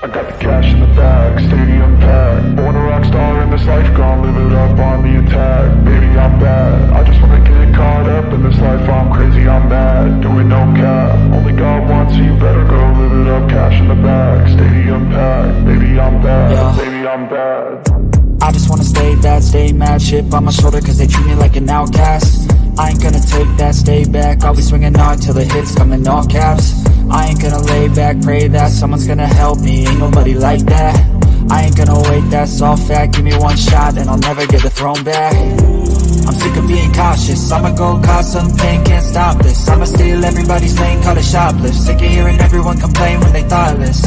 I got the cash in the bag, stadium packed. Born a rock star in this life, gon' live it up on the attack. Baby, I'm bad, I just wanna get caught up in this life. I'm crazy, I'm mad, doing no cap. Only God wants you, better go live it up. Cash in the bag, stadium packed. Baby, I'm bad, yeah. Baby, I'm bad. I just wanna stay bad, stay mad. Chip on my shoulder cause they treat me like an outcast. I ain't gonna take that, stay back. I'll be swinging hard till the hits come in all caps. I ain't gonna lay back, pray that someone's gonna help me. Ain't nobody like that. I ain't gonna wait, that's all fact. Give me one shot and I'll never get the throne back. I'm sick of being cautious, I'ma go cause some pain, can't stop this. I'ma steal everybody's lane, call it shoplift. Sick of hearing everyone complain when they thoughtless.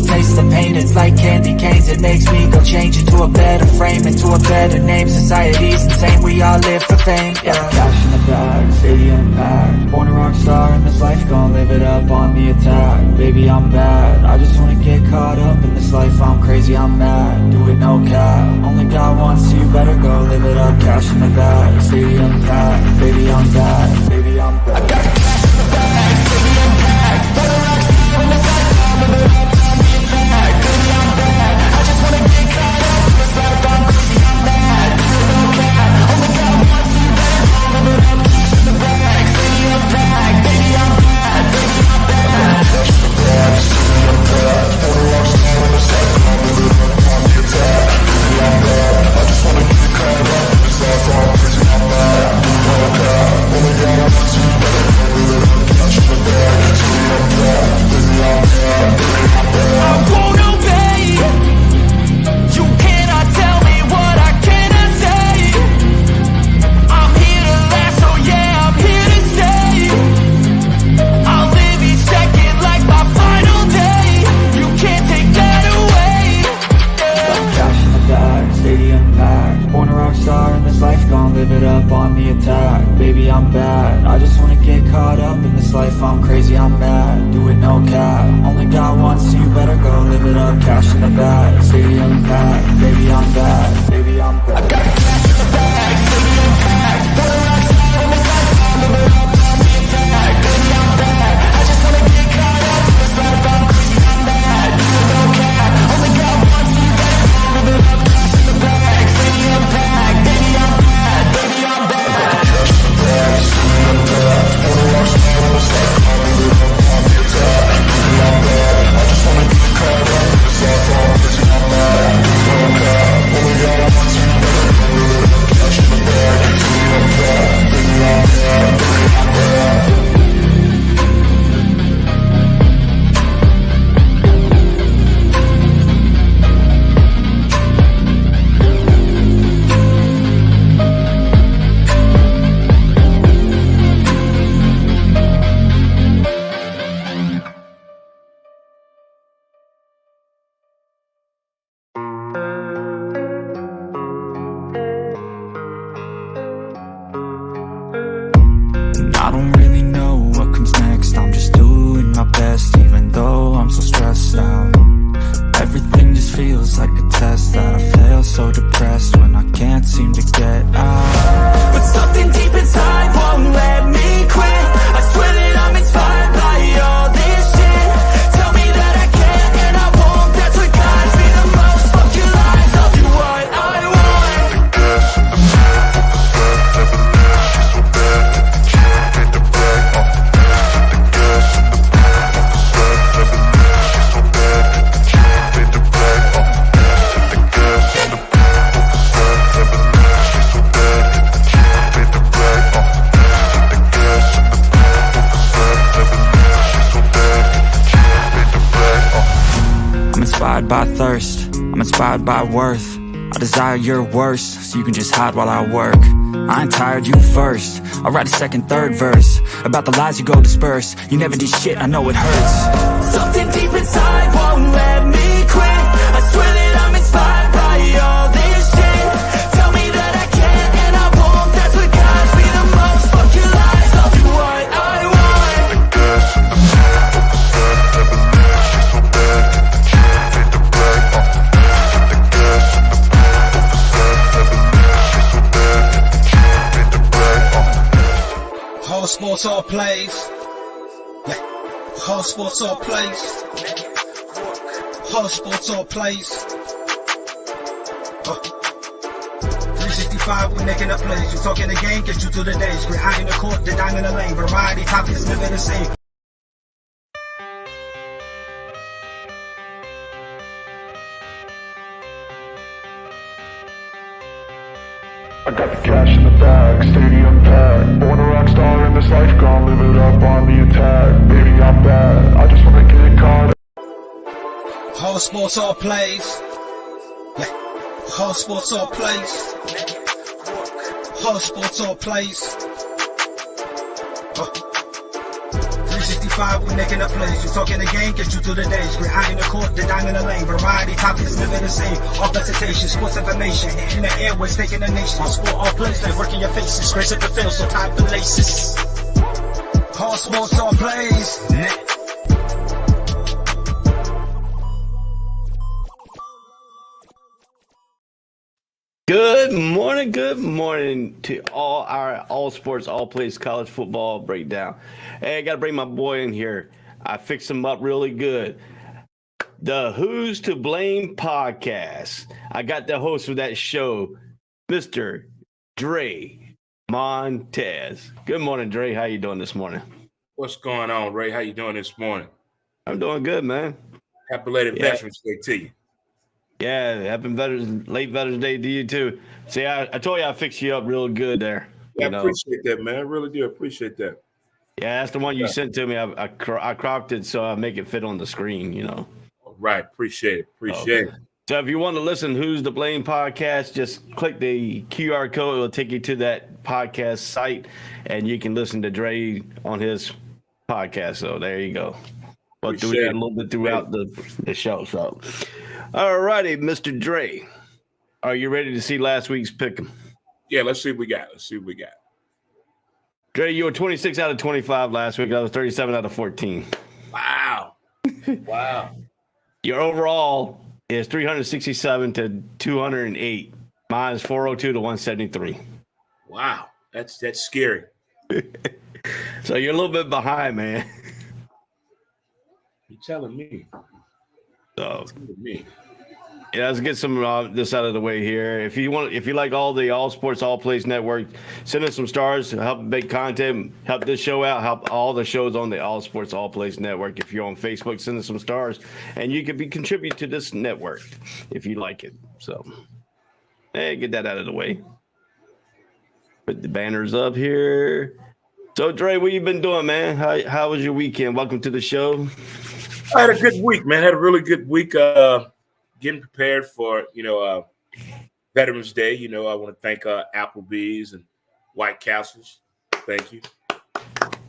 Taste the pain, it's like candy canes. It makes me go change into a better frame, into a better name. Society's insane, we all live for fame, yeah. Cash in the bag, stadium packed. Born a rock star in this life, gon' live it up on the attack. Baby, I'm bad, I just wanna get caught up in this life. I'm crazy, I'm mad, do it no cap. Only God wants you, better go live it up. Cash in the bag, stadium packed. Baby, I'm bad, baby, I'm bad. I got the cash in the bag, stadium packed. Born a rock star in this life, gon' live it up. Baby, I'm bad, I just wanna get caught up in this life. I'm crazy, I'm mad, do it no cap. Only God wants you, better go live it up. Cash in the bag, stadium packed. Baby, I'm bad, baby, I'm bad. I got the cash in the bag, stadium packed. Born a rock star in this life, I'll live it up on the attack. Baby, I'm bad, I just wanna get caught up in this life. I'm crazy, I'm mad, do it no cap. Only God wants you, better go live it up. Cash in the bag, stadium packed. Baby, I'm bad, baby, I'm bad. I don't really know what comes next. I'm just doing my best, even though I'm so stressed out. Everything just feels like a test that I fail, so depressed when I can't seem to get out. But something deep inside won't let me quit. I swear that I'm inspired by all this shit. Tell me that I can and I won't. That's what guides me the most. Fuck your lies, I'll do what I want. The gas in the back, never left. She's so bad. By thirst, I'm inspired by worth. I desire your worst, so you can just hide while I work. I ain't tired, you first. I'll write a second, third verse about the lies you go disperse. You never did shit, I know it hurts. Something deep inside won't let me quit. I swear that I'm inspired by all this shit. Tell me that I can and I won't. That's what guides me the most. Fuck your lies, I'll do what I want. The gas in the back, never left. She's so bad. Whole sports all plays. Whole sports all plays. All sports, all plays. 365, we're making up plays. You talking the game, get you through the days. We're high in the court, the dime in the lane. Variety, topics, living the same. I got the cash in the bag, stadium packed. Born a rock star in this life, gon' live it up on the attack. Baby, I'm bad, I just wanna get caught up. All sports, all plays. Yeah. All sports, all plays. All sports, all plays. 365, we're making up plays. You talking the game, get you through the days. We're high in the court, the dime in the lane. Variety, topics, living the same. All presentation, sports information. In the airways, taking the nation. All sport, all plays, they work in your faces. Grace at the field, so tie the laces. All sports, all plays. Good morning to all our all sports, all plays college football breakdown. Hey, I got to bring my boy in here. I fixed him up really good. The Who's to Blame podcast. I got the host of that show, Mr. Dre Montez. Good morning, Dre. How you doing this morning? What's going on, Ray? How you doing this morning? I'm doing good, man. Happy belated Veterans Day to you. Yeah, happy late Veterans Day to you too. See, I told you I fixed you up real good there. Yeah, I appreciate that, man. I really do appreciate that. Yeah, that's the one you sent to me. I cropped it so I make it fit on the screen, you know. Right, appreciate it. Appreciate it. So if you want to listen Who's to Blame podcast, just click the QR code. It will take you to that podcast site, and you can listen to Dre on his podcast. So there you go. But do that a little bit throughout the show. So, all righty, Mr. Dre, are you ready to see last week's pick'em? Yeah, let's see what we got. Dre, you were 26 out of 25 last week. I was 37 out of 14. Wow. Wow. Your overall is 367 to 208. Mine is 402 to 173. Wow. That's scary. So you're a little bit behind, man. You're telling me. So, yeah, let's get some this out of the way here. If you like all sports, all plays network, send us some stars, help make content, help this show out, help all the shows on the all sports, all plays network. If you're on Facebook, send us some stars, and you could contribute to this network if you like it. So, hey, get that out of the way. Put the banners up here. So, Dre, what you been doing, man? How was your weekend? Welcome to the show. I had a good week, man. Had a really good week. Getting prepared for, Veterans Day. I want to thank Applebee's and White Castles. Thank you.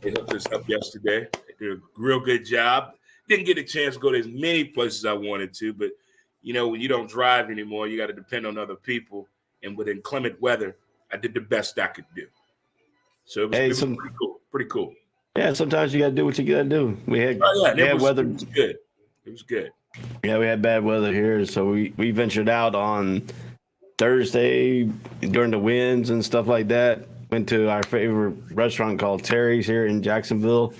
They hooked us up yesterday. They did a real good job. Didn't get a chance to go to as many places I wanted to, but, when you don't drive anymore, you got to depend on other people. And with inclement weather, I did the best I could do. So it was pretty cool. Pretty cool. Yeah, sometimes you got to do what you got to do. We had bad weather. It was good. It was good. Yeah, we had bad weather here, so we ventured out on Thursday during the winds and stuff like that. Went to our favorite restaurant called Terry's here in Jacksonville,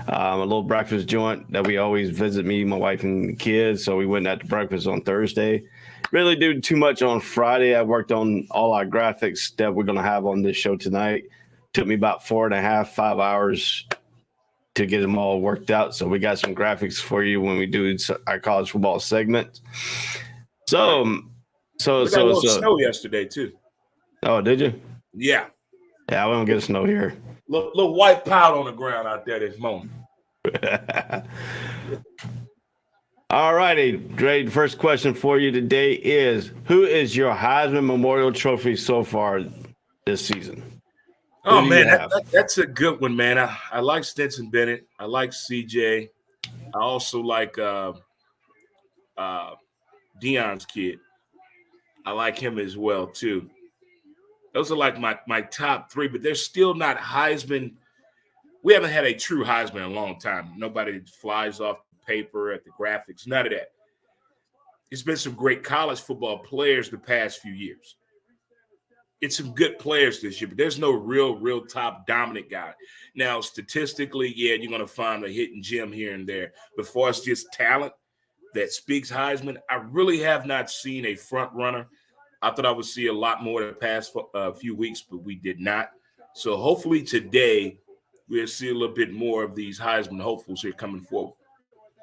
a little breakfast joint that we always visit, me, my wife, and the kids. So we went out to breakfast on Thursday. Really did too much on Friday. I worked on all our graphics that we're going to have on this show tonight. Took me about 5 hours to get them all worked out. So we got some graphics for you when we do our college football segment. We got a little snow yesterday too. Oh, did you? Yeah. Yeah, we don't get snow here. Little white powder on the ground out there this morning. All righty, Dre, the first question for you today is, who is your Heisman Memorial Trophy so far this season? Oh, man, that's a good one, man. I like Stetson Bennett. I like CJ. I also like Deion's kid. I like him as well, too. Those are like my top three, but they're still not Heisman. We haven't had a true Heisman in a long time. Nobody flies off the paper at the graphics, none of that. It's been some great college football players the past few years. It's some good players this year, but there's no real top dominant guy. Now, statistically, yeah, you're going to find a hidden gem here and there. But for us, just talent, that speaks Heisman. I really have not seen a front runner. I thought I would see a lot more the past few weeks, but we did not. So hopefully today we'll see a little bit more of these Heisman hopefuls here coming forward.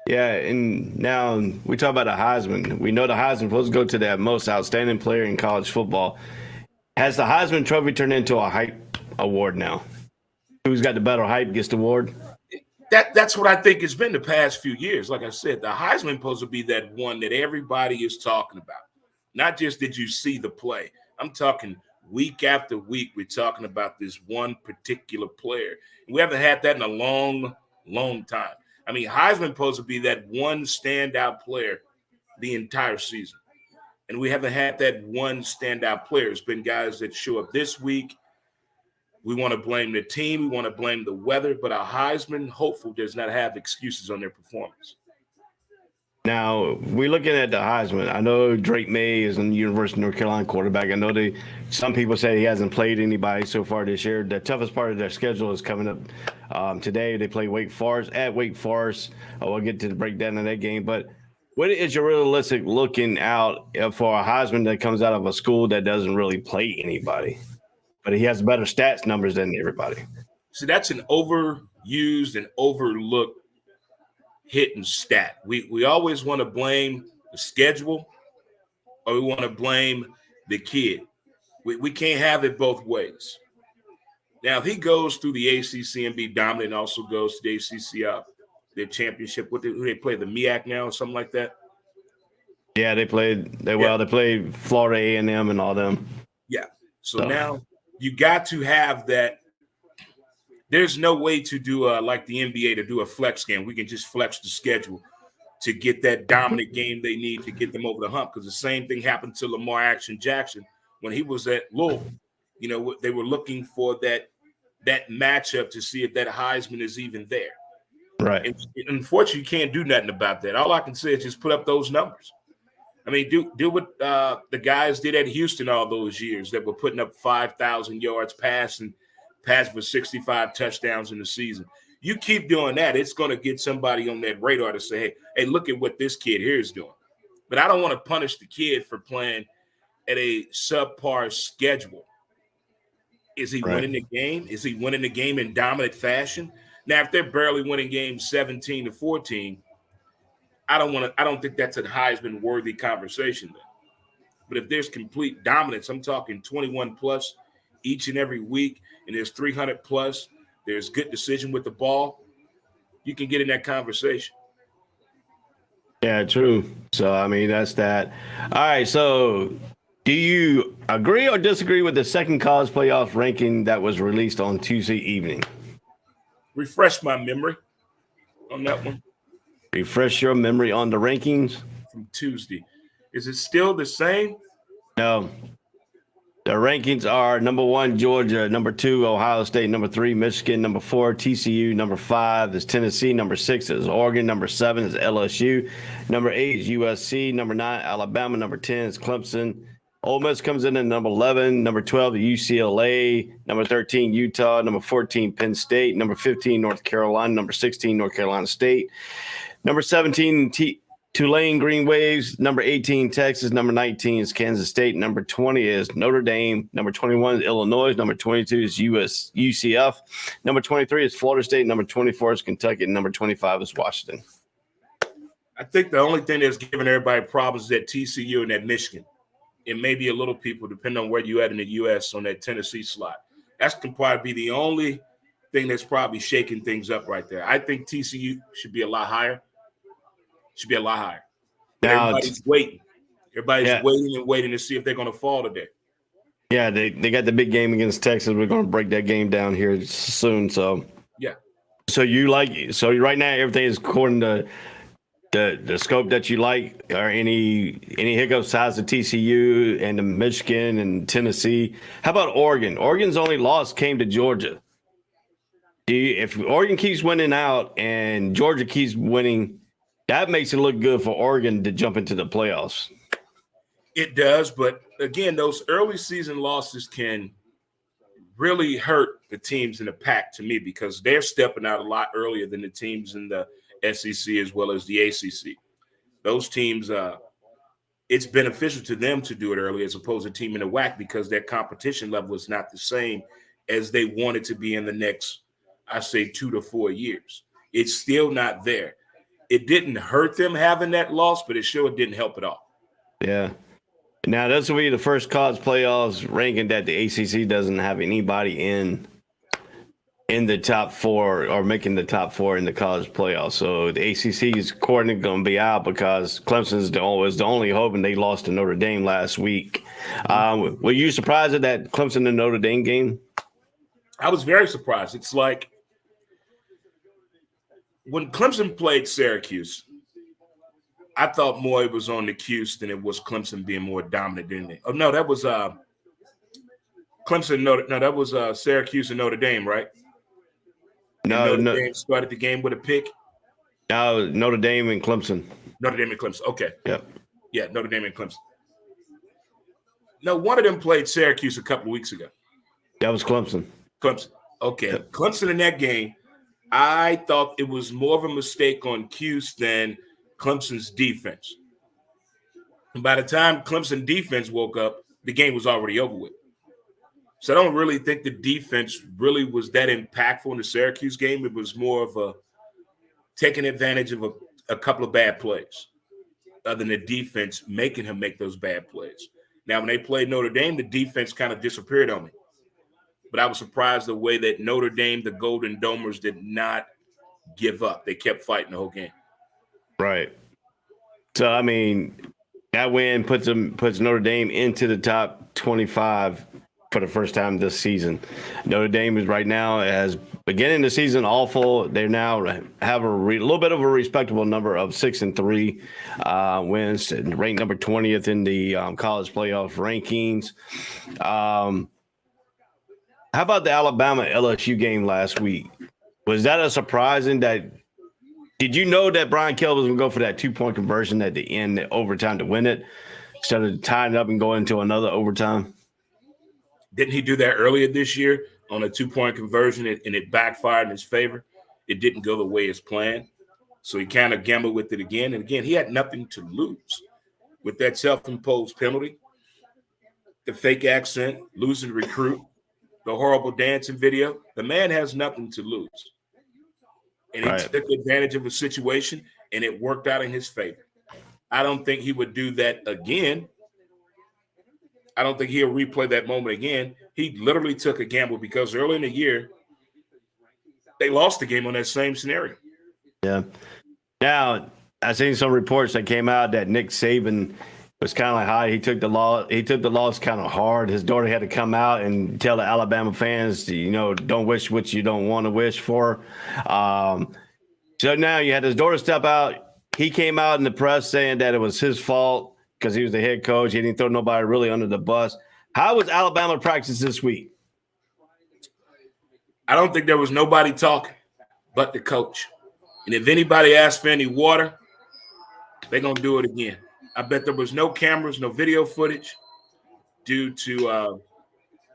Yeah, and now we talk about the Heisman. We know the Heisman supposed to go to that most outstanding player in college football. Has the Heisman Trophy turned into a hype award now? Who's got the better hype gets the award? That's what I think it's been the past few years. Like I said, the Heisman supposed to be that one that everybody is talking about. Not just did you see the play. I'm talking week after week. We're talking about this one particular player. We haven't had that in a long, long time. I mean, Heisman supposed to be that one standout player the entire season. And we haven't had that one standout player. It's been guys that show up this week. We want to blame the team. We want to blame the weather. But our Heisman hopeful does not have excuses on their performance. Now, we're looking at the Heisman. I know Drake May is in the University of North Carolina quarterback. I know some people say he hasn't played anybody so far this year. The toughest part of their schedule is coming up today. They play Wake Forest at Wake Forest. We'll get to the breakdown of that game. But what is your realistic looking out for a Heisman that comes out of a school that doesn't really play anybody, but he has better stats numbers than everybody? So that's an overused and overlooked hit and stat. We always want to blame the schedule or we want to blame the kid. We can't have it both ways. Now, if he goes through the ACC and be dominant and also goes to the ACC, their championship, who they play, the MEAC now or something like that? Yeah, they played Florida A&M and all them. Yeah. So now you got to have that. There's no way to do like the NBA to do a flex game. We can just flex the schedule to get that dominant game they need to get them over the hump. Because the same thing happened to Lamar Action Jackson when he was at Louisville. You know, they were looking for that matchup to see if that Heisman is even there. Right. And unfortunately, you can't do nothing about that. All I can say is just put up those numbers. I mean, do what the guys did at Houston all those years that were putting up 5,000 yards passing for 65 touchdowns in the season. You keep doing that, it's going to get somebody on that radar to say, hey, look at what this kid here is doing. But I don't want to punish the kid for playing at a subpar schedule. Is he winning the game? Is he winning the game in dominant fashion? Now, if they're barely winning games 17-14, I don't think that's a Heisman worthy conversation then. But if there's complete dominance, I'm talking 21 plus each and every week, and there's 300 plus, there's good decision with the ball, you can get in that conversation. Yeah, true. So, I mean, that's that. All right, so do you agree or disagree with the second college playoff ranking that was released on Tuesday evening? Refresh my memory on that one. Refresh your memory on the rankings? From Tuesday. Is it still the same? No. The rankings are number 1, Georgia, number 2, Ohio State, number 3, Michigan, number 4, TCU, number 5 is Tennessee, number 6 is Oregon, number 7 is LSU, number 8 is USC, number 9, Alabama, number 10 is Clemson. Ole Miss comes in at number 11, number 12, UCLA, number 13, Utah, number 14, Penn State, number 15, North Carolina, number 16, North Carolina State, number 17, Tulane Green Waves, number 18, Texas, number 19 is Kansas State, number 20 is Notre Dame, number 21 is Illinois, number 22 is UCF, number 23 is Florida State, number 24 is Kentucky, and number 25 is Washington. I think the only thing that's giving everybody problems is that TCU and that Michigan. And maybe a little people, depending on where you at in the U.S. on that Tennessee slot. That's can probably be the only thing that's probably shaking things up right there. I think TCU should be a lot higher. But everybody's waiting. Everybody's waiting to see if they're going to fall today. Yeah, they got the big game against Texas. We're going to break that game down here soon. So yeah. So right now everything is according to the scope that you like. Or any hiccups besides the TCU and the Michigan and Tennessee? How about Oregon? Oregon's only loss came to Georgia. If Oregon keeps winning out and Georgia keeps winning, that makes it look good for Oregon to jump into the playoffs. It does, but again, those early season losses can really hurt the teams in the pack to me because they're stepping out a lot earlier than the teams in the SEC as well as the ACC. those teams, it's beneficial to them to do it early as opposed to team in the WAC because their competition level is not the same as they want it to be in the next, I say, 2 to 4 years. It's still not there. It didn't hurt them having that loss, but it sure didn't help at all. Yeah. Now, this will be the first college playoffs ranking that the ACC doesn't have anybody in the top 4 or making the top 4 in the college playoffs. So the ACC's coordinator going to be out because Clemson's was the only hope, and they lost to Notre Dame last week. Were you surprised at that Clemson and Notre Dame game? I was very surprised. It's like when Clemson played Syracuse, I thought more it was on the Cuse than it was Clemson being more dominant than it. Oh, no, that was Clemson. No, that was Syracuse and Notre Dame, right? No, Notre Dame started the game with a pick. No, Notre Dame and Clemson. Notre Dame and Clemson. Okay. Yep. Yeah, Notre Dame and Clemson. No, one of them played Syracuse a couple of weeks ago. That was Clemson. Clemson. Okay. Yep. Clemson in that game, I thought it was more of a mistake on Cuse than Clemson's defense. And by the time Clemson defense woke up, the game was already over with. So I don't really think the defense really was that impactful in the Syracuse game. It was more of a taking advantage of a couple of bad plays, other than the defense making him make those bad plays. Now, when they played Notre Dame, the defense kind of disappeared on me. But I was surprised the way that Notre Dame, the Golden Domers, did not give up. They kept fighting the whole game. Right. So, I mean, that win puts Notre Dame into the top 25 for the first time this season. Notre Dame is right now, as beginning the season awful. They now have a little bit of a respectable number of 6-3 wins, and ranked number 20th in the college playoff rankings. How about the Alabama LSU game last week? Was that a surprising that? Did you know that Brian Kelly was going to go for that 2-point conversion at the end, the overtime to win it, instead of tying it up and going into another overtime? Didn't he do that earlier this year on a 2-point conversion and it backfired in his favor? It didn't go the way as planned. So he kind of gambled with it again. And again, he had nothing to lose with that self-imposed penalty, the fake accent, losing recruit, the horrible dancing video. The man has nothing to lose. And he took advantage of a situation, and it worked out in his favor. I don't think he would do that again. I don't think he'll replay that moment again. He literally took a gamble because early in the year, they lost the game on that same scenario. Yeah. Now, I've seen some reports that came out that Nick Saban was kind of like, hi, he took the loss kind of hard. His daughter had to come out and tell the Alabama fans, don't wish what you don't want to wish for. So now you had his daughter step out. He came out in the press saying that it was his fault because he was the head coach. He didn't throw nobody really under the bus. How was Alabama practice this week? I don't think there was nobody talking but the coach. And if anybody asked for any water, they're going to do it again. I bet there was no cameras, no video footage due to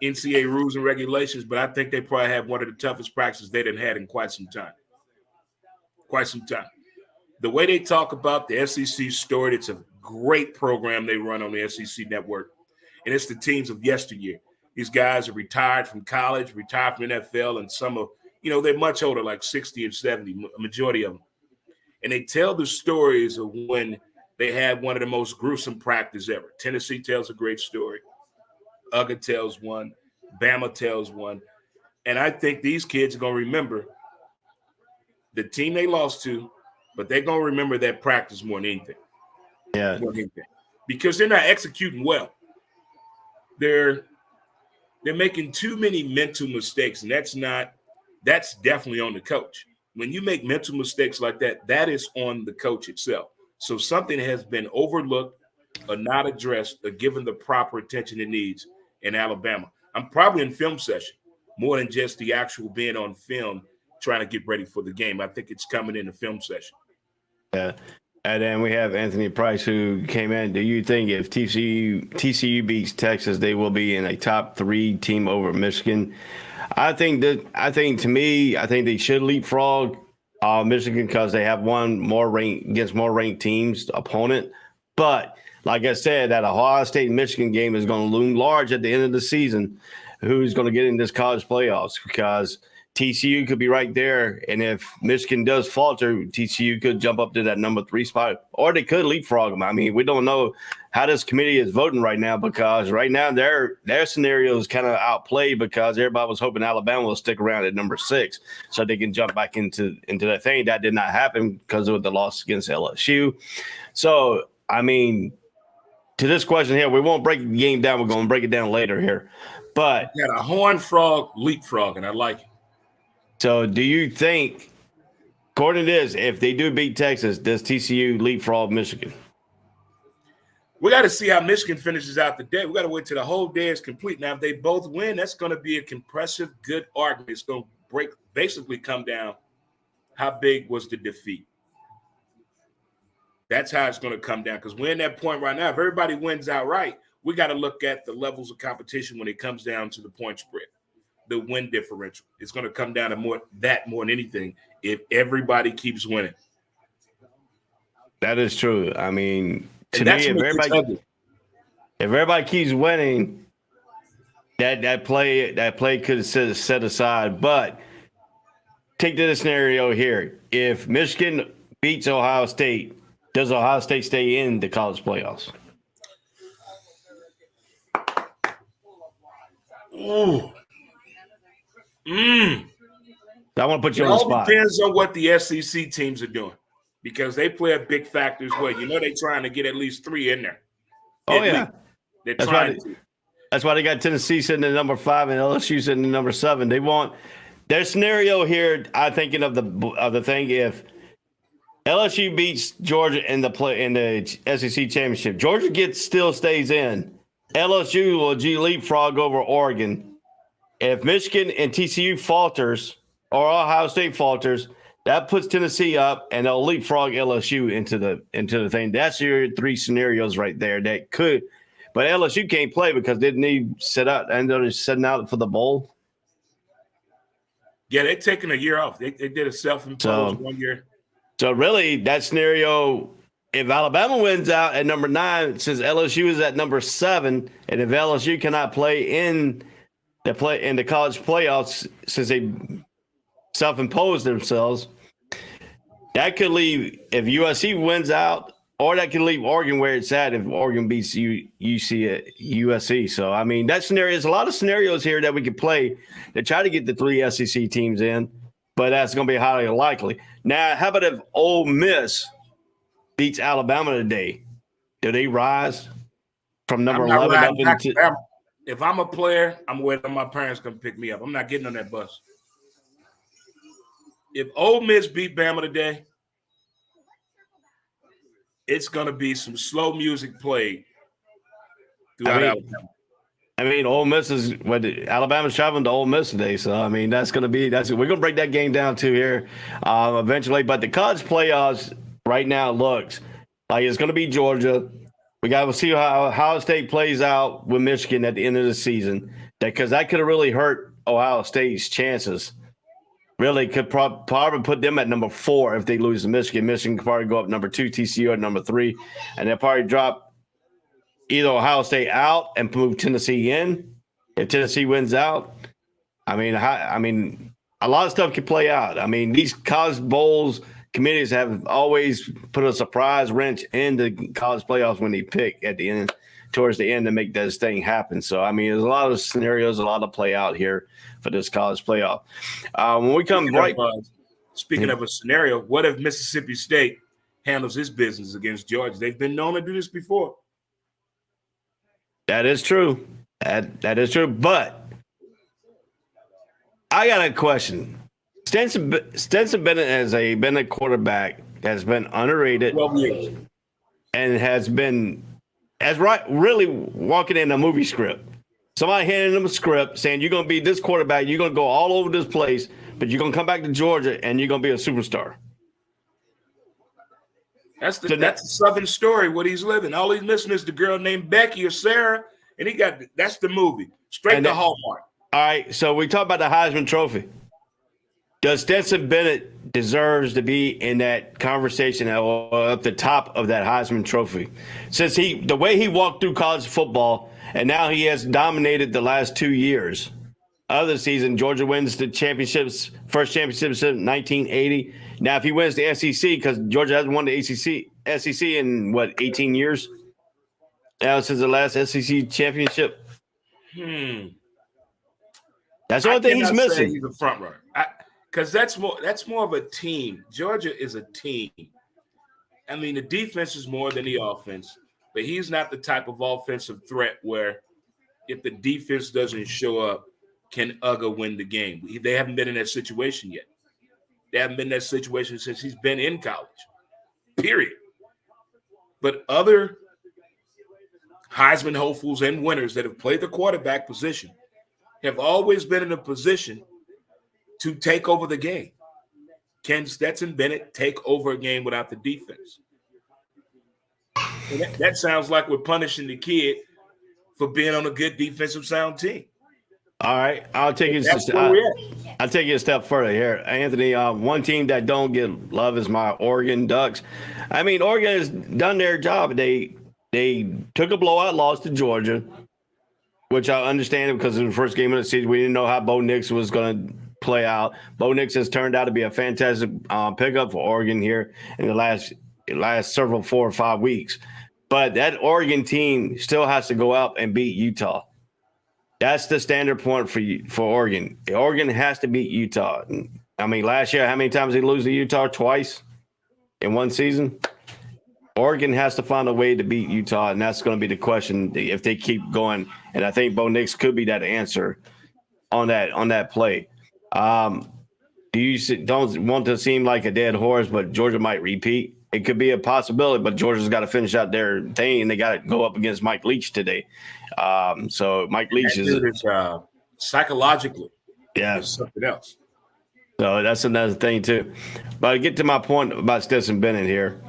NCAA rules and regulations, but I think they probably had one of the toughest practices they done had in quite some time. The way they talk about the SEC story, it's a great program they run on the SEC network, and it's the teams of yesteryear. These guys are retired from college, retired from NFL, and some of, they're much older, like 60 and 70, a majority of them. And they tell the stories of when they had one of the most gruesome practices ever. Tennessee tells a great story. UGA tells one. Bama tells one. And I think these kids are going to remember the team they lost to, but they're going to remember that practice more than anything. Yeah. More than anything. Because they're not executing well. They're making too many mental mistakes, and that's definitely on the coach. When you make mental mistakes like that, that is on the coach itself. So something has been overlooked or not addressed or given the proper attention it needs in Alabama. I'm probably in film session more than just the actual being on film trying to get ready for the game. I think it's coming in the film session. Yeah. And then we have Anthony Price, who came in. Do you think if TCU beats Texas, they will be in a top 3 team over Michigan? I think they should leapfrog Michigan, because they have one more ranked against more ranked teams opponent. But like I said, that Ohio State and Michigan game is going to loom large at the end of the season. Who's going to get in this college playoffs? Because TCU could be right there, and if Michigan does falter, TCU could jump up to that number 3 spot, or they could leapfrog them. I mean, we don't know how this committee is voting right now, because right now their scenario is kind of outplayed, because everybody was hoping Alabama will stick around at number 6 so they can jump back into that thing. That did not happen because of the loss against LSU. So, I mean, to this question here, we won't break the game down. We're going to break it down later here. But got a horned frog leapfrog, and I like it. So do you think, according to this, if they do beat Texas, does TCU leapfrog Michigan? We got to see how Michigan finishes out the day. We got to wait till the whole day is complete. Now, if they both win, that's going to be a compressive, good argument. It's going to basically come down how big was the defeat. That's how it's going to come down, because we're in that point right now. If everybody wins outright, we got to look at the levels of competition when it comes down to the point spread. The win differential. It's going to come down to more than anything if everybody keeps winning. That is true. I mean, to me, if everybody keeps winning, that play could set aside. But take this scenario here: if Michigan beats Ohio State, does Ohio State stay in the college playoffs? Ooh. I want to put you on the spot. It all depends on what the SEC teams are doing, because they play a big factor as well. You know, they're trying to get at least 3 in there. Oh, yeah. They're trying to. That's why they got Tennessee sitting at number 5 and LSU sitting at number 7. They want their scenario here. I'm thinking of the thing, if LSU beats Georgia in the SEC championship, Georgia still stays in. LSU will leapfrog over Oregon. If Michigan and TCU falters, or Ohio State falters, that puts Tennessee up, and they'll leapfrog LSU into the thing. That's your 3 scenarios right there that could. But LSU can't play because they didn't set out, and they're setting out for the bowl. Yeah, they're taking a year off. They did a self-imposed 1 year. So really, that scenario, if Alabama wins out at number 9, since LSU is at number 7, and if LSU cannot play in the college playoffs, since they self-imposed themselves, that could leave, if USC wins out, or that could leave Oregon where it's at if Oregon beats USC. So, I mean, that scenario, there's a lot of scenarios here that we could play to try to get the 3 SEC teams in, but that's going to be highly unlikely. Now, how about if Ole Miss beats Alabama today? Do they rise from number 11 up into – if I'm a player, I'm waiting on my parents come pick me up. I'm not getting on that bus. If Ole Miss beat Bama today, it's going to be some slow music played throughout Alabama. I mean, Ole Miss is Alabama's traveling to Ole Miss today, so I mean we're going to break that game down too here eventually. But the college playoffs right now looks like it's going to be Georgia. We got to see how Ohio State plays out with Michigan at the end of the season, because that could have really hurt Ohio State's chances. Really could probably put them at number 4 if they lose to Michigan. Michigan could probably go up number 2, TCU at number 3, and they'll probably drop either Ohio State out and move Tennessee in. If Tennessee wins out, I mean, a lot of stuff can play out. I mean, these college bowls committees have always put a surprise wrench in the college playoffs when they pick at the end, towards the end, to make this thing happen. So, I mean, there's a lot of scenarios, a lot of play out here for this college playoff. When we come speaking of a scenario, what if Mississippi State handles his business against Georgia? They've been known to do this before. That is true. That is true. But I got a question. Stetson Bennett has been a quarterback that's been underrated 12 years. And has really walking in a movie script. Somebody handing him a script saying, you're going to be this quarterback, you're going to go all over this place, but you're going to come back to Georgia and you're going to be a superstar. That's the Southern story, what he's living. All he's missing is the girl named Becky or Sarah, and that's the movie. Straight to Hallmark. All right, so we talk about the Heisman Trophy. Does Stetson Bennett deserves to be in that conversation or at the top of that Heisman Trophy. Since the way he walked through college football, and now he has dominated the last 2 years. Other season, Georgia wins the first championship since 1980. Now, if he wins the SEC, because Georgia hasn't won the SEC in 18 years? Now since the last SEC championship. That's the only thing he's missing. He's a front runner. Because that's more of a team. Georgia is a team. I mean, the defense is more than the offense, but he's not the type of offensive threat where if the defense doesn't show up, can Uga win the game? They haven't been in that situation yet. They haven't been in that situation since he's been in college, period. But other Heisman hopefuls and winners that have played the quarterback position have always been in a position to take over the game. Can Stetson Bennett take over a game without the defense? And that sounds like we're punishing the kid for being on a good defensive sound team. All right, I'll take it a step further here, Anthony. One team that don't get love is my Oregon Ducks. I mean, Oregon has done their job. They took a blowout loss to Georgia, which I understand because in the first game of the season we didn't know how Bo Nix was going to play out. Bo Nix has turned out to be a fantastic pickup for Oregon here in the last several 4 or 5 weeks. But that Oregon team still has to go out and beat Utah. That's the standard point for Oregon. Oregon has to beat Utah. I mean, last year, how many times did they lose to Utah? Twice in one season? Oregon has to find a way to beat Utah, and that's going to be the question if they keep going. And I think Bo Nix could be that answer on that play. Don't want to seem like a dead horse, but Georgia might repeat. It could be a possibility, but Georgia's got to finish out their thing, and they got to go up against Mike Leach today. So Mike Leach is psychologically, something else. So that's another thing too. But to get to my point about Stetson Bennett here,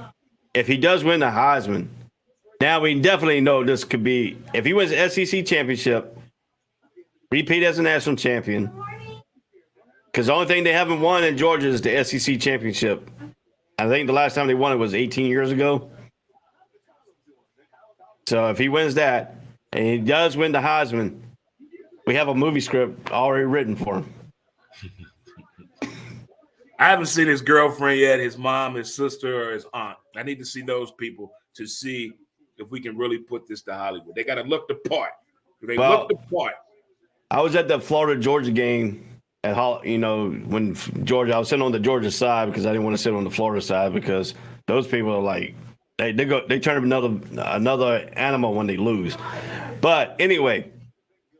if he does win the Heisman, now we definitely know this could be if he wins the SEC championship, repeat as a national champion. Because the only thing they haven't won in Georgia is the SEC championship. I think the last time they won it was 18 years ago. So if he wins that and he does win the Heisman, we have a movie script already written for him. I haven't seen his girlfriend yet, his mom, his sister, or his aunt. I need to see those people to see if we can really put this to Hollywood. They got to look the part. Look the part. I was at the Florida-Georgia game. When Georgia, I was sitting on the Georgia side because I didn't want to sit on the Florida side because those people are like they turn up another animal when they lose. But anyway,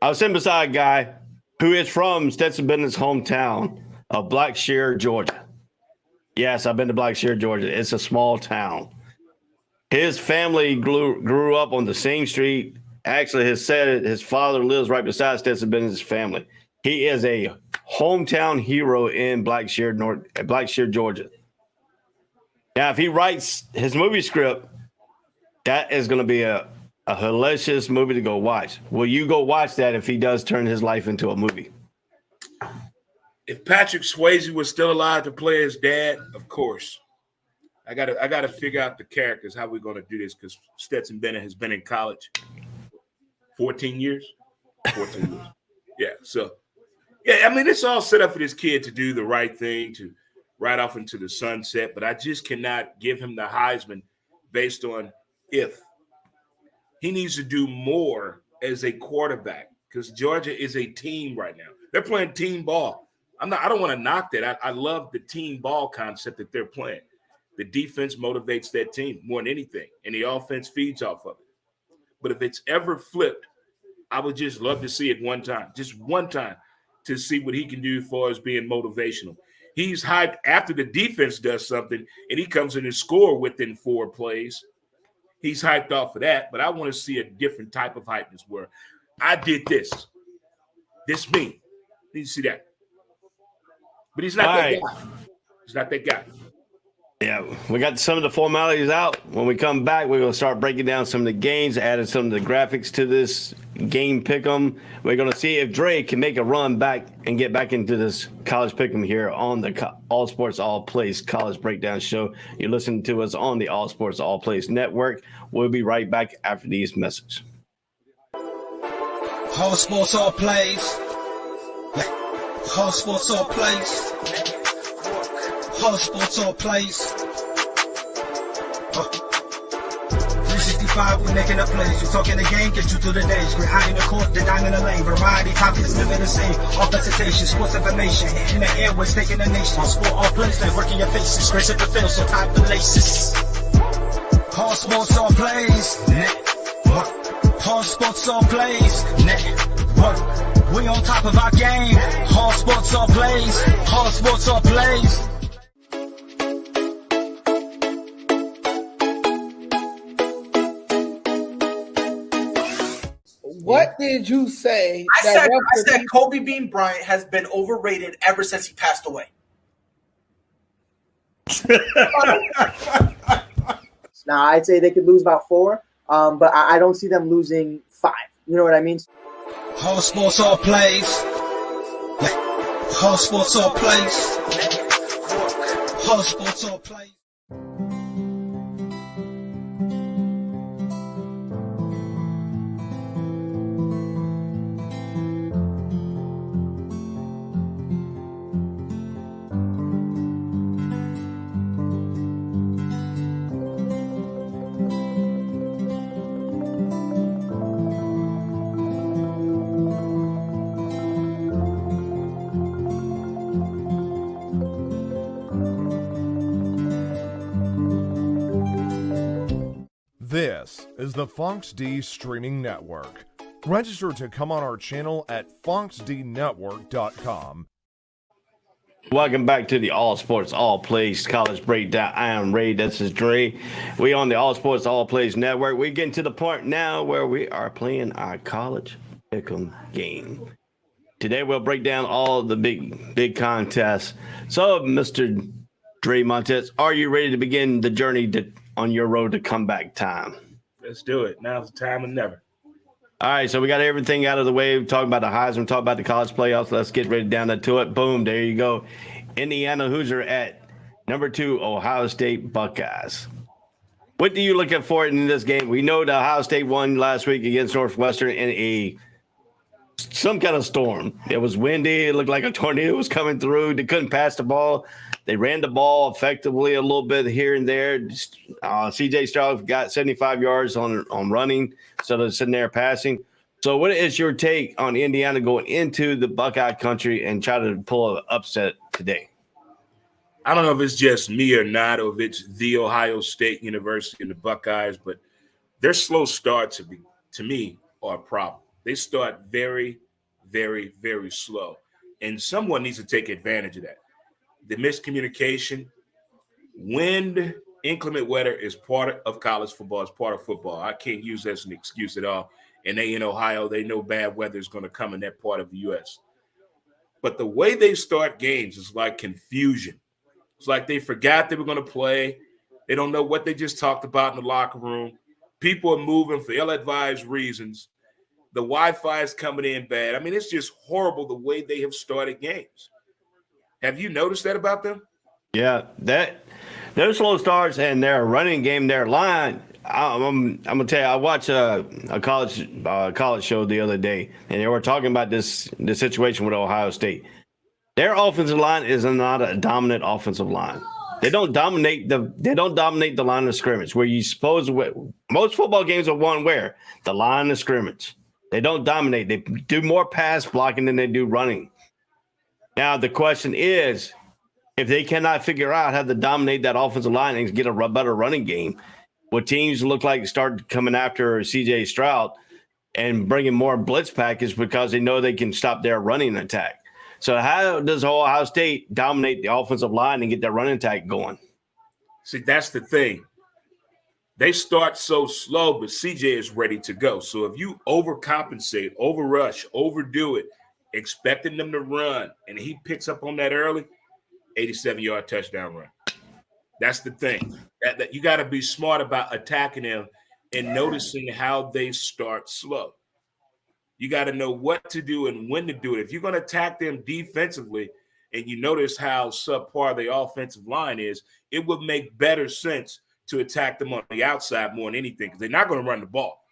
I was sitting beside a guy who is from Stetson Bennett's hometown of Blackshear, Georgia. Yes, I've been to Blackshear, Georgia. It's a small town. His family grew up on the same street. Actually, his father lives right beside Stetson Bennett's family. He is a hometown hero in Blackshear, Georgia. Now, if he writes his movie script, that is going to be a hellacious movie to go watch. Will you go watch that if he does turn his life into a movie? If Patrick Swayze was still alive to play his dad, of course. I gotta figure out the characters, how we're going to do this, because Stetson Bennett has been in college 14 years. 14 years. Yeah, so. Yeah, I mean, it's all set up for this kid to do the right thing, to ride off into the sunset, but I just cannot give him the Heisman based on if. He needs to do more as a quarterback because Georgia is a team right now. They're playing team ball. I don't want to knock that. I love the team ball concept that they're playing. The defense motivates that team more than anything, and the offense feeds off of it. But if it's ever flipped, I would just love to see it one time, just one time, to see what he can do as far as being motivational. He's hyped after the defense does something and he comes in and score within 4 plays. He's hyped off of that, but I want to see a different type of hypeness where I did this. This me. Need to see that. But he's not that guy. He's not that guy. Yeah, we got some of the formalities out. When we come back, we're going to start breaking down some of the games, adding some of the graphics to this game pick'em. We're going to see if Dre can make a run back and get back into this college pick'em here on the All Sports All Plays College Breakdown Show. You're listening to us on the All Sports All Plays Network. We'll be right back after these messages. All sports, all plays. All sports, all plays. All sports, all plays. 365, we're making a plays. We're talking the game, get you through the days. We're high in the court, the dime in the lane. Variety, topics, living the same. All presentation, sports information. In the airways, taking the nation. All sport, all plays, like working your faces. Grace at the field, so tie the laces. All sports, all plays. All sports, all plays. Network. We on top of our game. All sports, all plays. All sports, all plays. What did you say? I said Kobe Bean Bryant has been overrated ever since he passed away. Now, I'd say they could lose about 4, but I don't see them losing 5. You know what I mean? All sports, all plays. All sports, all plays. All sports, all plays. This is the Fox D Streaming Network. Register to come on our channel at foxdnetwork.com. Welcome back to the All Sports All Plays College Breakdown. I am Ray. This is Dre. We on the All Sports All Plays Network. We're getting to the part now where we are playing our college pick'em game. Today we'll break down all the big contests. So, Mr. Dre Montez, are you ready to begin the journey on your road to comeback time? Let's do it. Now's the time or never. All right, so we got everything out of the way. We talked about the Heisman, talked about the college playoffs. Let's get ready down to it. Boom, there you go. Indiana Hoosier at number 2, Ohio State Buckeyes. What do you look at for in this game? We know the Ohio State won last week against Northwestern in some kind of storm. It was windy. It looked like a tornado was coming through. They couldn't pass the ball. They ran the ball effectively a little bit here and there. C.J. Stroud got 75 yards on running, so they're sitting there passing. So what is your take on Indiana going into the Buckeye country and try to pull an upset today? I don't know if it's just me or not, or if it's the Ohio State University and the Buckeyes, but their slow starts, to me, are a problem. They start very, very, very slow, and someone needs to take advantage of that. The miscommunication, wind, inclement weather is part of college football. It's part of football. I can't use that as an excuse at all. And they in Ohio, they know bad weather is going to come in that part of the U.S. But the way they start games is like confusion. It's like they forgot they were going to play. They don't know what they just talked about in the locker room. People are moving for ill-advised reasons. The Wi-Fi is coming in bad. I mean, it's just horrible the way they have started games. Have you noticed that about them? Yeah, those slow starts and their running game, their line. I'm gonna tell you, I watched a college show the other day, and they were talking about this situation with Ohio State. Their offensive line is not a dominant offensive line. They don't dominate the line of scrimmage. Where you suppose most football games are won where the line of scrimmage. They don't dominate. They do more pass blocking than they do running. Now, the question is, if they cannot figure out how to dominate that offensive line and get a better running game, what teams look like start coming after C.J. Stroud and bringing more blitz package because they know they can stop their running attack. So how does Ohio State dominate the offensive line and get their running attack going? See, that's the thing. They start so slow, but C.J. is ready to go. So if you overcompensate, overrush, overdo it, expecting them to run, and he picks up on that early, 87-yard touchdown run. That's the thing. That you got to be smart about attacking them and noticing how they start slow. You got to know what to do and when to do it. If you're going to attack them defensively and you notice how subpar the offensive line is, it would make better sense to attack them on the outside more than anything because they're not going to run the ball.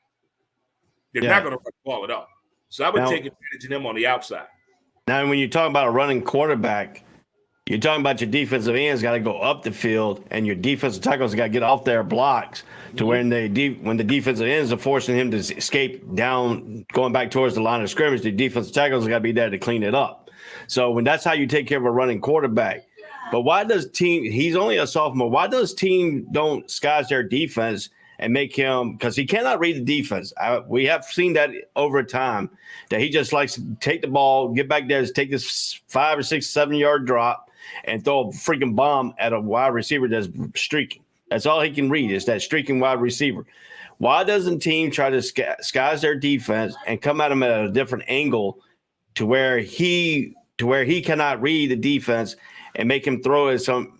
They're not going to run the ball at all. So I would take advantage of them on the outside. Now, when you talk about a running quarterback, you're talking about your defensive ends got to go up the field, and your defensive tackles got to get off their blocks to when the defensive ends are forcing him to escape down, going back towards the line of scrimmage. The defensive tackles got to be there to clean it up. So when that's how you take care of a running quarterback. But why does team? He's only a sophomore. Why does team don't disguise their defense and make him, because he cannot read the defense. We have seen that over time, that he just likes to take the ball, get back there, take this 5 or 6, 7 yard drop, and throw a freaking bomb at a wide receiver that's streaking. That's all he can read is that streaking wide receiver. Why doesn't team try to disguise their defense and come at him at a different angle to where he cannot read the defense and make him throw it some,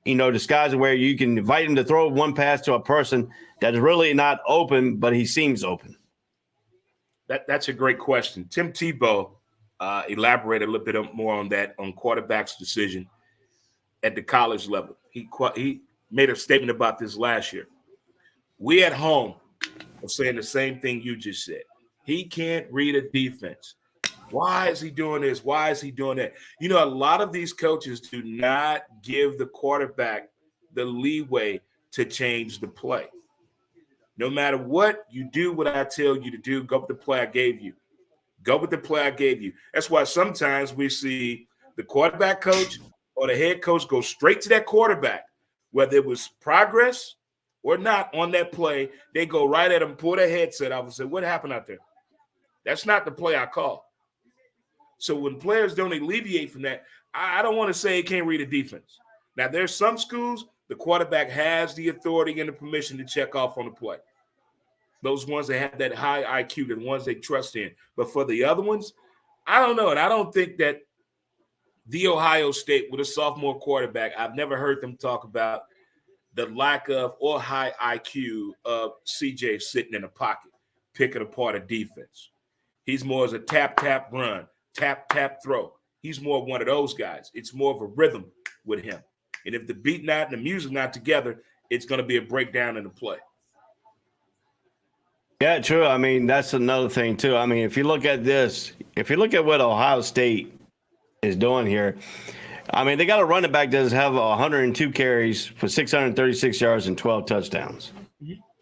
disguise it where you can invite him to throw one pass to a person that is really not open, but he seems open? That's a great question. Tim Tebow elaborated a little bit more on that, on quarterback's decision at the college level. He made a statement about this last year. We at home are saying the same thing you just said. He can't read a defense. Why is he doing this? Why is he doing that? A lot of these coaches do not give the quarterback the leeway to change the play. No matter what, you do what I tell you to do. Go with the play I gave you. Go with the play I gave you. That's why sometimes we see the quarterback coach or the head coach go straight to that quarterback, whether it was progress or not on that play. They go right at him, pull their headset off and say, what happened out there? That's not the play I call. So when players don't alleviate from that, I don't want to say he can't read a defense. Now, there's some schools the quarterback has the authority and the permission to check off on the play. Those ones that have that high IQ, the ones they trust in. But for the other ones, I don't know. And I don't think that the Ohio State with a sophomore quarterback, I've never heard them talk about the lack of or high IQ of CJ sitting in a pocket, picking apart a defense. He's more as a tap, tap, run, tap, tap, throw. He's more one of those guys. It's more of a rhythm with him. And if the beat not and the music not together, it's going to be a breakdown in the play. Yeah, true. I mean, that's another thing, too. I mean, if you look at this, if you look at what Ohio State is doing here, I mean, they got a running back that have 102 carries for 636 yards and 12 touchdowns.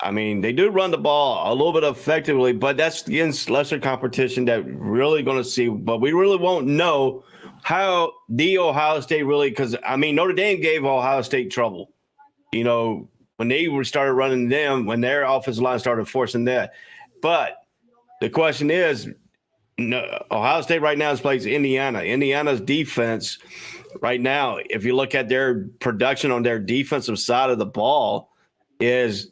I mean, they do run the ball a little bit effectively, but that's against lesser competition that we're really going to see. But we really won't know how the Ohio State really, because, I mean, Notre Dame gave Ohio State trouble, when they started running them, when their offensive line started forcing that. But the question is, Ohio State right now plays Indiana. Indiana's defense right now, if you look at their production on their defensive side of the ball, is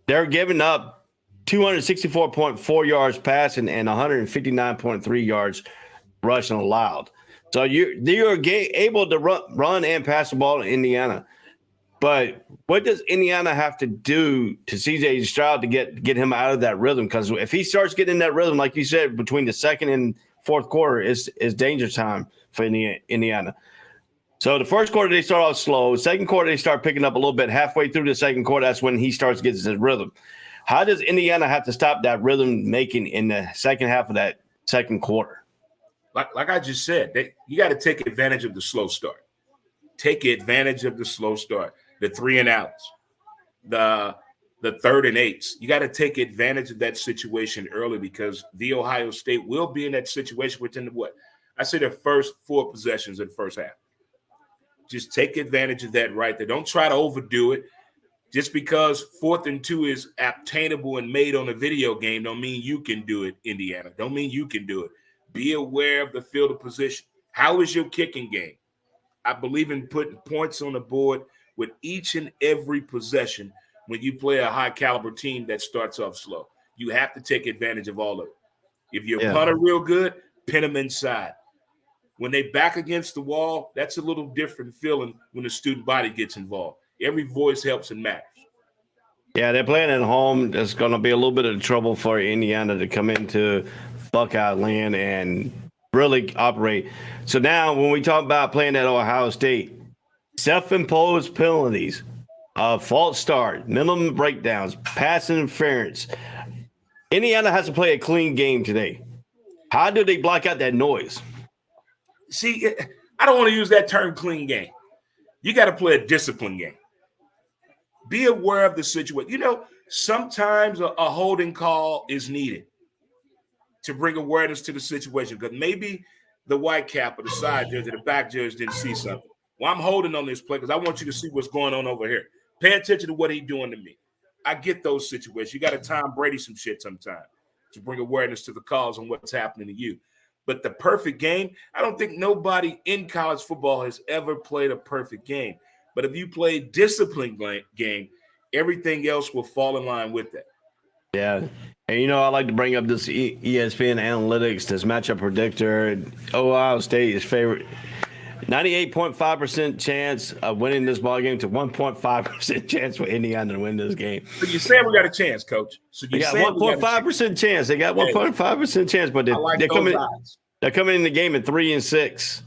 they're giving up 264.4 yards passing and 159.3 yards rushing allowed. So you're able to run and pass the ball in Indiana. But what does Indiana have to do to CJ Stroud to get him out of that rhythm? Because if he starts getting in that rhythm, like you said, between the second and fourth quarter is danger time for Indiana. So the first quarter, they start off slow. Second quarter, they start picking up a little bit. Halfway through the second quarter, that's when he starts getting his rhythm. How does Indiana have to stop that rhythm making in the second half of that second quarter? Like I just said, you got to take advantage of the slow start. Take advantage of the slow start, the 3 and outs, the 3rd and 8s. You got to take advantage of that situation early because the Ohio State will be in that situation within the first 4 possessions in the first half. Just take advantage of that right there. Don't try to overdo it. Just because 4th and 2 is obtainable and made on a video game don't mean you can do it, Indiana. Don't mean you can do it. Be aware of the field of position. How is your kicking game? I believe in putting points on the board with each and every possession when you play a high-caliber team that starts off slow. You have to take advantage of all of it. If your punter real good, pin them inside. When they back against the wall, that's a little different feeling when the student body gets involved. Every voice helps and matters. Yeah, they're playing at home. There's going to be a little bit of trouble for Indiana to come into Buckeye land and really operate. So now when we talk about playing at Ohio State, self-imposed penalties, false start, minimum breakdowns, pass interference. Indiana has to play a clean game today. How do they block out that noise? See, I don't want to use that term clean game. You got to play a disciplined game. Be aware of the situation. You know, sometimes a holding call is needed to bring awareness to the situation because maybe the white cap or the side judge or the back judge didn't see something. Well, I'm holding on this play because I want you to see what's going on over here. Pay attention to what he's doing to me. I get those situations. You got to Tom Brady some shit sometimes to bring awareness to the calls and what's happening to you. But the perfect game, I don't think nobody in college football has ever played a perfect game. But if you play a disciplined game, everything else will fall in line with that. Yeah. And, you know, I like to bring up this ESPN analytics, this matchup predictor. Ohio State is favorite. 98.5% chance of winning this ball game to 1.5% chance for Indiana to win this game. So you said we got a chance, Coach. So you got 1.5% chance. They got 1.5% chance, but they're coming in the game at 3-6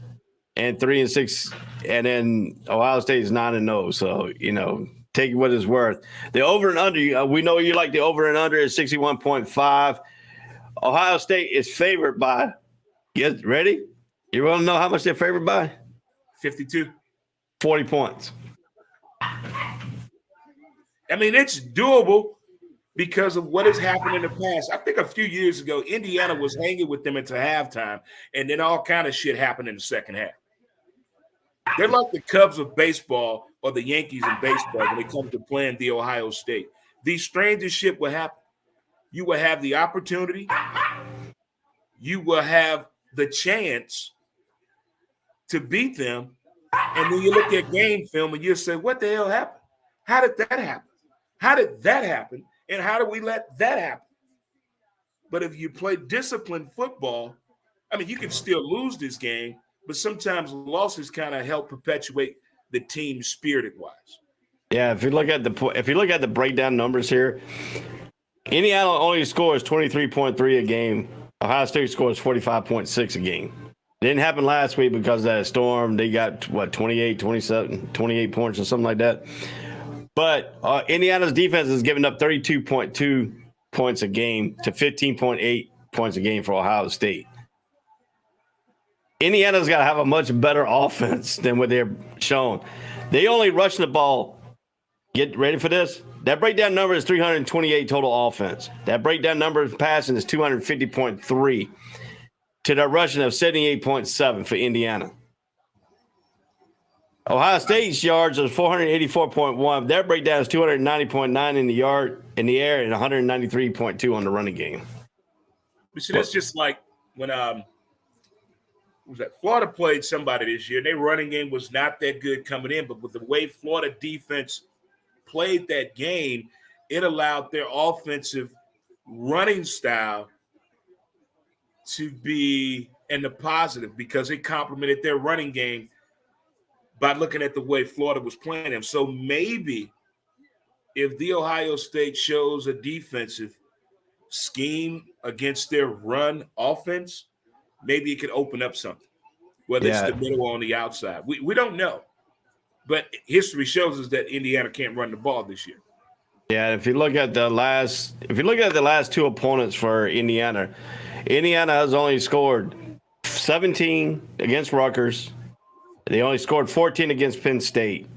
and 3-6, and then Ohio State is 9-0. So, you know, take what it's worth. The over and under, we know you like the over and under at 61.5. Ohio State is favored by, get ready? You want to know how much they're favored by? 52. 40 points. I mean, it's doable because of what has happened in the past. I think a few years ago, Indiana was hanging with them into halftime, and then all kind of shit happened in the second half. They're like the Cubs of baseball or the Yankees in baseball when it comes to playing the Ohio State. The strangest shit will happen. You will have the opportunity. You will have the chance to beat them, and then you look at game film and you say, what the hell happened? How did that happen? How did that happen? And how do we let that happen? But if you play disciplined football, I mean, you can still lose this game, but sometimes losses kind of help perpetuate the team spirited-wise. Yeah, if you look at the breakdown numbers here, Indiana only scores 23.3 a game. Ohio State scores 45.6 a game. Didn't happen last week because of that storm. They got, 28 points or something like that. But Indiana's defense is giving up 32.2 points a game to 15.8 points a game for Ohio State. Indiana's got to have a much better offense than what they're shown. They only rush the ball. Get ready for this. That breakdown number is 328 total offense. That breakdown number of passing is 250.3 to the rushing of 78.7 for Indiana. Ohio State's yards are 484.1. Their breakdown is 290.9 in the air, and 193.2 on the running game. So that's just like when Florida played somebody this year. Their running game was not that good coming in, but with the way Florida defense played that game, it allowed their offensive running style to be in the positive because it complemented their running game by looking at the way Florida was playing them. So maybe if the Ohio State shows a defensive scheme against their run offense, maybe it could open up something, whether it's the middle or on the outside. We don't know. But history shows us that Indiana can't run the ball this year. Yeah, if you look at the last two opponents for Indiana has only scored 17 against Rutgers. They only scored 14 against Penn State.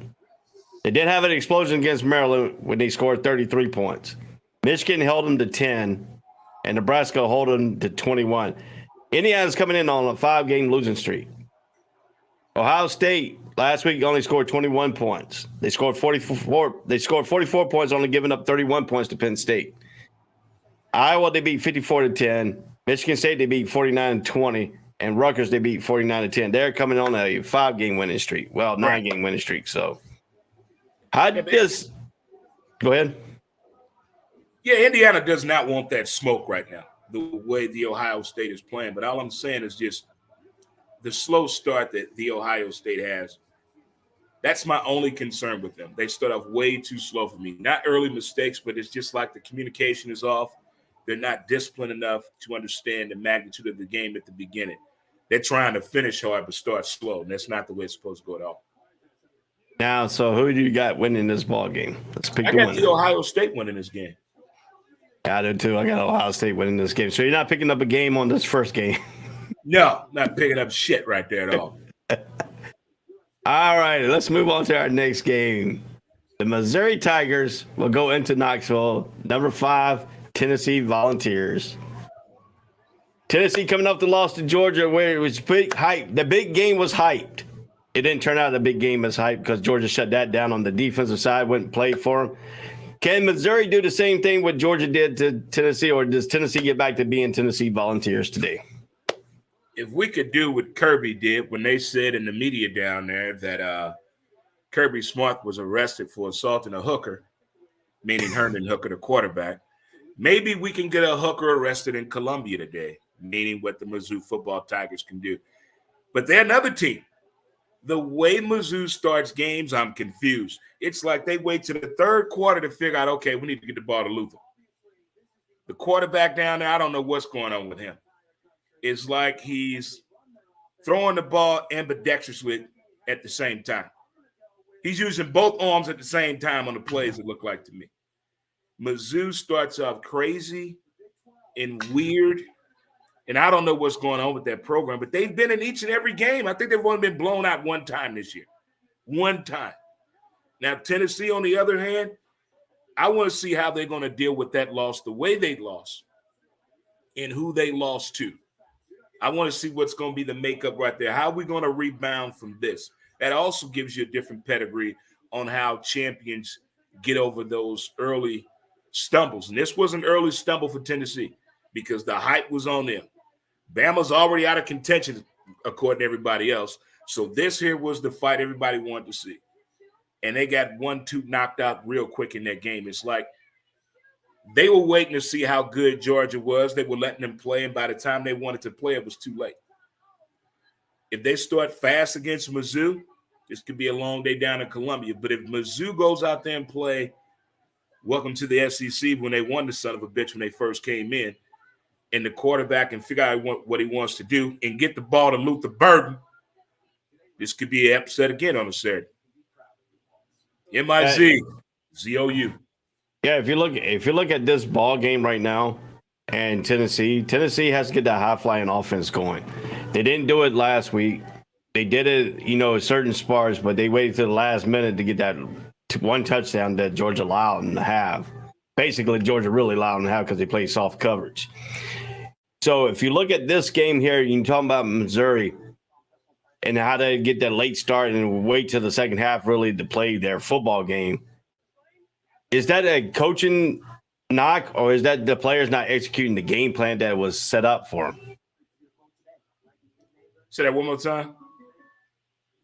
They did have an explosion against Maryland when they scored 33 points. Michigan held them to 10, and Nebraska held them to 21. Indiana's coming in on a 5-game losing streak. Ohio State last week only scored 21 points. They scored 44. They scored 44 points, only giving up 31 points to Penn State. Iowa, they beat 54-10. Michigan State, they beat 49-20. And Rutgers, they beat 49-10. They're coming on a 5-game winning streak. Well, 9-game winning streak. So, how did this? Go ahead. Yeah, Indiana does not want that smoke right now, the way the Ohio State is playing. But all I'm saying is just the slow start that the Ohio State has. That's my only concern with them. They start off way too slow for me. Not early mistakes, but it's just like the communication is off. They're not disciplined enough to understand the magnitude of the game at the beginning. They're trying to finish hard but start slow, and that's not the way it's supposed to go at all. Now, so who do you got winning this ball game? Let's pick I the got winner. the Ohio State winning this game. I do too. I got Ohio State winning this game. So you're not picking up a game on this first game. No, not picking up shit right there at all. All right, let's move on to our next game. The Missouri Tigers will go into Knoxville. Number 5, Tennessee Volunteers. Tennessee coming off the loss to Georgia where it was big hype. The big game was hyped. It didn't turn out the big game was hyped because Georgia shut that down on the defensive side, went and played for them. Can Missouri do the same thing what Georgia did to Tennessee, or does Tennessee get back to being Tennessee Volunteers today? If we could do what Kirby did when they said in the media down there that Kirby Smart was arrested for assaulting a hooker, meaning Herman Hooker, the quarterback, maybe we can get a hooker arrested in Columbia today, meaning what the Mizzou football Tigers can do. But they're another team. The way Mizzou starts games, I'm confused. It's like they wait to the third quarter to figure out, okay, we need to get the ball to Luther. The quarterback down there, I don't know what's going on with him. It's like he's throwing the ball ambidextrously at the same time. He's using both arms at the same time on the plays, it looked like to me. Mizzou starts off crazy and weird, and I don't know what's going on with that program, but they've been in each and every game. I think they've only been blown out one time this year. One time. Now, Tennessee, on the other hand, I want to see how they're going to deal with that loss, the way they lost, and who they lost to. I want to see what's going to be the makeup right there. How are we going to rebound from this? That also gives you a different pedigree on how champions get over those early stumbles. And this was an early stumble for Tennessee because the hype was on them. Bama's already out of contention, according to everybody else. So this here was the fight everybody wanted to see. And they got 1-2 knocked out real quick in that game. It's like they were waiting to see how good Georgia was. They were letting them play, and by the time they wanted to play, it was too late. If they start fast against Mizzou, this could be a long day down in Columbia. But if Mizzou goes out there and play, welcome to the SEC when they won the son of a bitch when they first came in, and the quarterback can figure out what he wants to do and get the ball to Luther Burden, this could be an upset again on a Saturday. M-I-Z-Z-O-U. Yeah, if you look at this ball game right now and Tennessee has to get that high flying offense going. They didn't do it last week. They did it, certain spots, but they waited to the last minute to get that one touchdown that Georgia allowed them to have. Basically, Georgia really allowed them to have because they played soft coverage. So if you look at this game here, you can talk about Missouri and how they get that late start and wait till the second half really to play their football game. Is that a coaching knock, or is that the players not executing the game plan that was set up for them? Say that one more time.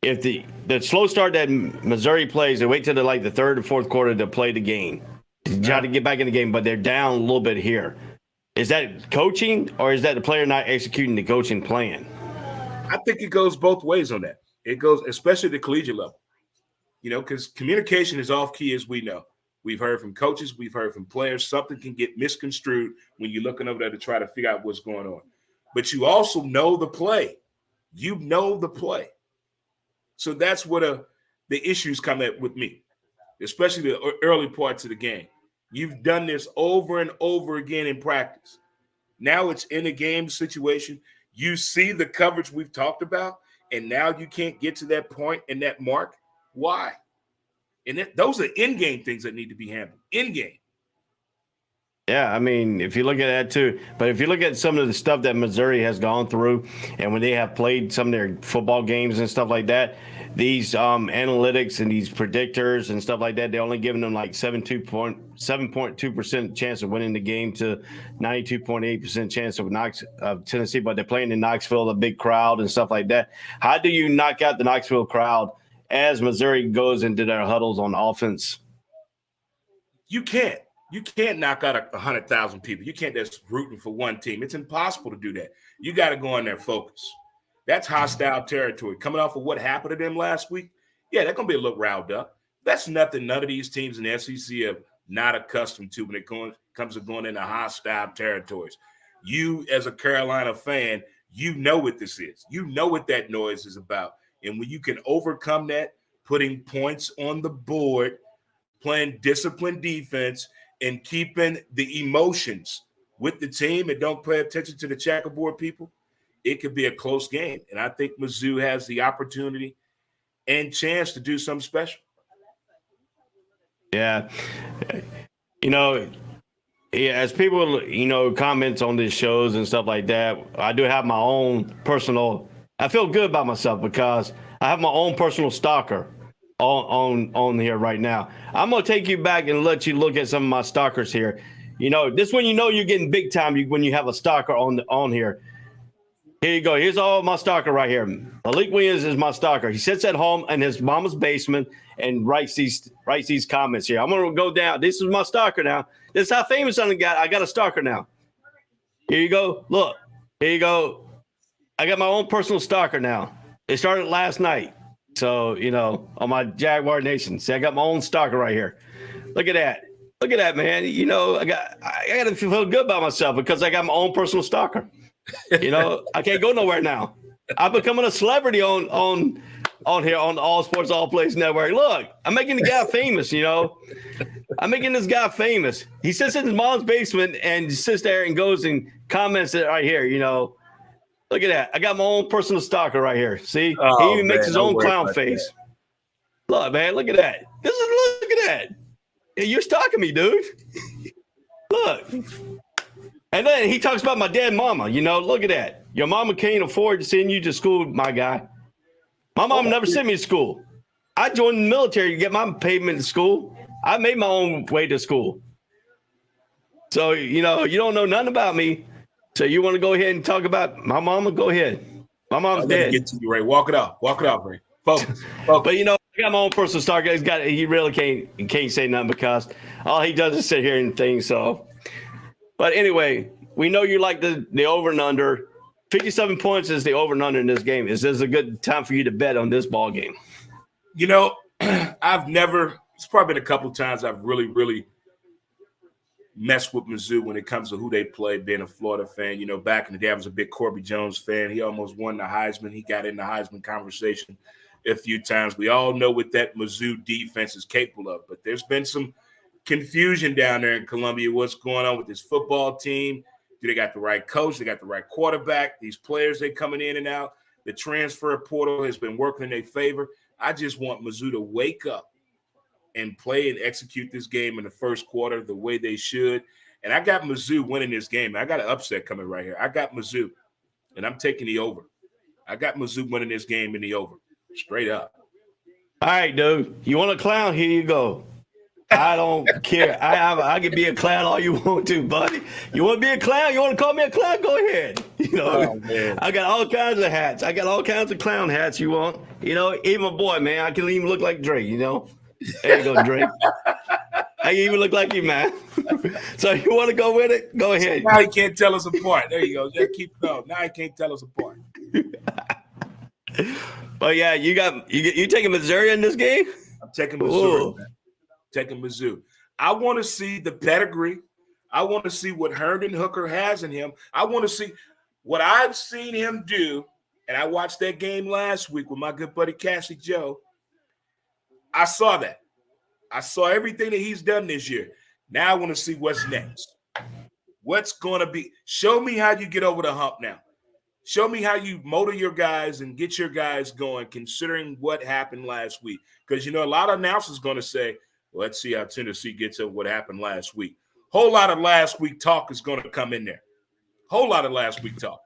If the slow start that Missouri plays, they wait till the third or fourth quarter to play the game, to try to get back in the game, but they're down a little bit here. Is that coaching, or is that the player not executing the coaching plan? I think it goes both ways on that. It goes, especially at the collegiate level, because communication is off key, as we know. We've heard from coaches. We've heard from players. Something can get misconstrued when you're looking over there to try to figure out what's going on. But you also know the play. You know the play. So that's what the issues come at with me, especially the early parts of the game. You've done this over and over again in practice. Now it's in a game situation. You see the coverage we've talked about, and now you can't get to that point and that mark. Why? And those are in-game things that need to be handled. In-game. Yeah, I mean, if you look at that too, but if you look at some of the stuff that Missouri has gone through, and when they have played some of their football games and stuff like that, these analytics and these predictors and stuff like that, they're only giving them like 7.2% chance of winning the game to 92.8% chance of Tennessee, but they're playing in Knoxville, a big crowd and stuff like that. How do you knock out the Knoxville crowd as Missouri goes into their huddles on offense? You can't. You can't knock out 100,000 people. You can't just rooting for one team. It's impossible to do that. You got to go in there focus. That's hostile territory. Coming off of what happened to them last week, Yeah, they're going to be a little riled up. That's nothing none of these teams in the SEC are not accustomed to when it comes to going into hostile territories. You, as a Carolina fan, you know what this is. You know what that noise is about. And when you can overcome that, putting points on the board, playing disciplined defense, and keeping the emotions with the team and don't pay attention to the checkerboard people, it could be a close game. And I think Mizzou has the opportunity and chance to do something special. Yeah. As people, comments on these shows and stuff like that, I do have my own personal – I feel good about myself because I have my own personal stalker on here right now. I'm going to take you back and let you look at some of my stalkers here. This when you're getting big time when you have a stalker on here. Here you go. Here's all my stalker right here. Malik Williams is my stalker. He sits at home in his mama's basement and writes these comments here. I'm going to go down. This is my stalker now. This is how famous I got. I got a stalker now. Here you go. Look. Here you go. I got my own personal stalker now. It started last night. So, on my Jaguar Nation. See, I got my own stalker right here. Look at that. Look at that, man. I got to feel good about myself because I got my own personal stalker. I can't go nowhere now. I'm becoming a celebrity on here on the All Sports All Plays Network. Look, I'm making the guy famous. I'm making this guy famous. He sits in his mom's basement and sits there and goes and comments it right here. Look at that. I got my own personal stalker right here. See, he even makes his own clown face. Look, man, look at that. Look at that. You're stalking me, dude. Look. And then he talks about my dead mama. Look at that. Your mama can't afford to send you to school, my guy. My mom never sent me to school. I joined the military to get my payment to school. I made my own way to school. So, you don't know nothing about me. So you want to go ahead and talk about my mama? Go ahead. My mom's dead. Get to you, Ray. Walk it off, Ray. Focus. But I got my own personal stalker. He really can't say nothing because all he does is sit here and things. So. But anyway, we know you like the over and under. 57 points is the over and under in this game. Is this a good time for you to bet on this ball game? It's probably been a couple of times I've really, really messed with Mizzou when it comes to who they play, being a Florida fan. Back in the day, I was a big Corby Jones fan. He almost won the Heisman. He got in the Heisman conversation a few times. We all know what that Mizzou defense is capable of, but there's been some confusion down there in Columbia. What's going on with this football team? Do they got the right coach? They got the right quarterback? These players, they coming in and out. The transfer portal has been working in their favor. I just want Mizzou to wake up and play and execute this game in the first quarter the way they should. And I got Mizzou winning this game. I got an upset coming right here. I got Mizzou, and I'm taking the over. I got Mizzou winning this game in the over. Straight up. All right, dude. You want a clown? Here you go. I don't care. I can be a clown all you want to, buddy. You want to be a clown? You want to call me a clown? Go ahead. I got all kinds of hats. I got all kinds of clown hats you want. Even my boy, man, I can even look like Drake, There you go, Drake. I can even look like you, man. So you want to go with it? Go ahead. Now he can't tell us apart. There you go. Just keep going. Now he can't tell us apart. But yeah, you taking Missouri in this game? I'm taking Missouri, man. Taking Mizzou. I want to see the pedigree. I want to see what Herndon Hooker has in him. I want to see what I've seen him do. And I watched that game last week with my good buddy Cassie Joe. I saw that. I saw everything that he's done this year. Now I want to see what's next. What's going to be? Show me how you get over the hump now. Show me how you motor your guys and get your guys going, considering what happened last week. Because, a lot of announcers going to say, let's see how Tennessee gets over what happened last week. Whole lot of last week talk is going to come in there. Whole lot of last week talk.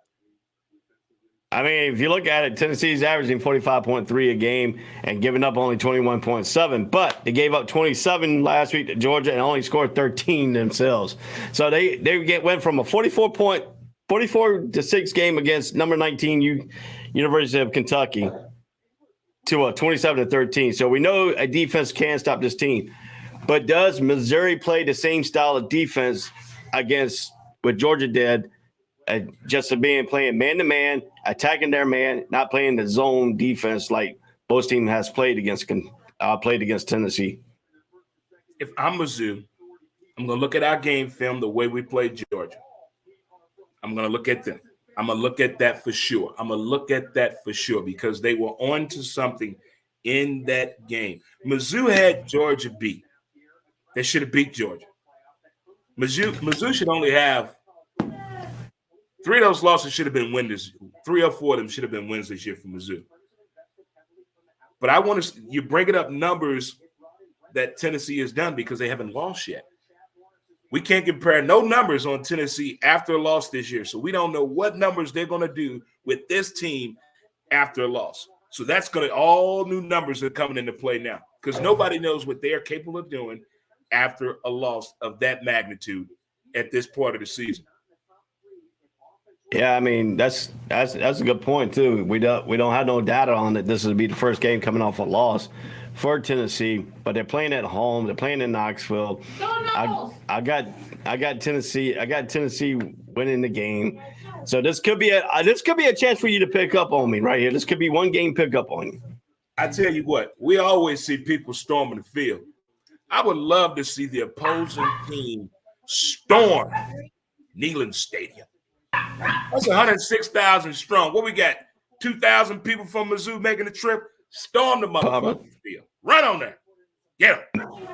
I mean, if you look at it, Tennessee's averaging 45.3 a game and giving up only 21.7. But they gave up 27 last week to Georgia and only scored 13 themselves. So they went from a 44-6 game against number 19 University of Kentucky to a 27-13. So we know a defense can stop this team. But does Missouri play the same style of defense against what Georgia did, just playing man-to-man, attacking their man, not playing the zone defense like most team has played against Tennessee. If I'm Mizzou, I'm going to look at our game film the way we played Georgia. I'm going to look at them. I'm going to look at that for sure. Because they were on to something in that game. Mizzou had Georgia beat. They should have beat Georgia. Mizzou should only have 3 of those losses should have been wins. 3 or 4 of them should have been wins this year for Mizzou. But I want to you bring it up numbers that Tennessee has done because they haven't lost yet. We can't compare no numbers on Tennessee after a loss this year. So we don't know what numbers they're going to do with this team after a loss. So that's going to all new numbers are coming into play now because nobody knows what they're capable of doing after a loss of that magnitude at this part of the season. Yeah, I mean that's a good point too. We don't have no data on that. This will be the first game coming off a loss for Tennessee, but they're playing at home. They're playing in Knoxville. I got Tennessee. I got Tennessee winning the game. So this could be a chance for you to pick up on me right here. This could be one game pickup on you. I tell you what, we always see people storming the field. I would love to see the opposing team storm Neyland Stadium. That's 106,000 strong. What we got? 2,000 people from Mizzou making the trip. Storm the motherfucking field. Run on there. Get them.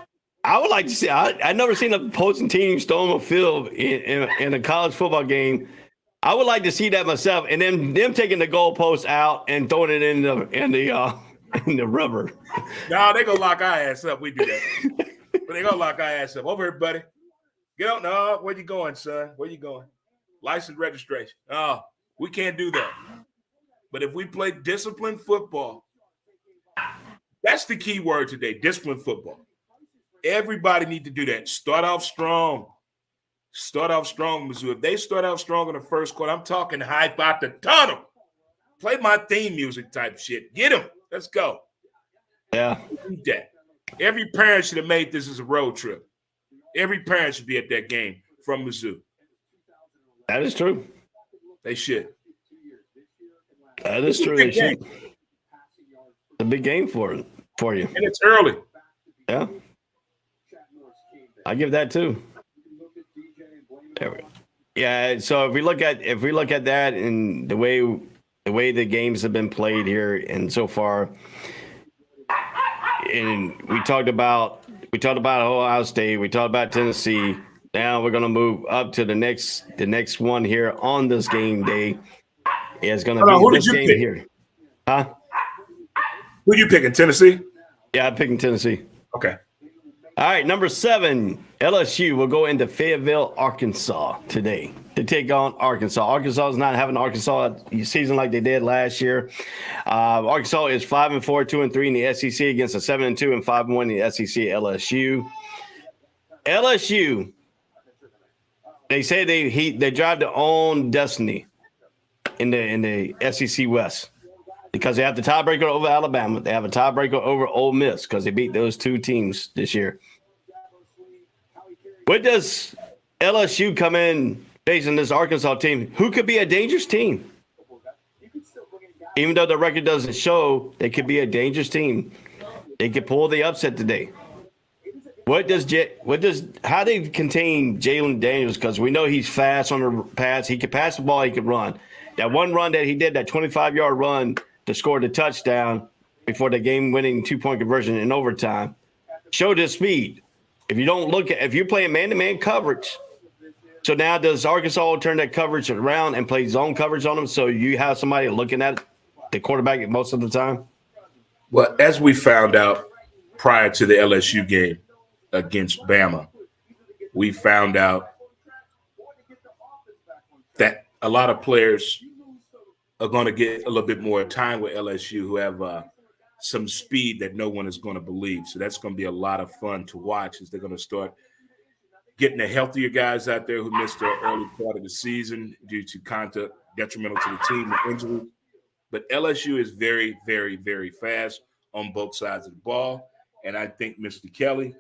I would like to see. I never seen a opposing team storm a field in a college football game. I would like to see that myself, and then them taking the goalpost out and throwing it in the rubber. No, they gonna lock our ass up. We do that, but they gonna lock our ass up. Over here, buddy. Get out. No, where you going, son? Where you going? License registration. Oh, we can't do that. But if we play disciplined football, that's the key word today, disciplined football. Everybody need to do that. Start off strong. Mizzou. If they start out strong in the first quarter, I'm talking hype out the tunnel. Play my theme music type shit. Get them. Let's go. Yeah. Do that. Every parent should have made this as a road trip. Every parent should be at that game from Mizzou. That is true. They should. That is true. They should. It's a big game for you. And it's early. Yeah. I give that too. There we go. Yeah. So if we look at that and the way the games have been played here and so far, and we talked about Ohio State, we talked about Tennessee. Now we're gonna move up to the next one here on this game day. It's gonna be this game here. Huh? Who you picking? Tennessee? Yeah, I'm picking Tennessee. Okay. All right, number 7, LSU will go into Fayetteville, Arkansas today to take on Arkansas. Arkansas is not having Arkansas season like they did last year. Arkansas is 5-4, 2-3 in the SEC against a 7-2 and 5-1 in the SEC LSU. LSU, they say they drive their own destiny in the SEC West because they have the tiebreaker over Alabama. They have a tiebreaker over Ole Miss because they beat those two teams this year. What does LSU come in facing this Arkansas team? Who could be a dangerous team? Even though the record doesn't show, they could be a dangerous team. They could pull the upset today. How do you contain Jalen Daniels? Because we know he's fast on the pass. He can pass the ball. He can run. That one run that he did, that 25-yard run to score the touchdown before the game-winning 2-point conversion in overtime, showed his speed. If you're playing man-to-man coverage, so now does Arkansas turn that coverage around and play zone coverage on them so you have somebody looking at the quarterback most of the time? Well, as we found out prior to the LSU game against Bama, we found out that a lot of players are going to get a little bit more time with LSU who have some speed that no one is going to believe. So that's going to be a lot of fun to watch as they're going to start getting the healthier guys out there who missed the early part of the season due to contact detrimental to the team and injury. But LSU is very, very, very fast on both sides of the ball. And I think Mr. Kelly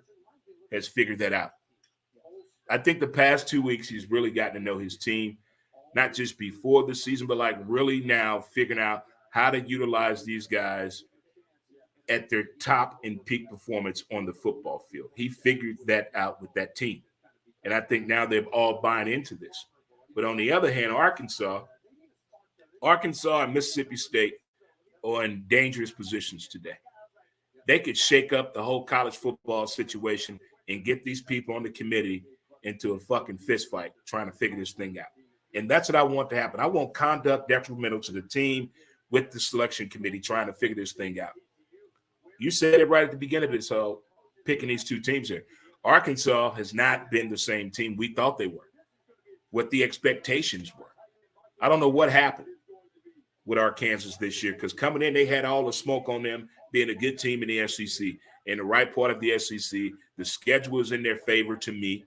has figured that out. I think the past 2 weeks he's really gotten to know his team, not just before the season, but like really now figuring out how to utilize these guys at their top and peak performance on the football field. He figured that out with that team. And I think now they're all buying into this. But on the other hand, Arkansas and Mississippi State are in dangerous positions today. They could shake up the whole college football situation and get these people on the committee into a fucking fist fight trying to figure this thing out. And that's what I want to happen. I want conduct detrimental to the team with the selection committee trying to figure this thing out. You said it right at the beginning of it, so picking these two teams here. Arkansas has not been the same team we thought they were, what the expectations were. I don't know what happened with Arkansas this year, because coming in, they had all the smoke on them being a good team in the SEC. In the right part of the SEC, the schedule is in their favor to me,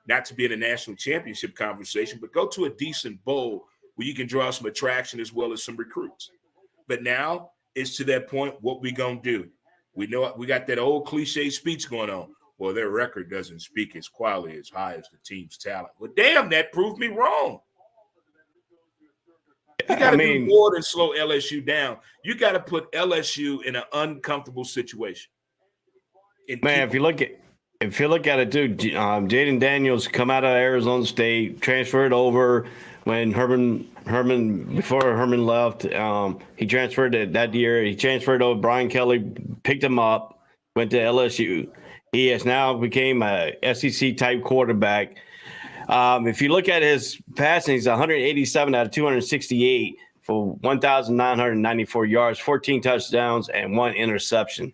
not to be in a national championship conversation, but go to a decent bowl where you can draw some attraction as well as some recruits. But now it's to that point, what we going to do? We know we got that old cliche speech going on. Well, their record doesn't speak as quality as high as the team's talent. Well, damn, that proved me wrong. You got to do more than slow LSU down. You got to put LSU in an uncomfortable situation. Man, if you look at it, dude, Jaden Daniels come out of Arizona State, transferred over when before Herman left. He transferred that year. He transferred over. Brian Kelly picked him up, went to LSU. He has now became a SEC type quarterback. If you look at his passing, he's 187 out of 268 for 1,994 yards, 14 touchdowns, and 1 interception.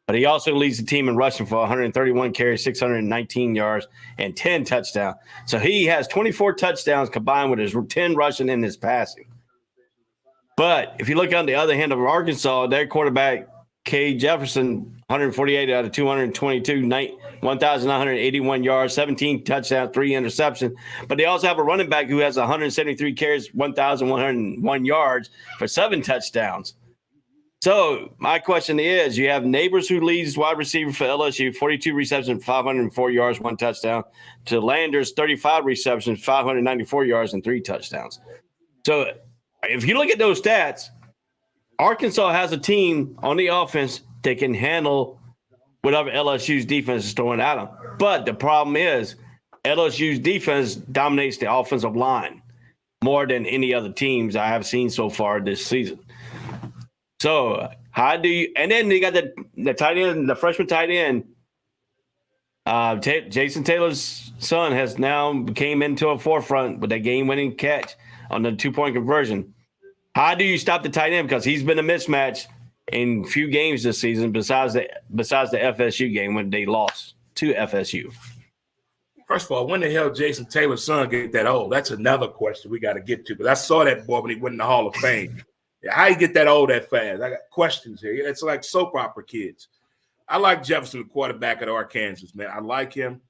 But he also leads the team in rushing for 131 carries, 619 yards, and 10 touchdowns. So he has 24 touchdowns combined with his 10 rushing and his passing. But if you look on the other hand of Arkansas, their quarterback, K. Jefferson, 148 out of 222, 1,981 yards, 17 touchdowns, 3 interceptions. But they also have a running back who has 173 carries, 1,101 yards for 7 touchdowns. So my question is, you have Neighbors, who leads wide receiver for LSU, 42 receptions, 504 yards, 1 touchdown, to Landers, 35 receptions, 594 yards, and 3 touchdowns. So if you look at those stats, Arkansas has a team on the offense that can handle whatever LSU's defense is throwing at them. But the problem is LSU's defense dominates the offensive line more than any other teams I have seen so far this season. So how do you – and then they got the tight end, the freshman tight end. Jason Taylor's son has now came into a forefront with that game-winning catch on the 2-point conversion. How do you stop the tight end? Because he's been a mismatch in few games this season besides the FSU game when they lost to FSU. First of all, when the hell Jason Taylor's son get that old? That's another question we got to get to. Because I saw that boy when he went in the Hall of Fame. How you get that old that fast? I got questions here. It's like soap opera kids. I like Jefferson, the quarterback at Arkansas, man. I like him.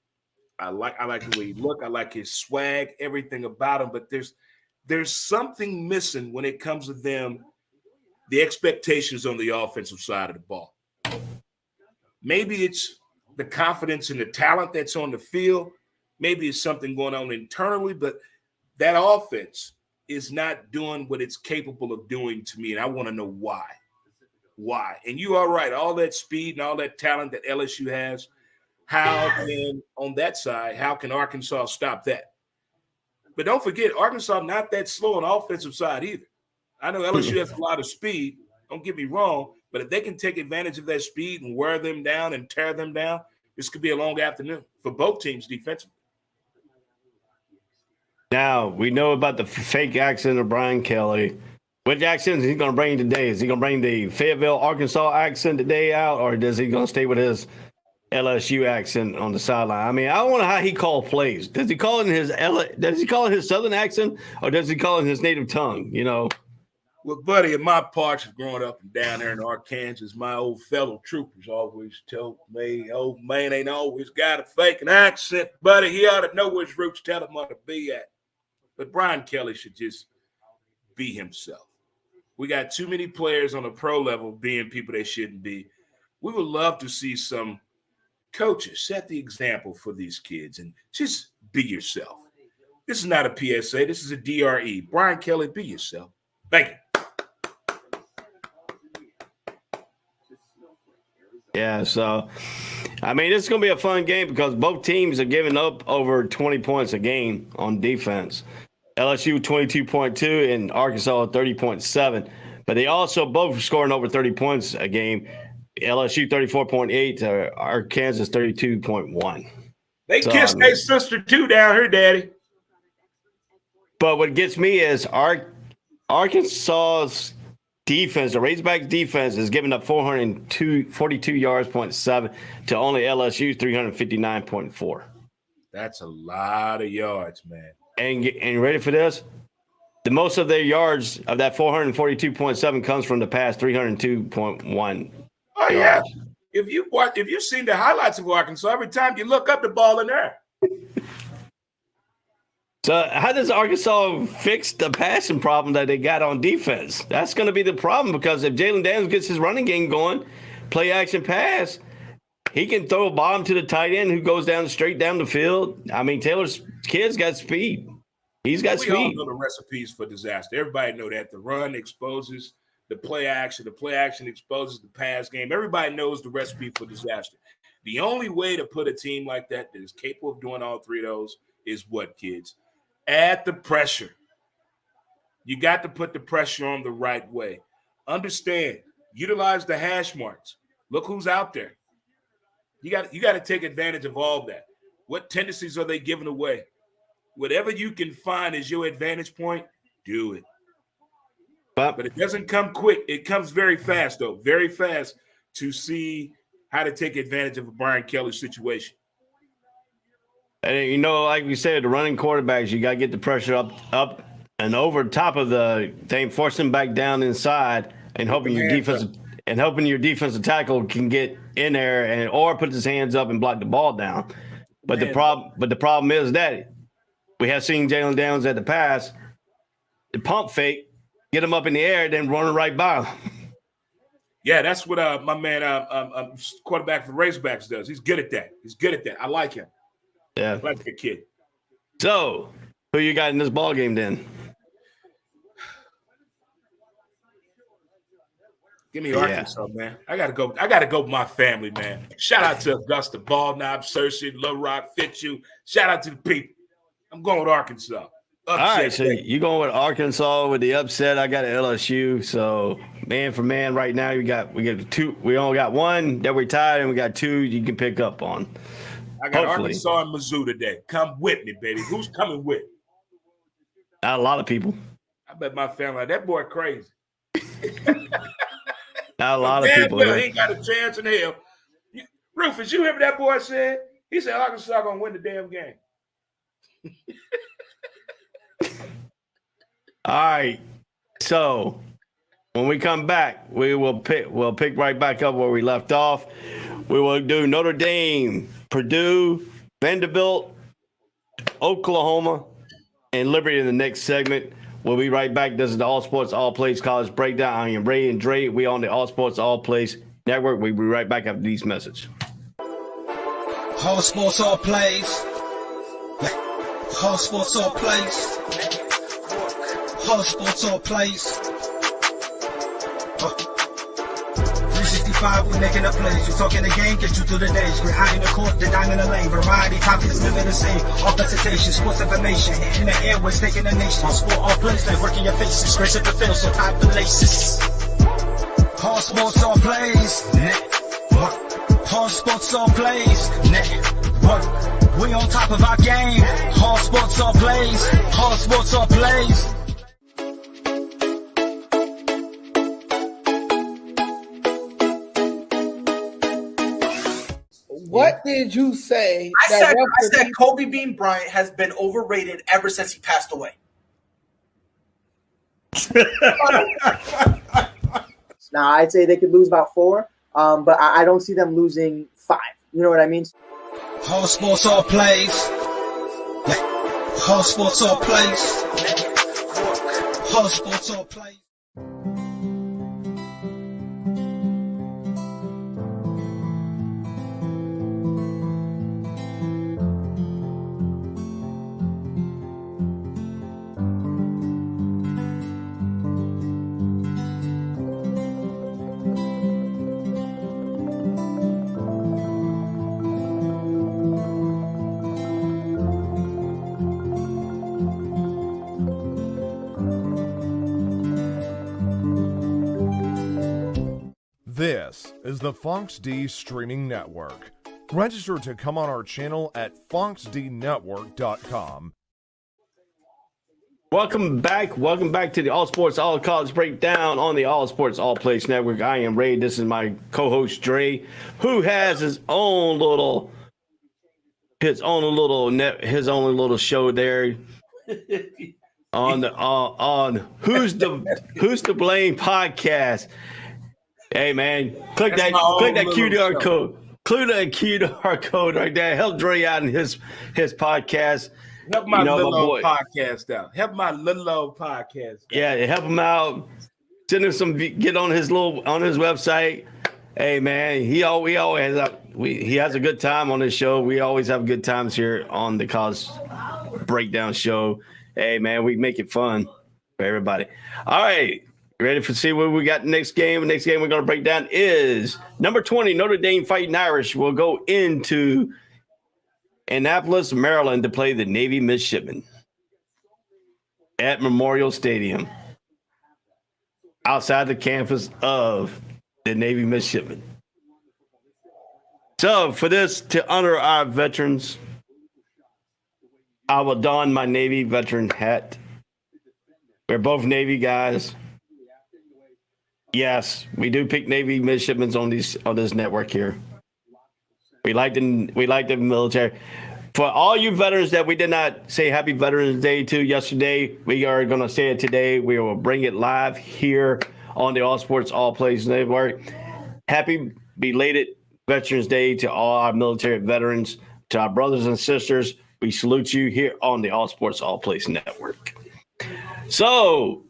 I like the way he look. I like his swag, everything about him. But there's something missing when it comes to them, the expectations on the offensive side of the ball. Maybe it's the confidence and the talent that's on the field. Maybe it's something going on internally, but that offense is not doing what it's capable of doing to me, and I want to know why. Why? And you are right, all that speed and all that talent that LSU has, how can, on that side, how can Arkansas stop that? But don't forget, Arkansas not that slow on the offensive side either. I know LSU has a lot of speed, don't get me wrong, but if they can take advantage of that speed and wear them down and tear them down, this could be a long afternoon for both teams defensively. Now, we know about the fake accent of Brian Kelly. Which accent is he going to bring today? Is he going to bring the Fayetteville, Arkansas accent today out, or is he going to stay with his LSU accent on the sideline? I mean, I don't know how he calls plays. Does he call it his Southern accent, or does he call it his native tongue? You know. Well, buddy, in my parts of growing up and down there in Arkansas, my old fellow troopers always told me, old man ain't always got a fake an accent, buddy. He ought to know his roots, tell him what to be at. But Brian Kelly should just be himself. We got too many players on the pro level being people they shouldn't be. We would love to see some coaches set the example for these kids and just be yourself. This is not a PSA. This is a DRE. Brian Kelly, be yourself. Thank you. Yeah, so I mean, it's going to be a fun game because both teams are giving up over 20 points a game on defense. LSU 22.2 and Arkansas 30.7, but they also both scoring over 30 points a game. LSU 34.8 to Arkansas 32.1. They kissed their sister too down here, Daddy. But what gets me is Arkansas's defense, the Razorbacks defense, is giving up 42 yards, 0.7 to only LSU's 359.4. That's a lot of yards, man. And ready for this? The most of their yards of that 442.7 comes from the pass, 302.1. Oh yeah. If you've seen the highlights of Arkansas, every time you look up, the ball in there. So how does Arkansas fix the passing problem that they got on defense? That's going to be the problem because if Jalen Daniels gets his running game going, play action pass, he can throw a bomb to the tight end who goes straight down the field. I mean, Taylor's kid's got speed. He's got speed. We all know the recipes for disaster. Everybody know that. The run exposes the play action. The play action exposes the pass game. Everybody knows the recipe for disaster. The only way to put a team like that is capable of doing all three of those is what, kids? Add the pressure. You got to put the pressure on the right way. Understand. Utilize the hash marks. Look who's out there. You got to take advantage of all that. What tendencies are they giving away? Whatever you can find as your advantage point, do it. But it doesn't come quick. It comes very fast, though. Very fast to see how to take advantage of a Brian Kelly situation. And, like we said, the running quarterbacks, you got to get the pressure up and over top of the thing, force them back down inside and hoping your defensive tackle can get in there or put his hands up and block the ball down. But the problem is that we have seen Jalen Daniels at the pass, the pump fake, get him up in the air, then run right by him. Yeah, that's what my man, quarterback for Razorbacks does. He's good at that. I like him. Yeah, I like the kid. So, who you got in this ball game then? Give me Arkansas, man. I gotta go with my family, man. Shout out to Augusta, Ballknob, Searcy, Little Rock, Fitzhugh. Shout out to the people. I'm going with Arkansas. All right, so you going with Arkansas with the upset. I got LSU. So man for man, right now we got two. We only got one that we're tied, and we got two you can pick up on. I got Arkansas and Mizzou today. Come with me, baby. Who's coming with? Not a lot of people. I bet my family. That boy crazy. Not a lot of people. He ain't got a chance in hell. Rufus, you hear what that boy said? He said Arkansas gonna win the damn game. All right. So when we come back, we'll pick right back up where we left off. We will do Notre Dame, Purdue, Vanderbilt, Oklahoma, and Liberty in the next segment. We'll be right back. This is the All Sports, All Plays College Breakdown. I am Ray and Dre. We on the All Sports, All Plays Network. We'll be right back after these messages. All sports, all plays. All sports, all plays. All sports, all plays. 365, we making up plays. You talking the game, get you through the days. We're high in the court, the dime in the lane. Variety, topics, living the same. All presentation, sports information. Hitting the airways, taking the nation. All sport, all plays, like working your faces. Grace at the field, so tie the laces. All sports, all plays. All sports, all plays. Network. We on top of our game. All sports, all plays. All sports, all plays. What did you say? I said Kobe Bean Bryant has been overrated ever since he passed away. Now, I'd say they could lose about 4, but I don't see them losing 5. You know what I mean? All sports, all plays. All sports, all plays. All sports, all plays. This is the Funks D Streaming Network. Register to come on our channel at funksdnetwork.com. Welcome back. Welcome back to the All Sports All College Breakdown on the All Sports All Place Network. I am Ray. This is my co-host Dre, who has his own little show there on Who's to Blame podcast. Hey man, click that QR code. Click that QR code right there. Help Dre out in his podcast. Help my little old podcast out. Help my little old podcast out. Yeah, help him out. Send him some. Get on his website. Hey man, he always has a good time on this show. We always have good times here on the College Breakdown show. Hey man, we make it fun for everybody. All right, ready to see what we got next game? The next game we're going to break down is number 20 Notre Dame Fighting Irish will go into Annapolis, Maryland to play the Navy Midshipmen at Memorial Stadium outside the campus of the Navy Midshipmen. So for this, to honor our veterans, I will don my Navy veteran hat. We're both Navy guys. Yes, we do pick Navy midshipmen on this network here. We like the military. For all you veterans that we did not say Happy Veterans Day to yesterday, we are going to say it today. We will bring it live here on the All Sports All Places Network. Happy belated Veterans Day to all our military veterans, to our brothers and sisters. We salute you here on the All Sports All Places Network. So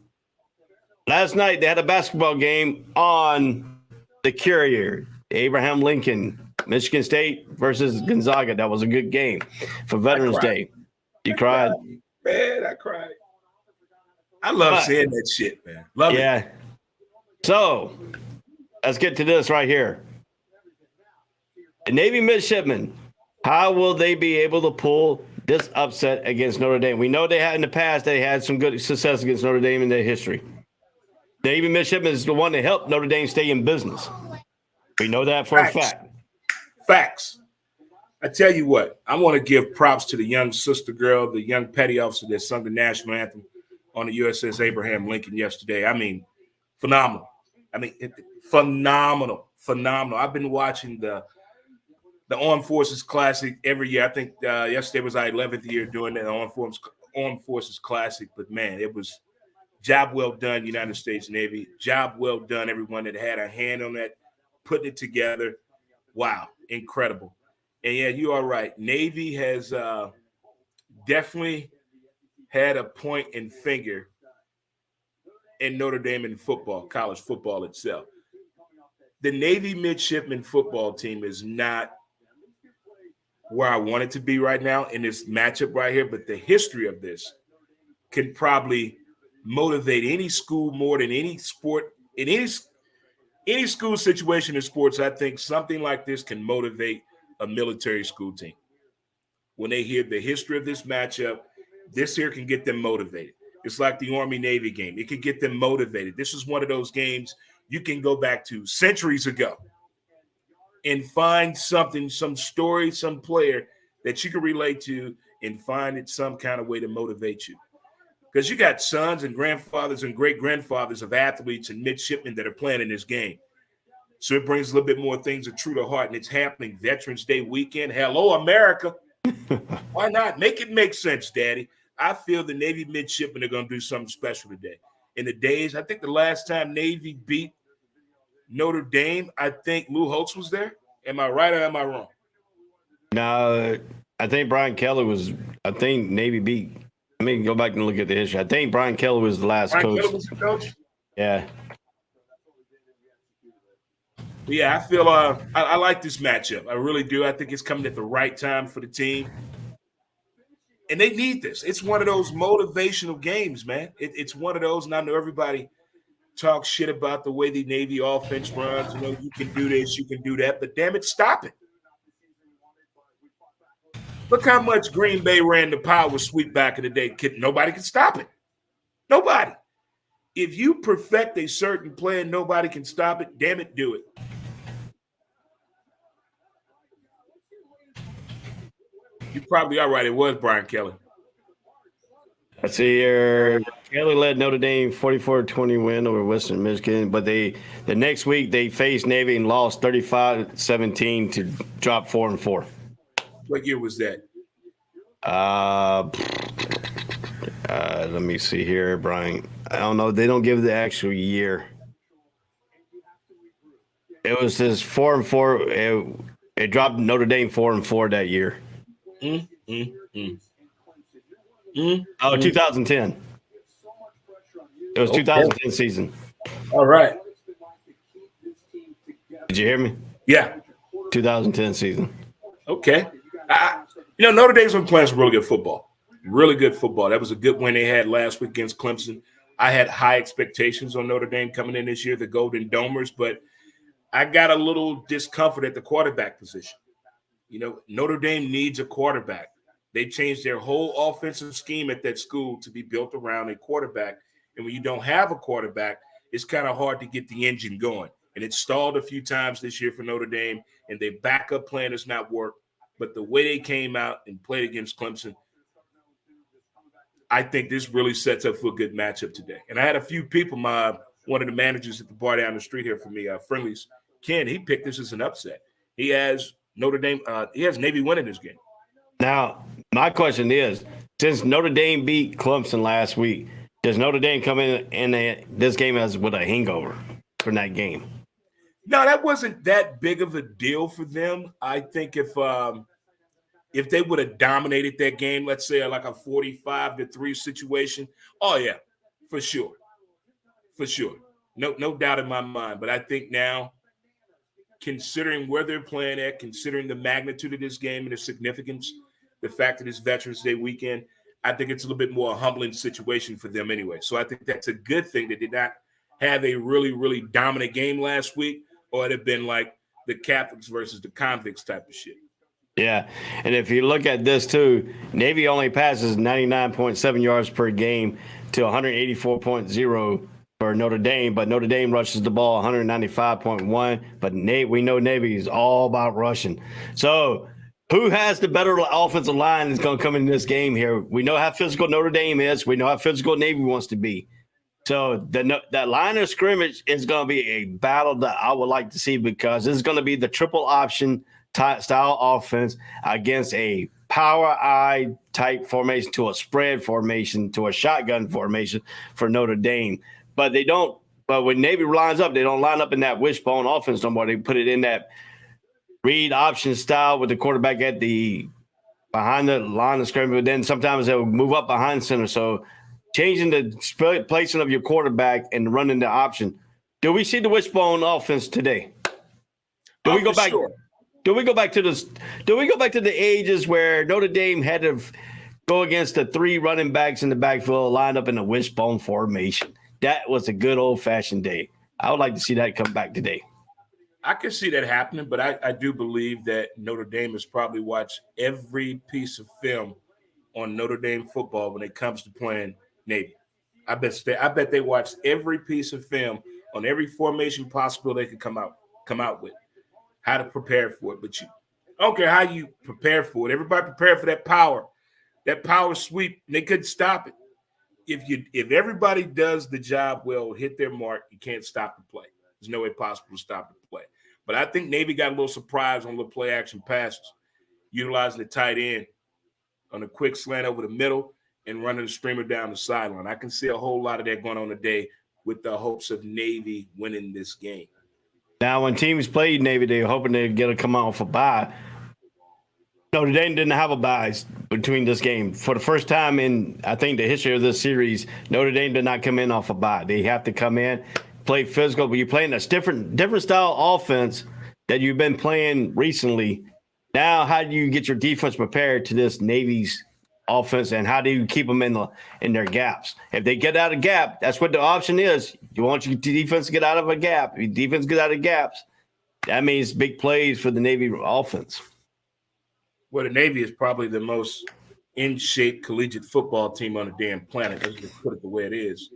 last night they had a basketball game on the Courier, Abraham Lincoln. Michigan State versus Gonzaga. That was a good game for Veterans Day. You cried? Man, I cried. I love seeing that shit, man. Love it. Yeah. So let's get to this right here. The Navy midshipmen, how will they be able to pull this upset against Notre Dame? We know they had in the past, they had some good success against Notre Dame in their history. The Navy midshipmen is the one that helped Notre Dame stay in business. We know that for a fact. Facts. I tell you what, I want to give props to the young sister girl, the young petty officer that sung the national anthem on the USS Abraham Lincoln yesterday. I mean, phenomenal. Phenomenal. I've been watching the Armed Forces Classic every year. I think yesterday was our 11th year doing the Armed Forces Classic. But, man, it was job well done, United States Navy. Job well done, everyone that had a hand on that, putting it together. Wow, incredible. And, yeah, you are right. Navy has definitely had a point and finger in Notre Dame in football, college football itself. The Navy midshipman football team is not where I want it to be right now in this matchup right here, but the history of this can probably motivate any school more than any sport in any school situation in sports. I think something like this can motivate a military school team. When they hear the history of this matchup, this here can get them motivated. It's like the Army-Navy game. It can get them motivated. This is one of those games you can go back to centuries ago and find something, some story, some player that you can relate to and find it some kind of way to motivate you. Because you got sons and grandfathers and great-grandfathers of athletes and midshipmen that are playing in this game. So it brings a little bit more things that true to heart, and it's happening Veterans Day weekend. Hello, America. Why not? Make it make sense, Daddy. I feel the Navy midshipmen are going to do something special today. In the days, I think the last time Navy beat Notre Dame, I think Lou Holtz was there. Am I right or am I wrong? No, I think Brian Kelly was – I think Navy beat – let me go back and look at the history. I think Brian Kelly was the last coach. Brian Kelly was the coach? Yeah. Yeah, I feel I like this matchup. I really do. I think it's coming at the right time for the team. And they need this. It's one of those motivational games, man. It's one of those, and I know everybody talks shit about the way the Navy offense runs. You know, you can do this, you can do that, but damn it, stop it. Look how much Green Bay ran the power sweep back in the day. Nobody can stop it. Nobody. If you perfect a certain play and nobody can stop it, damn it, do it. You probably are right. It was Brian Kelly. Let's see here. Kelly led Notre Dame 44-20 win over Western Michigan, but the next week they faced Navy and lost 35-17 to drop 4-4. What year was that? Let me see here, Brian. I don't know. They don't give the actual year. It was this 4-4. It dropped Notre Dame 4-4 that year. 2010. It was 2010 season. All right. Did you hear me? Yeah. 2010 season. Okay. Notre Dame's been playing some really good football. Really good football. That was a good win they had last week against Clemson. I had high expectations on Notre Dame coming in this year, the Golden Domers, but I got a little discomfort at the quarterback position. Notre Dame needs a quarterback. They changed their whole offensive scheme at that school to be built around a quarterback. And when you don't have a quarterback, it's kind of hard to get the engine going. And it stalled a few times this year for Notre Dame, and their backup plan has not worked. But the way they came out and played against Clemson, I think this really sets up for a good matchup today. And I had a few people, one of the managers at the bar down the street here for me, Friendly's, Ken, he picked this as an upset. He has Notre Dame, he has Navy winning this game. Now, my question is, since Notre Dame beat Clemson last week, does Notre Dame come in this game as with a hangover from that game? No, that wasn't that big of a deal for them. I think if they would have dominated that game, let's say like a 45-3 situation, oh yeah, for sure. For sure. No doubt in my mind. But I think now, considering where they're playing at, considering the magnitude of this game and the significance, the fact that it's Veterans Day weekend, I think it's a little bit more a humbling situation for them anyway. So I think that's a good thing. They did not have a really, really dominant game last week, or it'd have been like the Catholics versus the convicts type of shit. Yeah, and if you look at this too, Navy only passes 99.7 yards per game to 184.0 for Notre Dame, but Notre Dame rushes the ball 195.1. But we know Navy is all about rushing. So who has the better offensive line that's going to come in this game here? We know how physical Notre Dame is. We know how physical Navy wants to be. So that line of scrimmage is going to be a battle that I would like to see, because this is going to be the triple option style offense against a power I type formation to a spread formation to a shotgun formation for Notre Dame. But they don't. But when Navy lines up, they don't line up in that wishbone offense no more. They put it in that read option style with the quarterback at behind the line of scrimmage. But then sometimes they'll move up behind center. So changing the placement of your quarterback and running the option. Do we see the wishbone offense today? Do we go back? Sure. Do we go back to the ages where Notre Dame had to go against the three running backs in the backfield lined up in a wishbone formation? That was a good old-fashioned day. I would like to see that come back today. I can see that happening, but I do believe that Notre Dame has probably watched every piece of film on Notre Dame football when it comes to playing Navy. I bet they watched every piece of film on every formation possible they could come out with, how to prepare for it. But I don't care how you prepare for it. Everybody prepared for that power sweep. And they couldn't stop it. If everybody does the job well, hit their mark, you can't stop the play. There's no way possible to stop the play. But I think Navy got a little surprise on little play action passes, utilizing the tight end on a quick slant over the middle and running the streamer down the sideline. I can see a whole lot of that going on today with the hopes of Navy winning this game. Now, when teams played Navy, they were hoping they'd come off a bye. Notre Dame didn't have a bye between this game. For the first time in, I think, the history of this series, Notre Dame did not come in off a bye. They have to come in, play physical, but you're playing a different style offense that you've been playing recently. Now, how do you get your defense prepared to this Navy's offense, and how do you keep them in their gaps? If they get out of gap, that's what the option is. You want your defense to get out of a gap. If your defense get out of gaps, that means big plays for the Navy offense. Well, the Navy is probably the most in-shape collegiate football team on the damn planet. Let's just put it the way it is.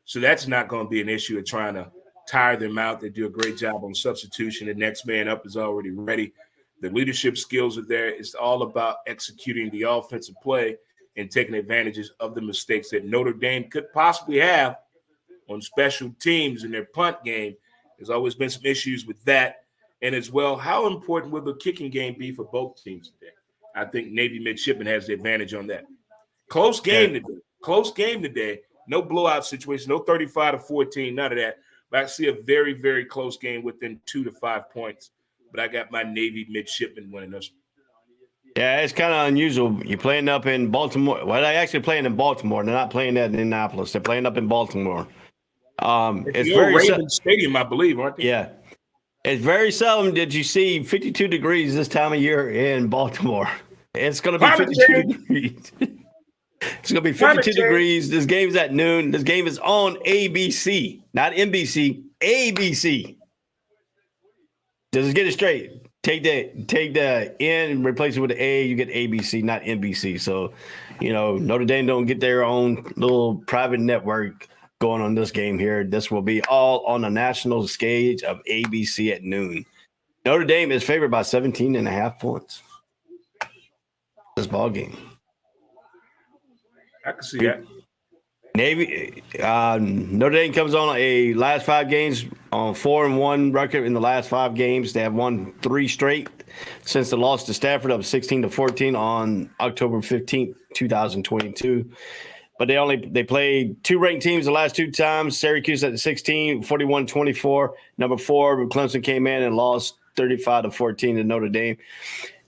So that's not going to be an issue of trying to tire them out. They do a great job on substitution. The next man up is already ready. The leadership skills are there. It's all about executing the offensive play and taking advantages of the mistakes that Notre Dame could possibly have on special teams in their punt game. There's always been some issues with that. And as well, how important will the kicking game be for both teams today? I think Navy Midshipman has the advantage on that. Close game today. Close game today. No blowout situation, no 35-14, none of that. But I see a very, very close game within 2 to 5 points. But I got my Navy Midshipman winning this. Yeah, it's kind of unusual. You're playing up in Baltimore. Well, they're actually playing in Baltimore. They're not playing at Indianapolis. They're playing up in Baltimore. It's very Ravens Stadium, I believe, aren't they? Yeah. It's very seldom did you see 52 degrees this time of year in Baltimore. It's going to be 52 degrees. It's going to be 52 degrees. This game's at noon. This game is on ABC, not NBC, ABC. Just get it straight. Take the N and replace it with the A. You get ABC, not NBC. So, Notre Dame don't get their own little private network going on this game here. This will be all on the national stage of ABC at noon. Notre Dame is favored by 17.5 points. This ball game. I can see that. Notre Dame comes on a last 5 games on 4-1 record in the last 5 games. They have won 3 straight since the loss to Stafford of 16-14 on October 15th, 2022. But they played 2 ranked teams the last 2 times. Syracuse at 16, 41-24. Number 4, Clemson came in and lost 35-14 to Notre Dame.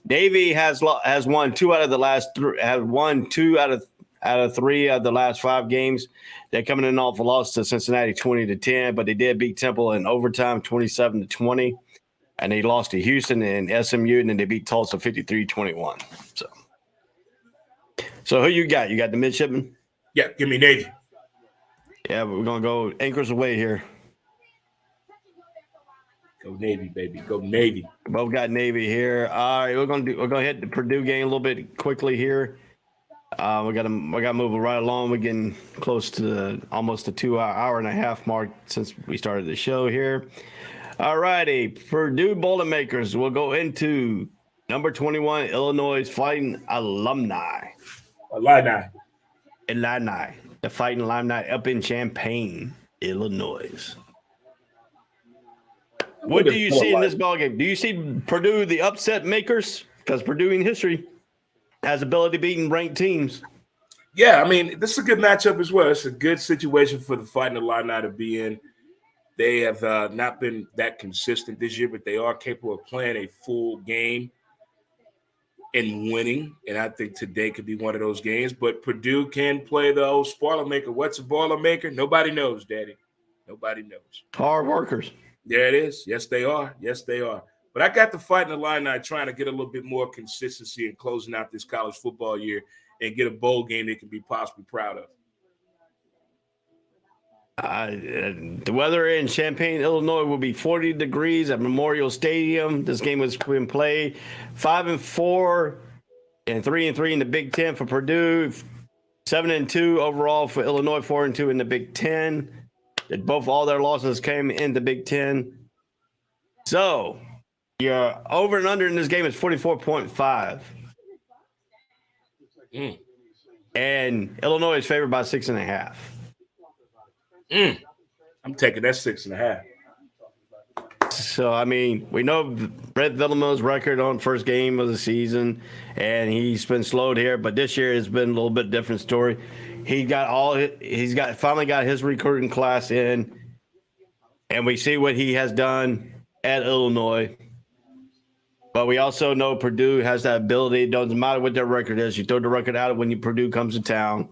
Navy has won 2 out of the last 3. Have won 2 out of 3 of the last 5 games. They're coming in off a loss to Cincinnati 20-10, but they did beat Temple in overtime 27-20, and they lost to Houston and SMU, and then they beat Tulsa 53-21. So who you got? You got the midshipman? Yeah, give me Navy. Yeah, we're gonna go anchors away here. Go Navy, baby. Go Navy. Both got Navy here. All right, we're gonna hit the Purdue game a little bit quickly here. We gotta move right along. We're getting close to almost the 2 hour and a half mark since we started the show here. All righty, Purdue Boilermakers will go into number 21 Illinois Fighting Illini. The Fighting Illini up in Champaign, Illinois. What do you see in this ballgame? Do you see Purdue the upset makers? Because Purdue in history has ability beating ranked teams. Yeah, I mean, this is a good matchup as well. It's a good situation for the Fighting Illini to be in. They have not been that consistent this year, but they are capable of playing a full game and winning. And I think today could be one of those games. But Purdue can play the old spoiler maker. What's a boiler maker? Nobody knows, Daddy. Nobody knows. Hard workers. There it is. Yes, they are. Yes, they are. But I got the Fighting Illini trying to get a little bit more consistency in closing out this college football year and get a bowl game they can be possibly proud of. The weather in Champaign, Illinois will be 40 degrees at Memorial Stadium. This game has been played 5-4 and 3-3 in the Big Ten for Purdue, 7-2 overall for Illinois, 4-2 in the Big Ten. All their losses came in the Big Ten. So your over and under in this game is 44.5. And Illinois is favored by 6.5. I'm taking that 6.5. So, I mean, we know Brett Villama's record on first game of the season, and he's been slowed here, but this year it's been a little bit different story. He's finally got his recruiting class in, and we see what he has done at Illinois. But we also know Purdue has that ability. It doesn't matter what their record is. You throw the record out when Purdue comes to town.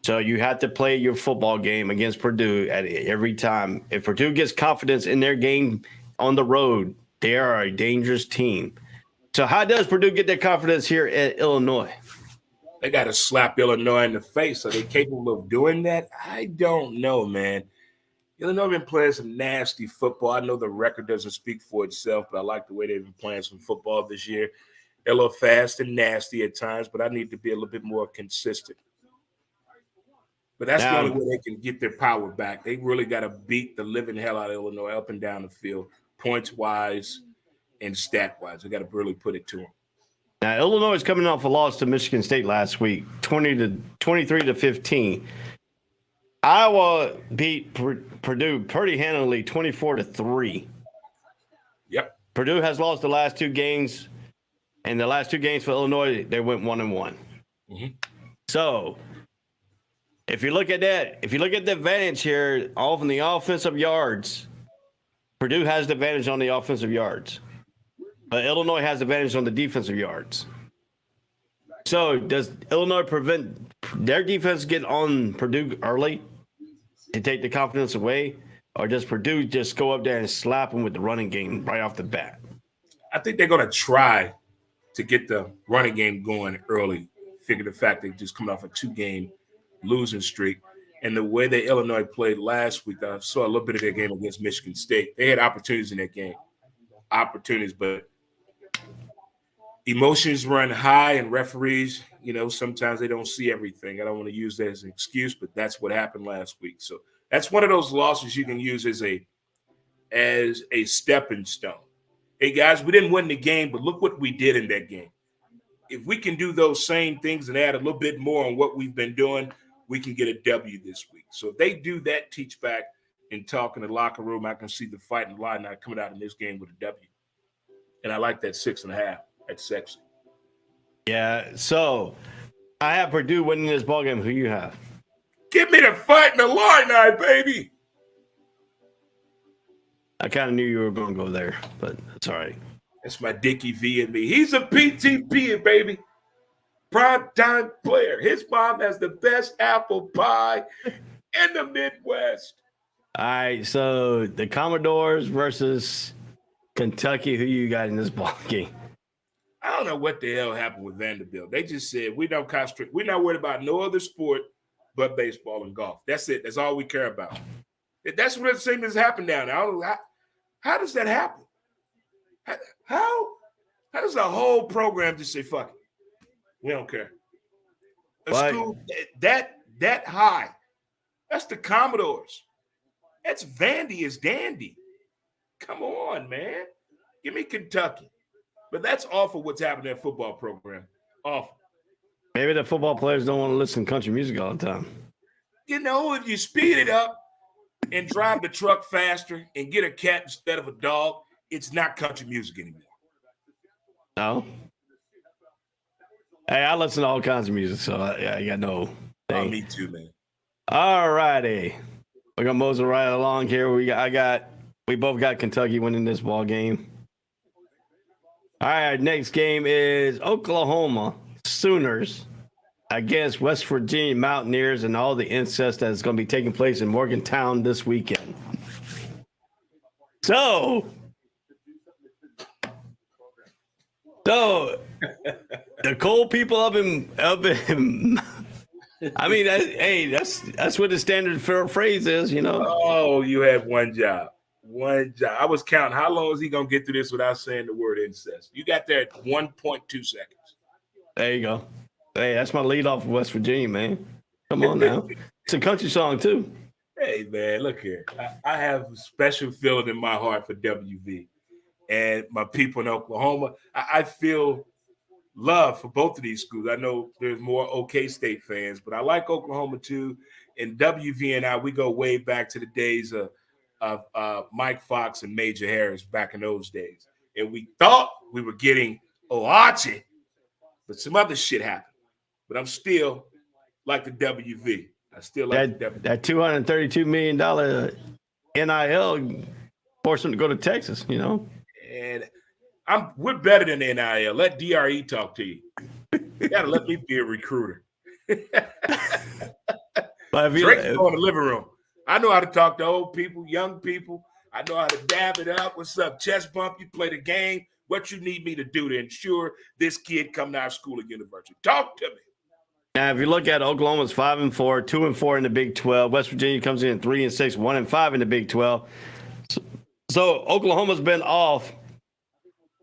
So you have to play your football game against Purdue at every time. If Purdue gets confidence in their game on the road, they are a dangerous team. So how does Purdue get their confidence here at Illinois? They got to slap Illinois in the face. Are they capable of doing that? I don't know, man. Illinois been playing some nasty football. I know the record doesn't speak for itself, but I like the way they've been playing some football this year. They're a little fast and nasty at times, but I need to be a little bit more consistent. But that's the only way they can get their power back. They really got to beat the living hell out of Illinois up and down the field, points-wise, and stat-wise. I got to really put it to them. Now, Illinois is coming off a loss to Michigan State last week, 23-15. Iowa beat Purdue pretty handily, 24-3. Yep. Purdue has lost the last two games, and the last two games for Illinois, they went 1-1. Mm-hmm. So, if you look at that, if you look at the advantage here, all from the offensive yards, Purdue has the advantage on the offensive yards, but Illinois has the advantage on the defensive yards. So, does Illinois prevent their defense get on Purdue early to take the confidence away, or does Purdue just go up there and slap them with the running game right off the bat? I think they're going to try to get the running game going early. Figure the fact they just coming off a 2-game losing streak. And the way that Illinois played last week, I saw a little bit of their game against Michigan State. They had opportunities in that game. But emotions run high, and referees, sometimes they don't see everything. I don't want to use that as an excuse, but that's what happened last week. So that's one of those losses you can use as a stepping stone. Hey, guys, we didn't win the game, but look what we did in that game. If we can do those same things and add a little bit more on what we've been doing, we can get a W this week. So if they do that, teach back and talk in the locker room, I can see the fight and line not coming out in this game with a W. And I like that 6.5. That's sexy. Yeah, so I have Purdue winning this ballgame. Who you have? Give me the fight in the line, baby. I kind of knew you were going to go there, but that's all right. That's my Dickie V in me. He's a PTP, baby. Prime time player. His mom has the best apple pie in the Midwest. All right, so the Commodores versus Kentucky. Who you got in this ball game? I don't know what the hell happened with Vanderbilt. They just said we don't concentrate. We're not worried about no other sport but baseball and golf. That's it. That's all we care about. That's what the same has happened down there. I don't know how does that happen? How does the whole program just say fuck it? We don't care. A school that high. That's the Commodores. That's Vandy is dandy. Come on, man. Give me Kentucky. But that's awful what's happening in that football program. Awful. Maybe the football players don't want to listen to country music all the time. If you speed it up and drive the truck faster and get a cat instead of a dog, it's not country music anymore. No? Hey, I listen to all kinds of music, so I got no thing. Oh, me too, man. All righty. We're going to mosey right along here. We both got Kentucky winning this ball game. All right, next game is Oklahoma Sooners against West Virginia Mountaineers and all the incest that is going to be taking place in Morgantown this weekend. So the coal people up in I mean, that's what the standard phrase is, Oh, you have one job. I was counting. How long is he going to get through this without saying the word incest? You got there at 1.2 seconds. There you go. Hey, that's my lead off of West Virginia, man. Come on now. It's a country song, too. Hey, man, look here. I have a special feeling in my heart for WV and my people in Oklahoma. I feel love for both of these schools. I know there's more OK State fans, but I like Oklahoma, too. And WV and I, we go way back to the days of Mike Fox and Major Harris back in those days. And we thought we were getting Archie, but some other shit happened. But I'm still like the WV. I still like the WV. That $232 million NIL forced them to go to Texas, And we're better than the NIL. Let DRE talk to you. You got to let me be a recruiter. Drake's going to the living room. I know how to talk to old people, young people. I know how to dab it up. What's up? Chest bump. You play the game. What you need me to do to ensure this kid come to our school or university. Talk to me. Now, if you look at Oklahoma's 5-4, 2-4 in the Big 12. West Virginia comes in 3-6, 1-5 in the Big 12. So Oklahoma's been off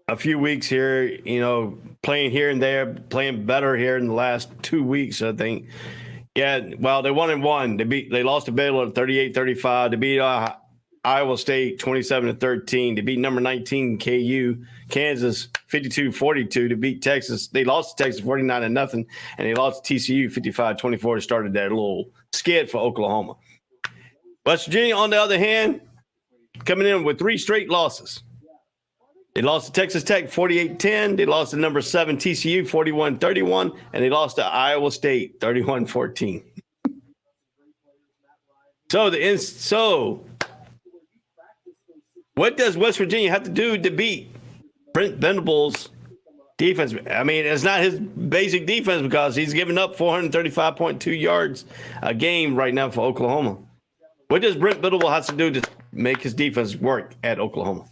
a few weeks here, playing here and there, playing better here in the last 2 weeks, I think. Yeah, well, they 1-1. They lost to Baylor 38-35. They beat Iowa State 27-13 to beat number 19 KU. Kansas 52-42 to beat Texas. They lost to Texas 49-0, and they lost to TCU 55-24 to start that little skid for Oklahoma. West Virginia, on the other hand, coming in with 3 straight losses. They lost to Texas Tech 48-10. They lost to number 7 TCU 41-31, and they lost to Iowa State 31-14. So what does West Virginia have to do to beat Brent Venables' defense? I mean, it's not his basic defense because he's giving up 435.2 yards a game right now for Oklahoma. What does Brent Venables have to do to make his defense work at Oklahoma?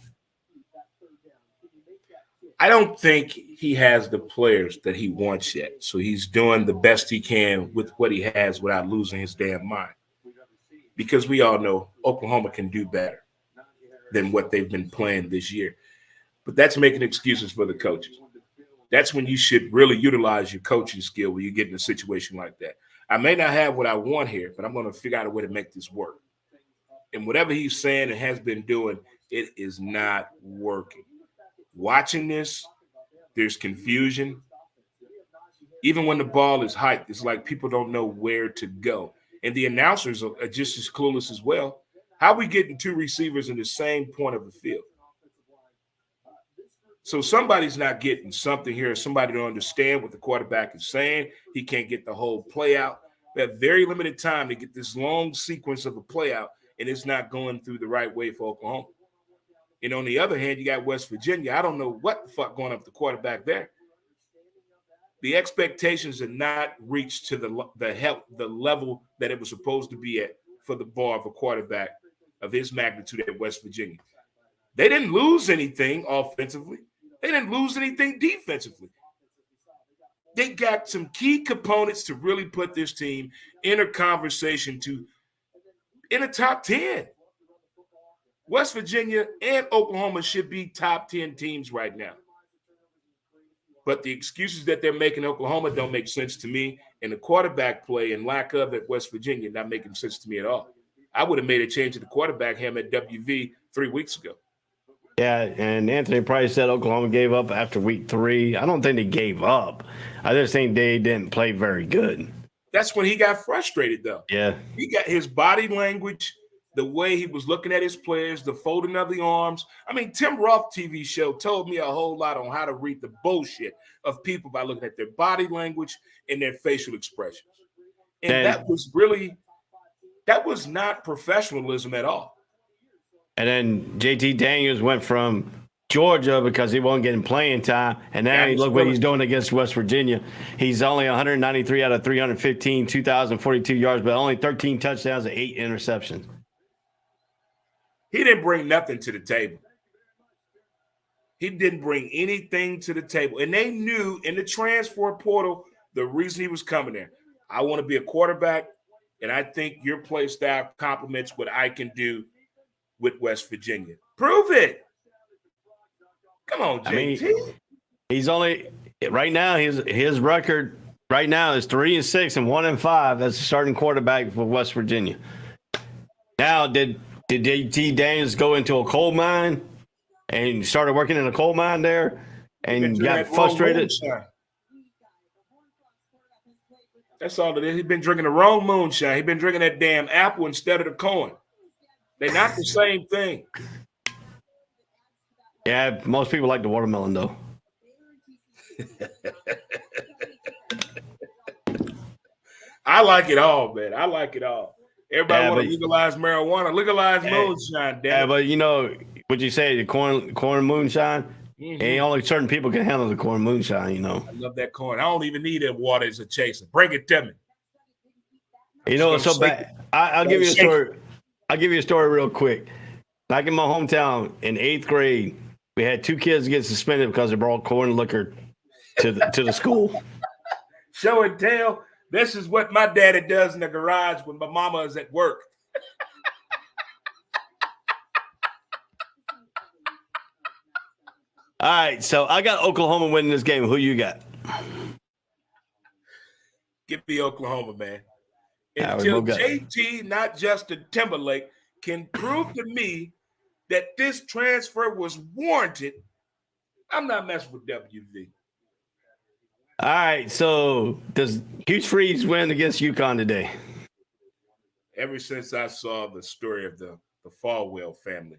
I don't think he has the players that he wants yet. So he's doing the best he can with what he has without losing his damn mind. Because we all know Oklahoma can do better than what they've been playing this year. But that's making excuses for the coaches. That's when you should really utilize your coaching skill when you get in a situation like that. I may not have what I want here, but I'm going to figure out a way to make this work. And whatever he's saying and has been doing, it is not working. Watching this, there's confusion. Even when the ball is hiked, it's like people don't know where to go. And the announcers are just as clueless as well. How are we getting 2 receivers in the same point of the field? So somebody's not getting something here. Somebody don't understand what the quarterback is saying. He can't get the whole play out. We have very limited time to get this long sequence of a play out, and it's not going through the right way for Oklahoma. And on the other hand, you got West Virginia. I don't know what the fuck going up with the quarterback there. The expectations are not reached to the level that it was supposed to be at for the bar of a quarterback of his magnitude at West Virginia. They didn't lose anything offensively. They didn't lose anything defensively. They got some key components to really put this team in a conversation in a top 10. West Virginia and Oklahoma should be top 10 teams right now. But the excuses that they're making Oklahoma don't make sense to me. And the quarterback play and lack of at West Virginia not making sense to me at all. I would have made a change to the quarterback him at WV 3 weeks ago. Yeah, and Anthony Price said Oklahoma gave up after week 3. I don't think they gave up. I just think they didn't play very good. That's when he got frustrated, though. Yeah. He got his body language, the way he was looking at his players, the folding of the arms. I mean, Tim Roth TV show told me a whole lot on how to read the bullshit of people by looking at their body language and their facial expressions. And that was not professionalism at all. And then JT Daniels went from Georgia because he wasn't getting playing time, and now look what he's doing against West Virginia. He's only 193 out of 315, 2,042 yards, but only 13 touchdowns and 8 interceptions. He didn't bring nothing to the table. He didn't bring anything to the table. And they knew in the transfer portal the reason he was coming there. I want to be a quarterback, and I think your play style complements what I can do with West Virginia. Prove it. Come on, JT. I mean, he's only right now. His record right now is 3-6 and 1-5 as a starting quarterback for West Virginia. Now, did JT Daniels go into a coal mine and started working in a coal mine there and got frustrated? That's all it is. He's been drinking the wrong moonshine. He's been drinking that damn apple instead of the corn. They're not the same thing. Yeah, most people like the watermelon, though. I like it all, man. I like it all. Everybody want to legalize marijuana. Legalize moonshine, damn. Yeah, but you know, what you say, the corn moonshine? Mm-hmm. And only certain people can handle the corn moonshine, you know. I love that corn. I don't even need that water as a chaser. Bring it to me. You know, it's so bad. I'll give you a story. I'll give you a story real quick. Back in my hometown in 8th grade, we had 2 kids get suspended because they brought corn liquor to the school. Show and tell. This is what my daddy does in the garage when my mama is at work. All right, so I got Oklahoma winning this game. Who you got? Give me Oklahoma, man. Until JT, not Justin Timberlake, can prove to me that this transfer was warranted, I'm not messing with WV. All right, so does Hughes Freeze win against UConn today? Ever since I saw the story of the Falwell family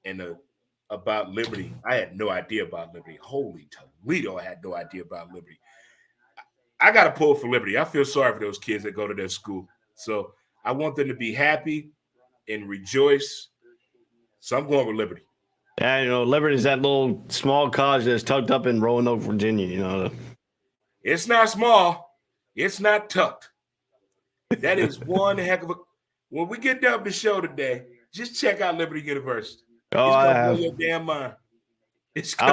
and about Liberty, I had no idea about Liberty. Holy Toledo, I had no idea about Liberty. I got to pull for Liberty. I feel sorry for those kids that go to their school. So I want them to be happy and rejoice. So I'm going with Liberty. Yeah, Liberty is that little small college that's tucked up in Roanoke, Virginia, It's not small. It's not tucked. That is one heck of a – when we get done with the show today, just check out Liberty University. Oh, it's I going to have. blow your damn mind. I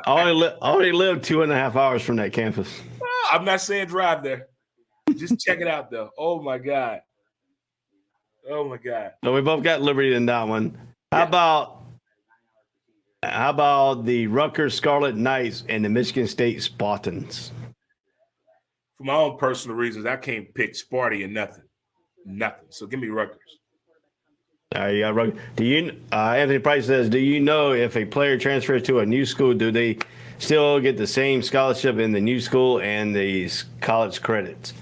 only live 2.5 hours from that campus. I'm not saying drive there. Just check it out, though. Oh, my God. Oh, my God. So we both got Liberty in that one. How about the Rutgers Scarlet Knights and the Michigan State Spartans? For my own personal reasons, I can't pick Sparty or nothing. Nothing. So give me Rutgers. You got Rutgers. Anthony Price says, do you know if a player transfers to a new school, do they still get the same scholarship in the new school and the college credits?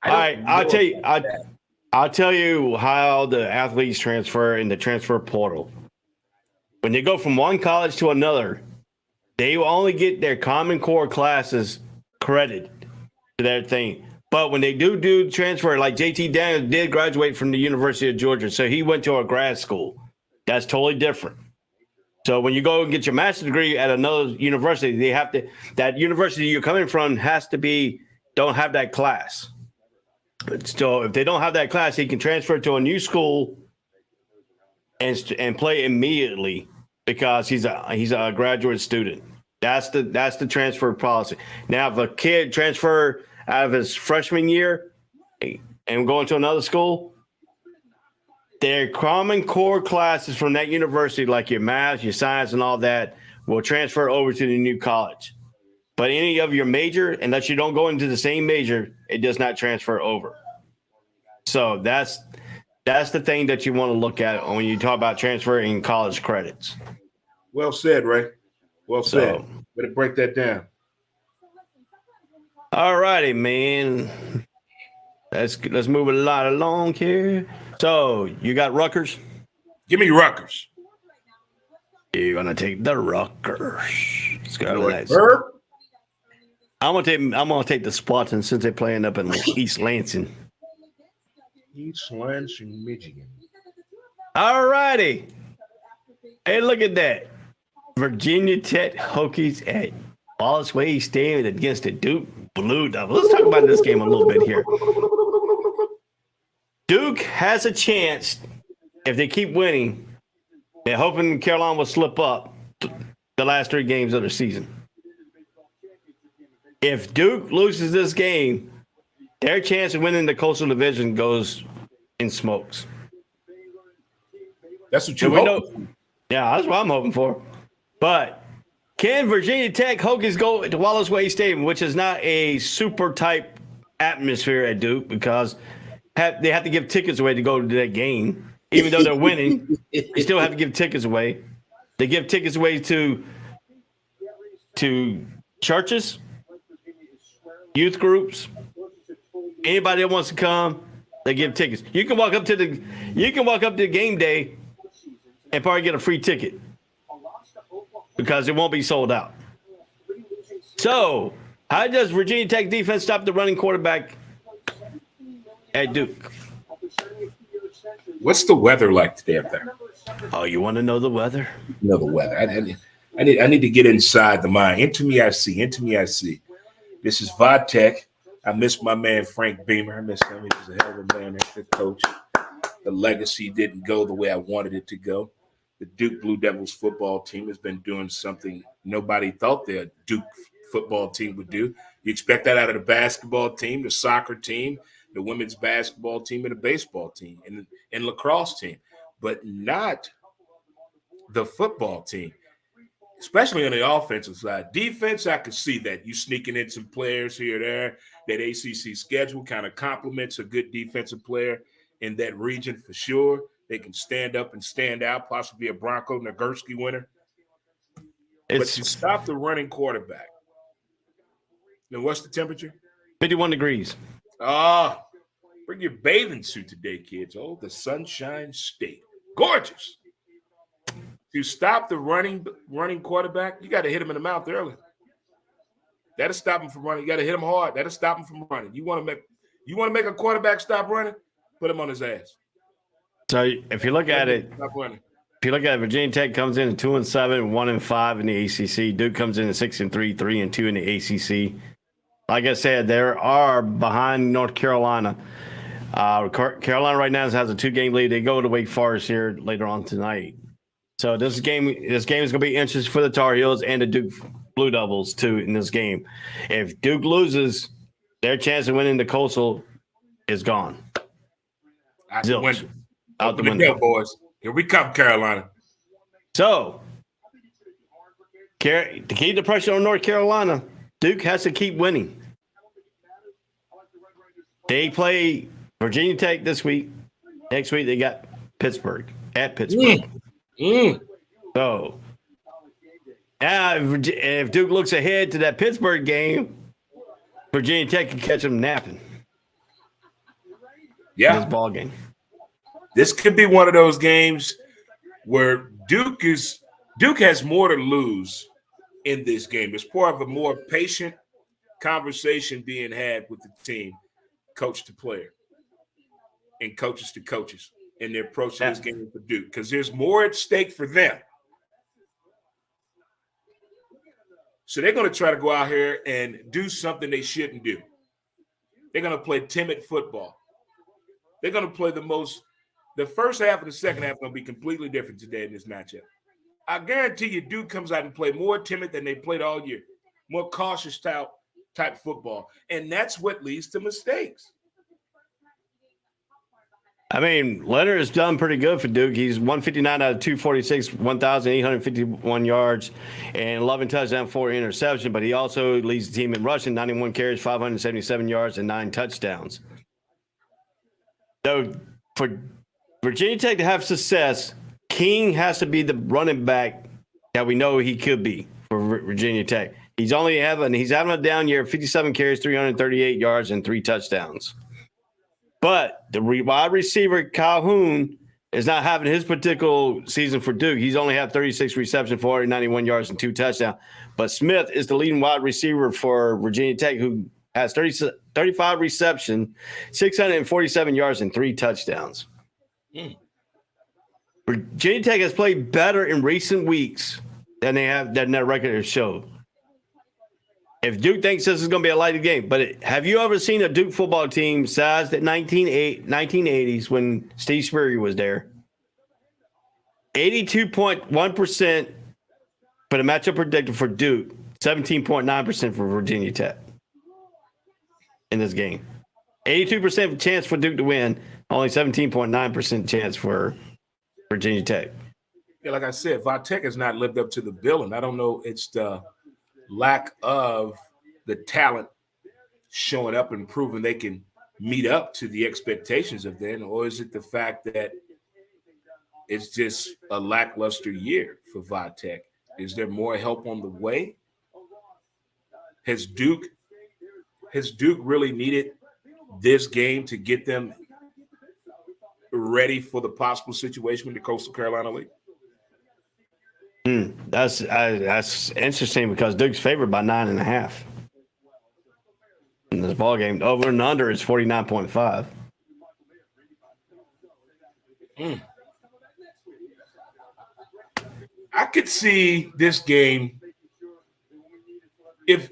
All right, I'll tell you how the athletes transfer in the transfer portal. When they go from one college to another, they will only get their Common Core classes credited to their thing. But when they do transfer, like JT Daniels did graduate from the University of Georgia, so he went to a grad school. That's totally different. So when you go and get your master's degree at another university, that university you're coming from don't have that class. So if they don't have that class, he can transfer to a new school and play immediately because he's a graduate student. That's the transfer policy. Now, if a kid transfer out of his freshman year and going to another school, their Common Core classes from that university, like your math, your science, and all that, will transfer over to the new college. But any of your major, unless you don't go into the same major, it does not transfer over. So that's the thing that you want to look at when you talk about transferring college credits. Well said, Ray. Well said. Better break that down. All righty, man. Let's move a lot along here. So you got Rutgers? Give me Rutgers. You're gonna take the Rutgers. Let's go. I'm gonna take the Spartans since they're playing up in East Lansing. East Lansing, Michigan. All righty. Hey, look at that. Virginia Tech Hokies at Wallace Wade Stadium against the Duke Blue Devils. Let's talk about this game a little bit here. Duke has a chance, if they keep winning, they're hoping Carolina will slip up the last 3 games of the season. If Duke loses this game, their chance of winning the Coastal Division goes in smokes. That's what you hope. Yeah, that's what I'm hoping for. But can Virginia Tech Hokies go to Wallace Wade Stadium, which is not a super type atmosphere at Duke, because they have to give tickets away to go to that game. Even though they're winning, they still have to give tickets away. They give tickets away to churches, youth groups, anybody that wants to come. They give tickets. You can walk up to the game day and probably get a free ticket because it won't be sold out. So, how does Virginia Tech defense stop the running quarterback at Duke? What's the weather like today up there? Oh, you want to know the weather? Know the weather. I need to get inside the mind. Into me, I see. This is Vodtech. I miss my man Frank Beamer. I miss him. He was a hell of a man, head coach. The legacy didn't go the way I wanted it to go. The Duke Blue Devils football team has been doing something nobody thought their Duke football team would do. You expect that out of the basketball team, the soccer team, the women's basketball team, and the baseball team, and lacrosse team, but not the football team, especially on the offensive side. Defense, I could see that. You sneaking in some players here or there. That ACC schedule kind of complements a good defensive player in that region for sure. They can stand up and stand out, possibly a Bronco Nagurski winner. But to stop the running quarterback, then what's the temperature? 51 degrees. Ah, bring your bathing suit today, kids. Oh, the Sunshine State. Gorgeous. To stop the running quarterback, you got to hit him in the mouth early. That'll stop him from running. You got to hit him hard. That'll stop him from running. You want to make a quarterback stop running? Put him on his ass. So if you look at it, Stop running. if you look at it, Virginia Tech comes in at 2-7, 1-5 in the ACC. Duke comes in at 6-3, 3-2 in the ACC. Like I said, there are behind North Carolina. Carolina right now has a 2-game lead. They go to Wake Forest here later on tonight. So this game is going to be interesting for the Tar Heels and the Duke Blue Devils too in this game. If Duke loses, their chance of winning the Coastal is gone. Out the window. Out the Open window, door, boys. Here we come, Carolina. So, to keep the pressure on North Carolina, Duke has to keep winning. They play Virginia Tech this week. Next week, they got Pittsburgh at Pittsburgh. So, now if Duke looks ahead to that Pittsburgh game, Virginia Tech can catch them napping. Yeah. This ball game. This could be one of those games where Duke has more to lose in this game. It's part of a more patient conversation being had with the team, coach to player, and coaches to coaches, in their approach to this game for Duke, because there's more at stake for them. So they're going to try to go out here and do something they shouldn't do. They're going to play timid football. They're going to play the first half and the second half are going to be completely different today in this matchup. I guarantee you Duke comes out and play more timid than they played all year, more cautious type football. And that's what leads to mistakes. I mean, Leonard has done pretty good for Duke. He's 159 out of 246, 1,851 yards, and 11 touchdowns, 4 interceptions. But he also leads the team in rushing, 91 carries, 577 yards, and 9 touchdowns. So for Virginia Tech to have success, King has to be the running back that we know he could be for Virginia Tech. He's having a down year, 57 carries, 338 yards, and 3 touchdowns. But the wide receiver, Calhoun, is not having his particular season for Duke. He's only had 36 receptions, 491 yards, and 2 touchdowns. But Smith is the leading wide receiver for Virginia Tech, who has 35 receptions, 647 yards, and 3 touchdowns. Virginia Tech has played better in recent weeks than their record has showed. If Duke thinks this is going to be a lighter game, but have you ever seen a Duke football team sized at 1980s when Steve Spurrier was there? 82.1% for the matchup predictor for Duke, 17.9% for Virginia Tech in this game. 82% chance for Duke to win, only 17.9% chance for Virginia Tech. Yeah, like I said, Tech has not lived up to the billing. I don't know. It's the lack of the talent showing up and proving they can meet up to the expectations of them, or is it the fact that it's just a lackluster year for Tech? Is there more help on the way? Has Duke really needed this game to get them ready for the possible situation with the Coastal Carolina League? That's interesting because Duke's favored by 9.5 in this ball game. Over and under is 49.5. I could see this game if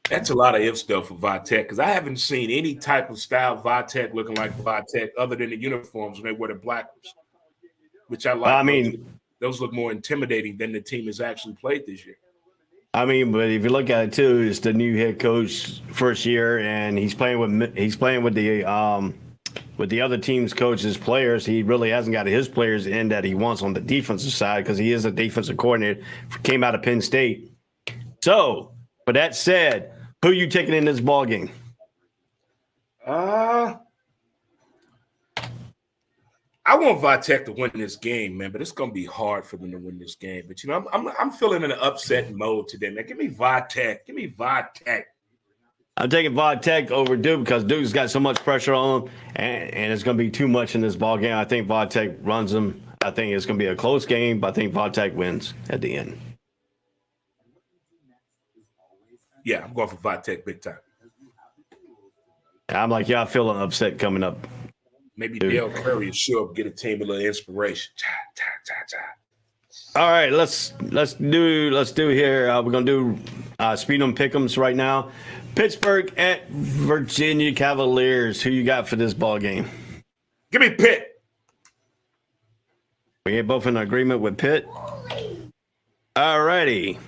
that's a lot of if stuff for Tech, because I haven't seen any type of style Tech looking like Tech other than the uniforms when they wear the black ones, which I like. I mean, those look more intimidating than the team has actually played this year. I mean, but if you look at it too, it's the new head coach first year, and he's playing with the other team's coaches' players. He really hasn't got his players in that he wants on the defensive side because he is a defensive coordinator. Came out of Penn State. So, with that said, who are you taking in this ball game? I want Vitek to win this game, man, but it's gonna be hard for them to win this game. But you know, I'm feeling in an upset mode today, man. Give me Vitek. Give me Vitek. I'm taking Vodtech over Duke because Duke's got so much pressure on them, and it's going to be too much in this ball game. I think Vodtech runs them. I think it's going to be a close game, but I think Vodtech wins at the end. Yeah, I'm going for Vitek big time. I'm like, yeah, I feel an upset coming up. Maybe Dale Curry will show up, get a team a little inspiration. All right, let's do here. We're gonna do speed on pick'ems right now. Pittsburgh at Virginia Cavaliers. Who you got for this ball game? Give me Pitt. We get both in agreement with Pitt. All righty.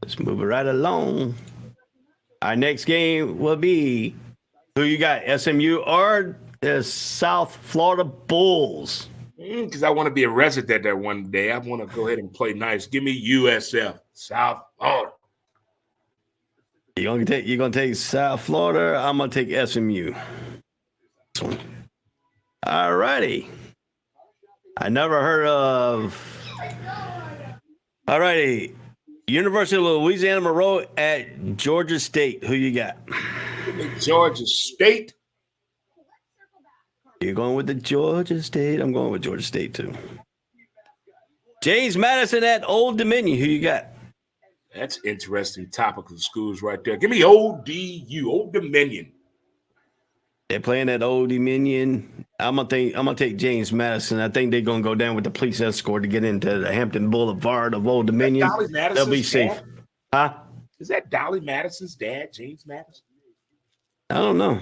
Let's move it right along. Our next game will be who you got, SMU or the South Florida Bulls? Because I want to be a resident there one day. I want to go ahead and play nice. Give me USF, South Florida. You're gonna take South Florida. I'm gonna take SMU. All righty. I never heard of. All righty. University of Louisiana Monroe at Georgia State. Who you got? Georgia State. You're going with the Georgia State. I'm going with Georgia State too. James Madison at Old Dominion. Who you got? That's interesting topical schools right there. Give me ODU, Old Dominion. They're playing at Old Dominion. I'm gonna take James Madison. I think they're gonna go down with the police escort to get into the Hampton Boulevard of Old Dominion. They'll be safe. Dad? Huh? Is that Dolly Madison's dad, James Madison? I don't know.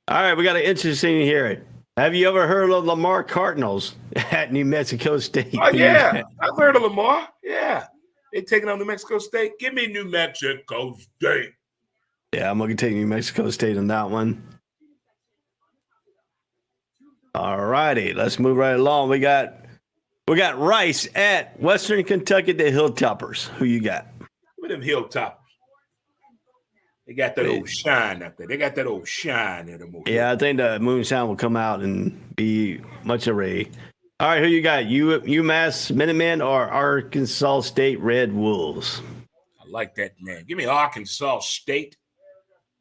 All right, we got an interesting here. Have you ever heard of Lamar Cardinals at New Mexico State? Oh, yeah. I've heard of Lamar. Yeah. They're taking on New Mexico State. Give me New Mexico State. Yeah, I'm going to take New Mexico State on that one. All righty, let's move right along. We got Rice at Western Kentucky, the Hilltoppers. Who you got? With them Hilltoppers. They got that old shine up there. They got that old shine in them. Yeah, I think the moonshine will come out and be much array. All right, who you got? UMass Minutemen or Arkansas State Red Wolves? I like that, man. Give me Arkansas State.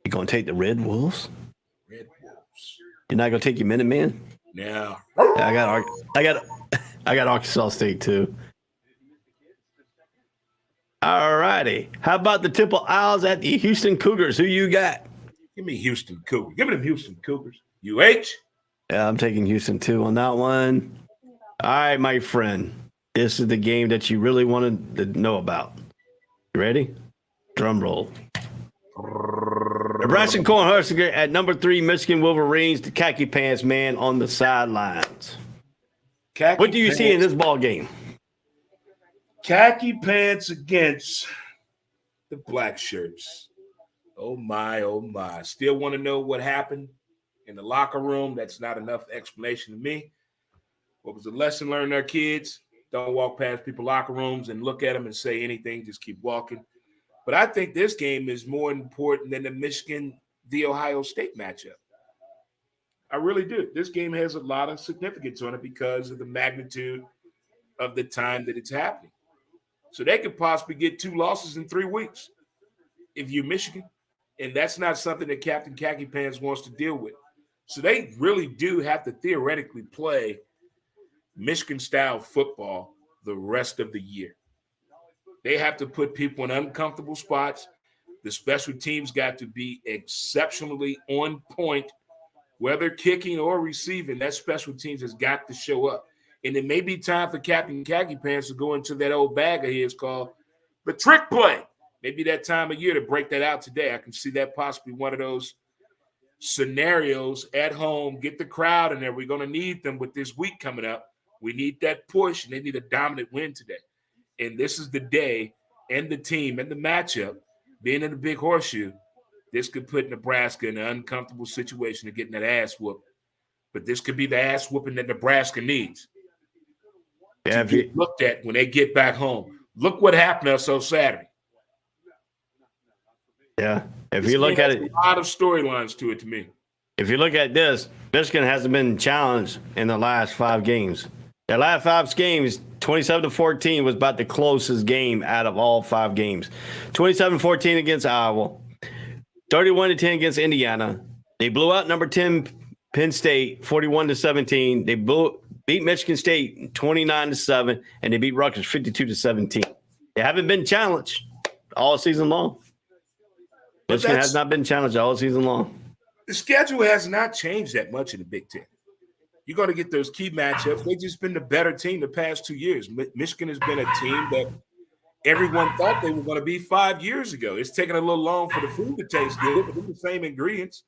You gonna take the Red Wolves? Red Wolves. You're not gonna take your Minutemen? No. I got Arkansas State too. All righty. How about the Temple Owls at the Houston Cougars? Who you got? Give me Houston Cougars. Give me them Houston Cougars. UH? Yeah, I'm taking Houston too on that one. All right, my friend. This is the game that you really wanted to know about. You ready? Drum roll. Nebraska Cornhusker at number 3, Michigan Wolverines, the khaki pants man on the sidelines. What do you see in this ball game? Khaki pants against the black shirts. Oh, my, oh, my. Still want to know what happened in the locker room. That's not enough explanation to me. What was the lesson learned there, kids? Don't walk past people's locker rooms and look at them and say anything. Just keep walking. But I think this game is more important than the Michigan, the Ohio State matchup. I really do. This game has a lot of significance on it because of the magnitude of the time that it's happening. So they could possibly get 2 losses in 3 weeks if you're Michigan. And that's not something that Captain Khaki Pants wants to deal with. So they really do have to theoretically play Michigan-style football the rest of the year. They have to put people in uncomfortable spots. The special teams got to be exceptionally on point, whether kicking or receiving. That special teams has got to show up. And it may be time for Captain Khaki Pants to go into that old bag of his called the trick play. Maybe that time of year to break that out today. I can see that possibly one of those scenarios at home. Get the crowd in there. We're going to need them with this week coming up. We need that push, and they need a dominant win today. And this is the day and the team and the matchup, being in the big horseshoe, this could put Nebraska in an uncomfortable situation of getting that ass whooped. But this could be the ass whooping that Nebraska needs. Yeah, to get looked at when they get back home. Look what happened to us on Saturday. Yeah, if This you look game at has it, a lot of storylines to it to me. if you look at this, Michigan hasn't been challenged in the last 5 games. Their last 5 games, 27-14 was about the closest game out of all 5 games. 27-14 against Iowa, 31-10 against Indiana. They blew out number 10 Penn State 41-17. They beat Michigan State 29-7, and they beat Rutgers 52-17. They haven't been challenged all season long. Michigan has not been challenged all season long. The schedule has not changed that much in the Big Ten. You're going to get those key matchups. They've just been the better team the past 2 years. Michigan has been a team that everyone thought they were going to be 5 years ago. It's taken a little long for the food to taste good, but they're the same ingredients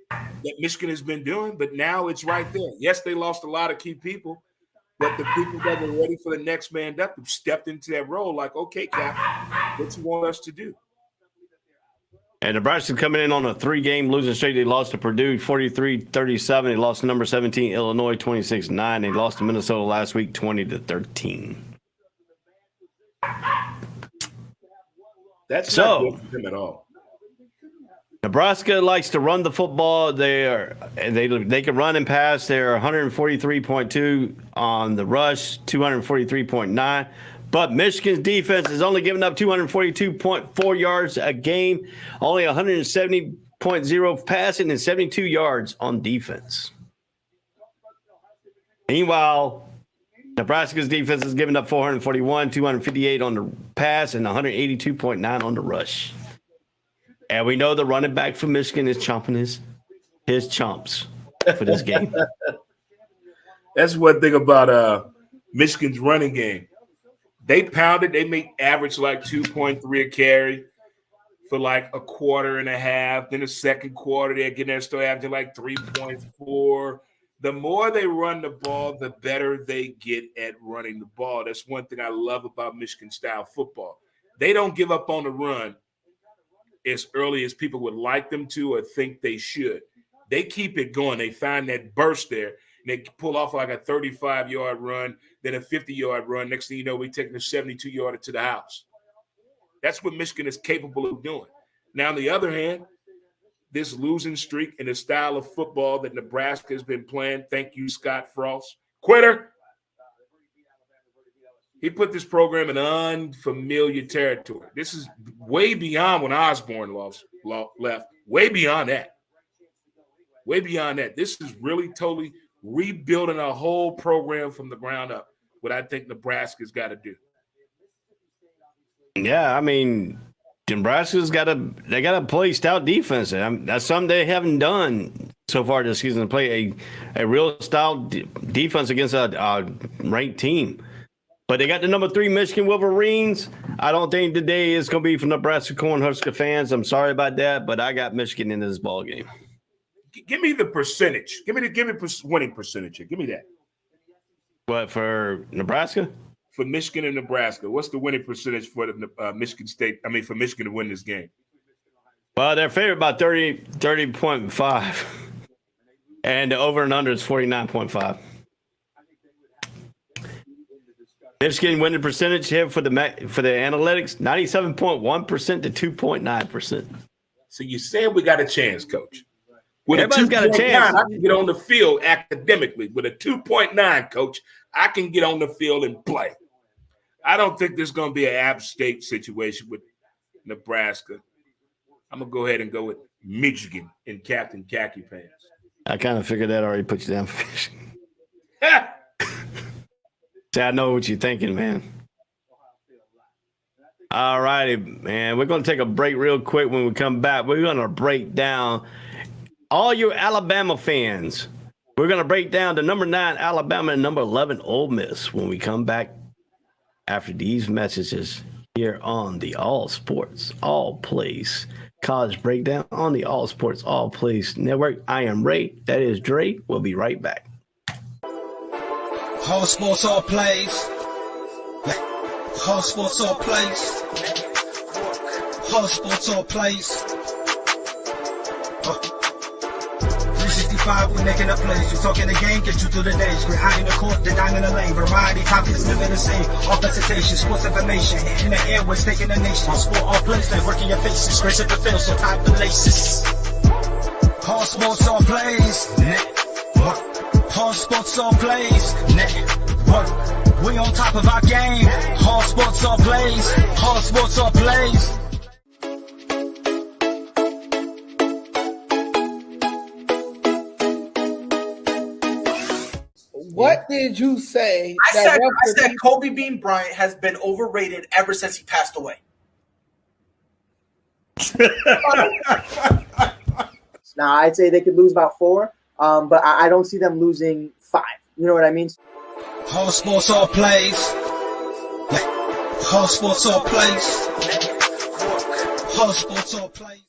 that Michigan has been doing, but now it's right there. Yes, they lost a lot of key people, but the people that were ready for the next man up have stepped into that role like, okay, Cap, what you want us to do? And Nebraska coming in on a 3-game losing streak. They lost to Purdue 43-37. They lost to number 17 Illinois 26-9. They lost to Minnesota last week 20-13. That's not good for them at all. Nebraska likes to run the football. They can run and pass. They're 143.2 on the rush, 243.9. But Michigan's defense is only giving up 242.4 yards a game, only 170.0 passing, and 72 yards on defense. Meanwhile, Nebraska's defense is giving up 441, 258 on the pass, and 182.9 on the rush. And we know the running back for Michigan is chomping his chomps for this game. That's one thing about Michigan's running game. They pounded. They make average like 2.3 a carry for like a quarter and a half. Then the second quarter, they're getting there still averaging like 3.4. The more they run the ball, the better they get at running the ball. That's one thing I love about Michigan-style football. They don't give up on the run as early as people would like them to or think they should. They keep it going. They find that burst there. They pull off like a 35-yard run, then a 50-yard run. Next thing you know, we're taking a 72-yarder to the house. That's what Michigan is capable of doing. Now, on the other hand, this losing streak and the style of football that Nebraska has been playing, thank you, Scott Frost. Quitter. He put this program in unfamiliar territory. This is way beyond when Osborne left. Way beyond that. Way beyond that. This is really totally rebuilding a whole program from the ground up, what I think Nebraska's got to do. Yeah, I mean, Nebraska's got to play stout defense. That's something they haven't done so far this season, to play a real stout defense against a ranked team. But they got the number 3 Michigan Wolverines. I don't think today is going to be for Nebraska Cornhusker fans. I'm sorry about that, but I got Michigan in this ball game. Give me the percentage. Give me winning percentage. Give me that. What, for Nebraska? For Michigan and Nebraska, what's the winning percentage for the Michigan State? I mean, for Michigan to win this game. Well, they're favored by 30.5, and the over and under is 49.5. Michigan winning percentage here for the analytics, 97.1% to 2.9%. So you saying we got a chance, Coach? With Everybody's got a chance. I can get on the field academically. With a 2.9, Coach, I can get on the field and play. I don't think there's going to be an App State situation with Nebraska. I'm going to go ahead and go with Michigan in Captain Khaki Pants. I kind of figured that already put you down for Michigan. See, I know what you're thinking, man. All righty, man. We're going to take a break real quick. When we come back, we're going to break down all your Alabama fans. We're going to break down the number 9 Alabama and number 11 Ole Miss when we come back after these messages here on the All Sports, All Plays College Breakdown on the All Sports, All Plays Network. I am Ray. That is Dre. We'll be right back. All sports, all plays. All sports, all plays. All sports, all plays. 365, we're making a plays. We talking the game, get you through the days. We're high in the court, the dime in the lane. Variety, topics, living the same. All presentation, sports information. In the airways, taking the nation. All sport, all plays. Like working your faces. Grace at the field, so tie the laces. All sports, all plays. Network. All sports, all plays. Network. We on top of our game. All sports, all plays. All sports, all plays. What did you say? I said Kobe Bean Bryant has been overrated ever since he passed away. Nah, I'd say they could lose about 4, but I don't see them losing 5. You know what I mean? All sports, all plays. All sports, all plays. All sports, all plays.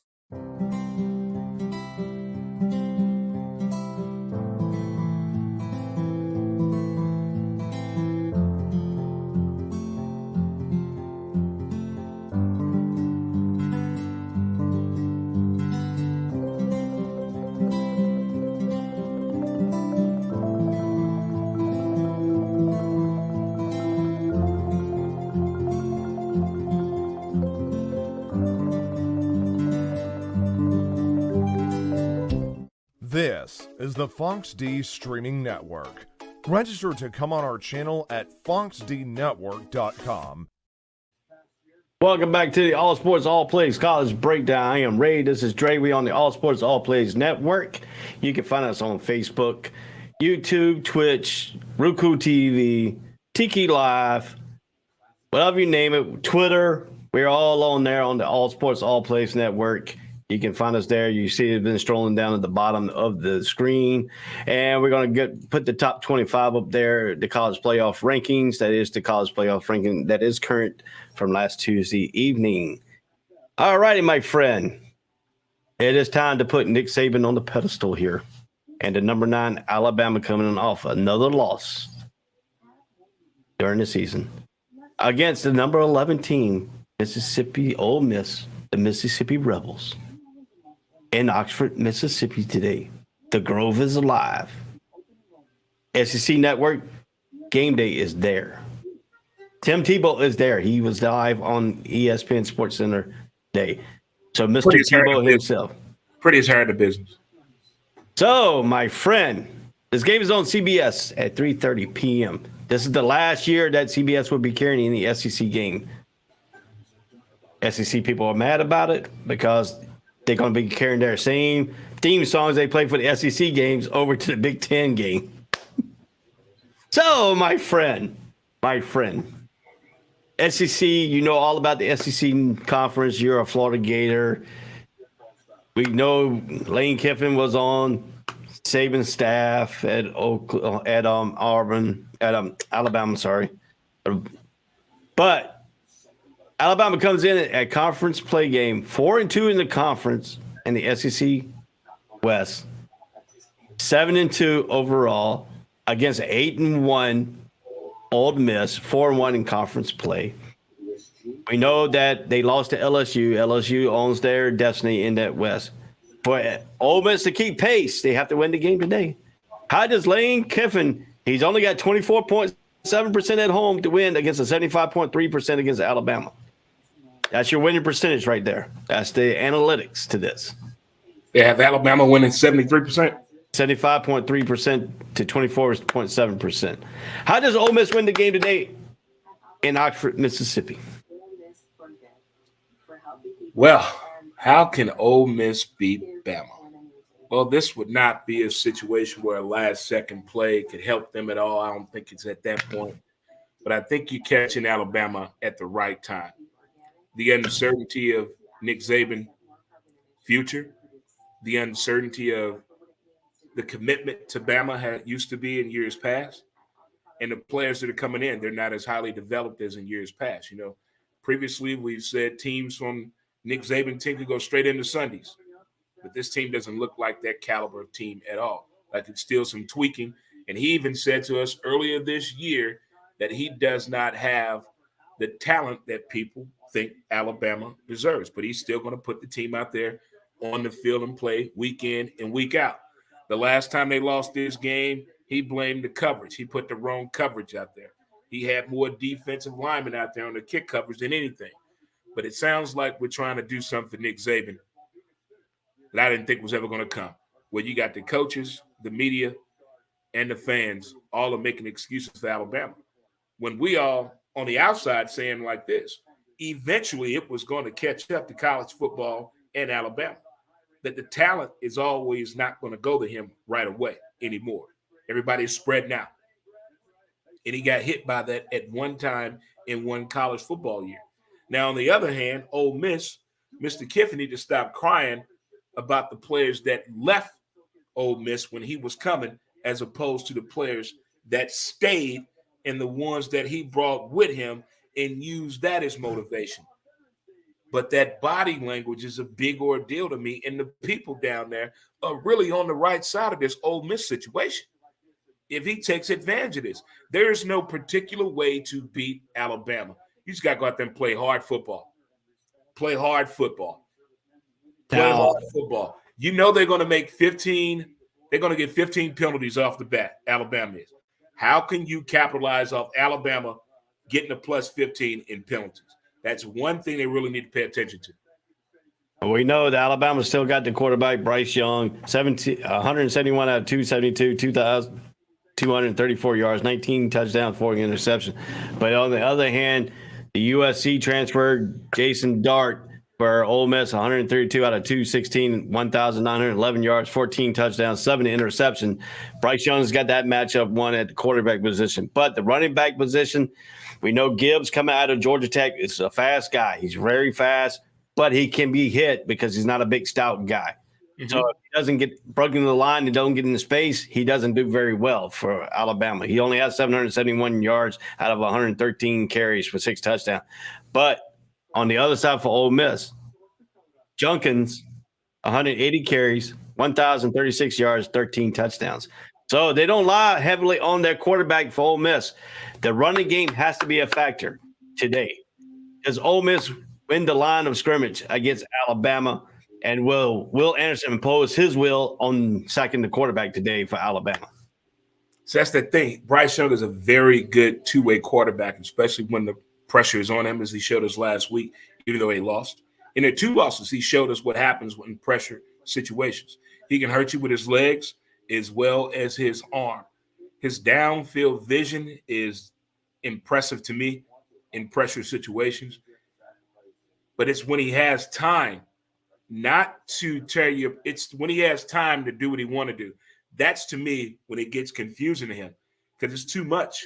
This is the Fonx D Streaming Network. Register to come on our channel at fonxdnetwork.com. Welcome back to the All Sports All Plays College Breakdown. I am Ray. This is Dre. We on the All Sports All Plays Network. You can find us on Facebook, YouTube, Twitch, Roku TV, Tiki Live, whatever you name it, Twitter. We're all on there on the All Sports All Plays Network. You can find us there. You see it's been strolling down at the bottom of the screen. And we're going to put the top 25 up there, the college playoff rankings. That is the college playoff ranking that is current from last Tuesday evening. All righty, my friend. It is time to put Nick Saban on the pedestal here. And the number 9 Alabama coming off another loss during the season against the number 11 team, Mississippi Ole Miss, the Mississippi Rebels. In Oxford, Mississippi today. The Grove is alive. SEC Network game day is there. Tim Tebow is there. He was live on ESPN Sports Center day. So Mr. Tebow himself. Pretty as hard to business. So, my friend, this game is on CBS at 3:30 p.m. This is the last year that CBS will be carrying the SEC game. SEC people are mad about it because they're going to be carrying their same theme songs they play for the SEC games over to the Big Ten game. So, my friend, SEC, you know all about the SEC conference. You're a Florida Gator. We know Lane Kiffin was on Saban's staff at Alabama, sorry. But Alabama comes in at conference play game, 4-2 in the conference in the SEC West, 7-2 overall against 8-1 Ole Miss, 4-1 in conference play. We know that they lost to LSU. LSU owns their destiny in that West. For Ole Miss to keep pace, they have to win the game today. How does Lane Kiffin? He's only got 24.7% at home to win against a 75.3% against Alabama. That's your winning percentage right there. That's the analytics to this. They have Alabama winning 73%. 75.3% to 24.7%. How does Ole Miss win the game today in Oxford, Mississippi? Well, how can Ole Miss beat Bama? Well, this would not be a situation where a last-second play could help them at all. I don't think it's at that point. But I think you're catching Alabama at the right time. The uncertainty of Nick Saban's future, the uncertainty of the commitment to Bama used to be in years past, and the players that are coming in, they're not as highly developed as in years past. You know, previously we've said teams from Nick Saban team could go straight into Sundays, but this team doesn't look like that caliber of team at all. Like it's still some tweaking, and he even said to us earlier this year that he does not have the talent that people think Alabama deserves, but he's still going to put the team out there on the field and play week in and week out. The last time they lost this game, he blamed the coverage. He put the wrong coverage out there. He had more defensive linemen out there on the kick coverage than anything. But it sounds like we're trying to do something for Nick Saban that I didn't think was ever going to come. where you got the coaches, the media, and the fans all are making excuses for Alabama. When we all on the outside saying like this, eventually it was going to catch up to college football and Alabama. That the talent is always not going to go to him right away anymore. Everybody's spreading out. And he got hit by that at one time in one college football year. Now, on the other hand, Ole Miss, Mr. Kiffin need to stop crying about the players that left Ole Miss when he was coming, as opposed to the players that stayed and the ones that he brought with him and used that as motivation. But that body language is a big ordeal to me, and the people down there are really on the right side of this Ole Miss situation. If he takes advantage of this, there is no particular way to beat Alabama. You just got to go out there and play hard football. Play hard football. Play hard football. You know they're going to make 15. They're going to get 15 penalties off the bat. Alabama is. How can you capitalize off Alabama getting a plus 15 in penalties? That's one thing they really need to pay attention to. We know that Alabama still got the quarterback, Bryce Young, 171 out of 272, 234 yards, 19 touchdowns, 4 interceptions. But on the other hand, the USC transfer, Jason Dart, for Ole Miss, 132 out of 216, 1,911 yards, 14 touchdowns, 7 interceptions. Bryce Young's got that matchup won at the quarterback position. But the running back position, we know Gibbs coming out of Georgia Tech is a fast guy. He's very fast, but he can be hit because he's not a big, stout guy. Mm-hmm. So if he doesn't get broken in the line and don't get into space, he doesn't do very well for Alabama. He only has 771 yards out of 113 carries for 6 touchdowns. But on the other side for Ole Miss, Junkins, 180 carries, 1,036 yards, 13 touchdowns. So they don't rely heavily on their quarterback for Ole Miss. The running game has to be a factor today. Does Ole Miss win the line of scrimmage against Alabama? And will Anderson impose his will on sacking the quarterback today for Alabama? So that's the thing. Bryce Young is a very good two-way quarterback, especially when the pressure is on him, as he showed us last week, even though he lost. In the 2 losses, he showed us what happens in pressure situations. He can hurt you with his legs as well as his arm. His downfield vision is impressive to me in pressure situations. But it's when he has time, not to tear you. It's when he has time to do what he want to do. That's, to me, when it gets confusing to him, because it's too much.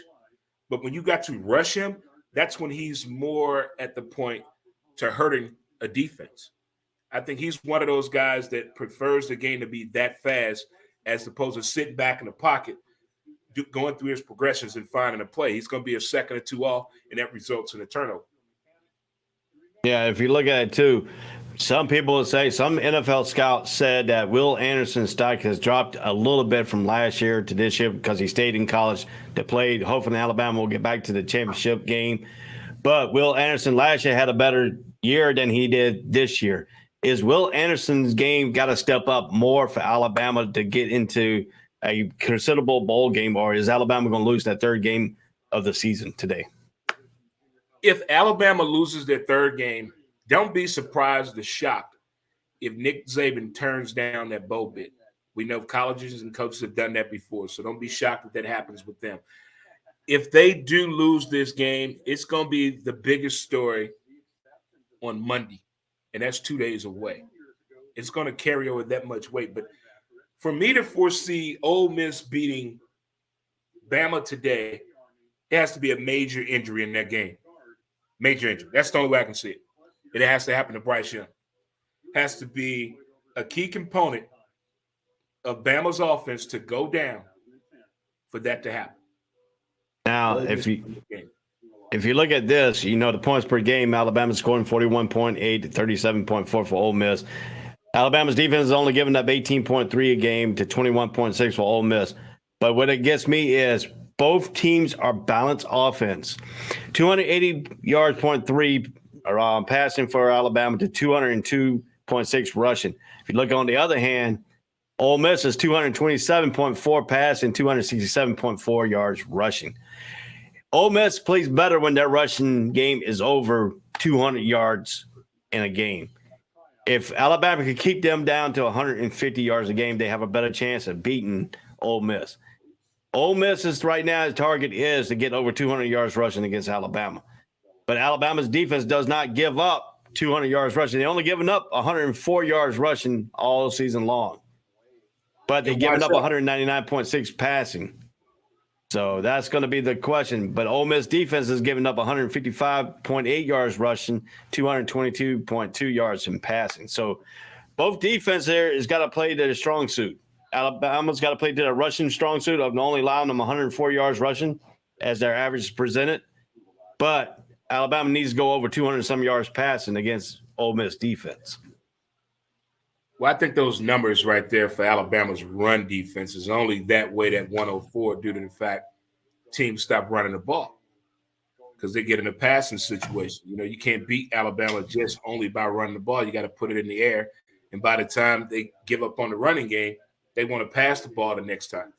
But when you got to rush him, that's when he's more at the point to hurting a defense. I think he's one of those guys that prefers the game to be that fast as opposed to sitting back in the pocket, going through his progressions and finding a play. He's going to be a second or two off, and that results in a turnover. Yeah, if you look at it too, some people would say, some NFL scouts said that Will Anderson's stock has dropped a little bit from last year to this year because he stayed in college to play. Hopefully Alabama will get back to the championship game. But Will Anderson last year had a better year than he did this year. Is Will Anderson's game got to step up more for Alabama to get into a considerable bowl game, or is Alabama going to lose that 3rd game of the season today? If Alabama loses their 3rd game, don't be surprised or shocked if Nick Saban turns down that bowl bid. We know colleges and coaches have done that before, so don't be shocked if that happens with them. If they do lose this game, it's going to be the biggest story on Monday, and that's 2 days away. It's going to carry over that much weight. But for me to foresee Ole Miss beating Bama today, it has to be a major injury in that game. Major injury. That's the only way I can see it. It has to happen to Bryce Young. It has to be a key component of Bama's offense to go down for that to happen. Now, if you look at this, you know, the points per game, Alabama's scoring 41.8 to 37.4 for Ole Miss. Alabama's defense is only giving up 18.3 a game to 21.6 for Ole Miss. But what it gets me is both teams are balanced offense. 280 yards, 0.3 passing for Alabama to 202.6 rushing. If you look on the other hand, Ole Miss is 227.4 passing, 267.4 yards rushing. Ole Miss plays better when their rushing game is over 200 yards in a game. if Alabama can keep them down to 150 yards a game, they have a better chance of beating Ole Miss. Ole Miss is right now, his target is to get over 200 yards rushing against Alabama. But Alabama's defense does not give up 200 yards rushing. They're only giving up 104 yards rushing all season long. But they're giving up 199.6 passing. So that's going to be the question. But Ole Miss defense is giving up 155.8 yards rushing, 222.2 yards in passing. So both defense there has got to play to their strong suit. Alabama's got to play to their rushing strong suit of only allowing them 104 yards rushing as their average is presented. But Alabama needs to go over 200 some yards passing against Ole Miss defense. Well, I think those numbers right there for Alabama's run defense is only that way, that 104, due to the fact teams stop running the ball because they get in a passing situation. You know, you can't beat Alabama just only by running the ball. You got to put it in the air. And by the time they give up on the running game, they want to pass the ball the next time,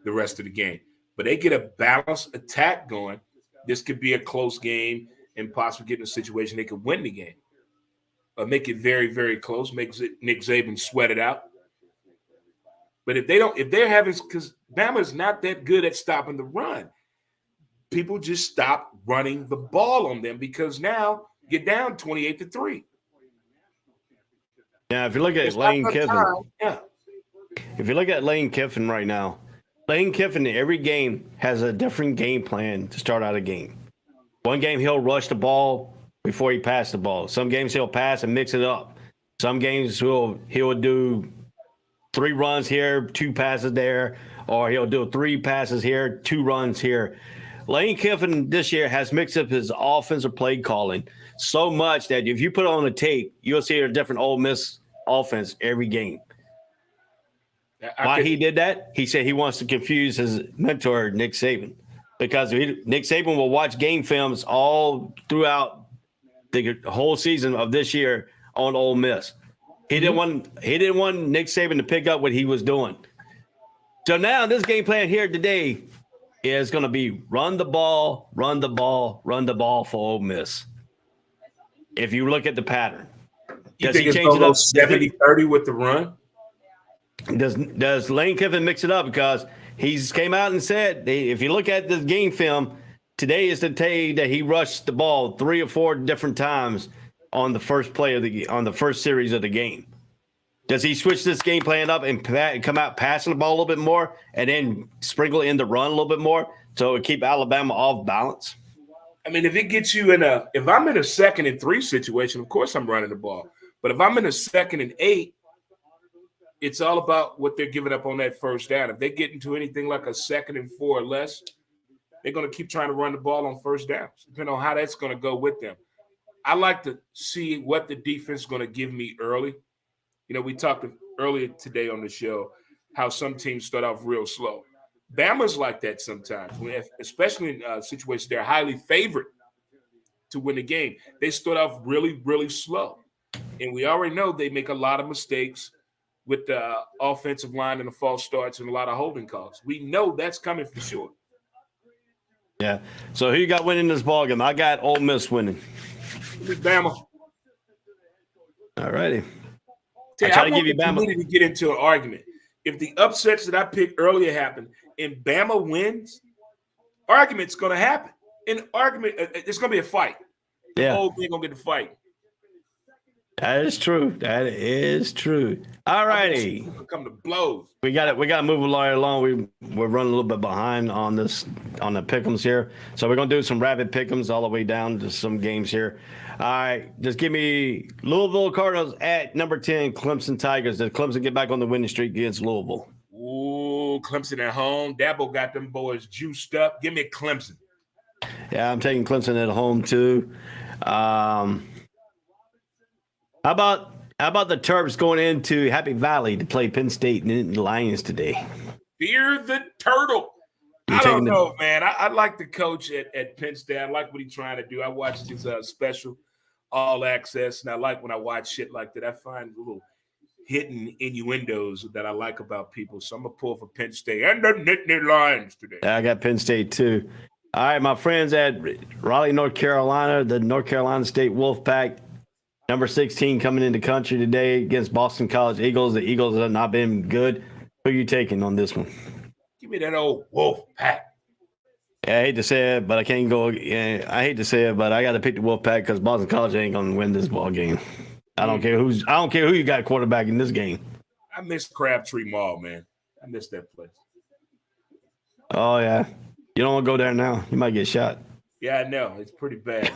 the rest of the game. But they get a balanced attack going. This could be a close game and possibly get in a situation they could win the game. Make it very, very close, makes it Nick Saban sweat it out. But if they're having, because Bama is not that good at stopping the run, people just stop running the ball on them because now you're down 28-3. Now, if you look at Lane Kiffin, if you look at Lane Kiffin right now, Lane Kiffin in every game has a different game plan to start out a game. One game he'll rush the ball before he passes the ball. Some games he'll pass and mix it up. Some games he'll do 3 runs here, 2 passes there, or he'll do 3 passes here, 2 runs here. Lane Kiffin this year has mixed up his offensive play calling so much that if you put it on the tape, you'll see a different Ole Miss offense every game. Why he did that? He said he wants to confuse his mentor, Nick Saban, because Nick Saban will watch game films all throughout the whole season of this year on Ole Miss. He didn't want Nick Saban to pick up what he was doing. So now this game plan here today is going to be run the ball for Ole Miss. If you look at the pattern. You think it's going to go 70-30 with the run? Does Lane Kiffin mix it up? Because he's came out and said, if you look at the game film, today is the day that he rushed the ball 3 or 4 different times on the first play of on the first series of the game. Does he switch this game plan up and come out passing the ball a little bit more and then sprinkle in the run a little bit more so it keep Alabama off balance? I mean, if it gets you if I'm in a 2nd and 3 situation, of course I'm running the ball. But if I'm in a 2nd and 8, it's all about what they're giving up on that first down. If they get into anything like a 2nd and 4 or less, they're going to keep trying to run the ball on first downs, depending on how that's going to go with them. I like to see what the defense is going to give me early. You know, we talked earlier today on the show how some teams start off real slow. Bama's like that sometimes, especially in situations they're highly favored to win the game. They start off really, really slow. And we already know they make a lot of mistakes with the offensive line and the false starts and a lot of holding calls. We know that's coming for sure. Yeah. So who you got winning this ball game? I got Ole Miss winning. Bama. All righty. I try to give you Bama. To get into an argument. If the upsets that I picked earlier happen and Bama wins, argument's going to happen. In argument, it's going to be a fight. The whole thing going to get the fight. That is true. That is true. All righty. Come to blows. We got to move along. We're running a little bit behind on the pick'ems here. So we're going to do some rapid pick'ems all the way down to some games here. All right. Just give me Louisville Cardinals at number 10, Clemson Tigers. Does Clemson get back on the winning streak against Louisville? Ooh, Clemson at home. Dabo got them boys juiced up. Give me Clemson. Yeah, I'm taking Clemson at home too. How about the Terps going into Happy Valley to play Penn State and the Lions today? Fear the turtle. I don't know, man. I like the coach at Penn State. I like what he's trying to do. I watched his special All Access, and I like when I watch shit like that. I find little hidden innuendos that I like about people. So I'm going to pull for Penn State and the Nittany Lions today. I got Penn State too. All right, my friends at Raleigh, North Carolina, the North Carolina State Wolfpack Number 16 coming into country today against Boston College Eagles. The Eagles have not been good. Who are you taking on this one? Give me that old Wolf Pack. Yeah, I hate to say it, but I can't go. Yeah, I hate to say it, but I got to pick the Wolfpack because Boston College ain't gonna win this ball game. I don't care who you got quarterback in this game. I miss Crabtree Mall, man. I miss that place. Oh yeah, you don't want to go there now. You might get shot. Yeah, I know. It's pretty bad, man.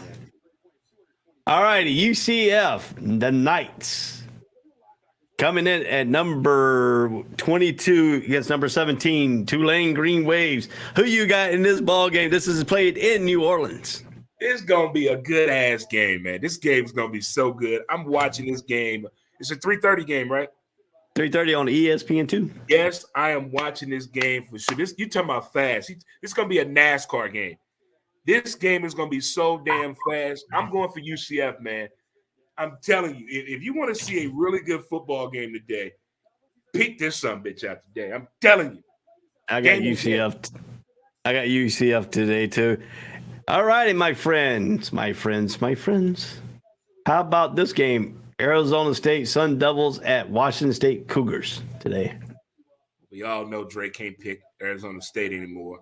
All righty, UCF, the Knights. Coming in at number 22 against number 17, Tulane Green Waves. Who you got in this ball game? This is played in New Orleans. It's going to be a good-ass game, man. This game's going to be so good. I'm watching this game. It's a 3:30 game, right? 3:30 on ESPN2. Yes, I am watching this game for sure. You talking about fast. It's going to be a NASCAR game. This game is going to be so damn fast. I'm going for UCF, man. I'm telling you, if you want to see a really good football game today, pick this bitch out today. I'm telling you. I got UCF. I got UCF today too. All righty, my friends. How about this game? Arizona State Sun Devils at Washington State Cougars today. We all know Dre can't pick Arizona State anymore.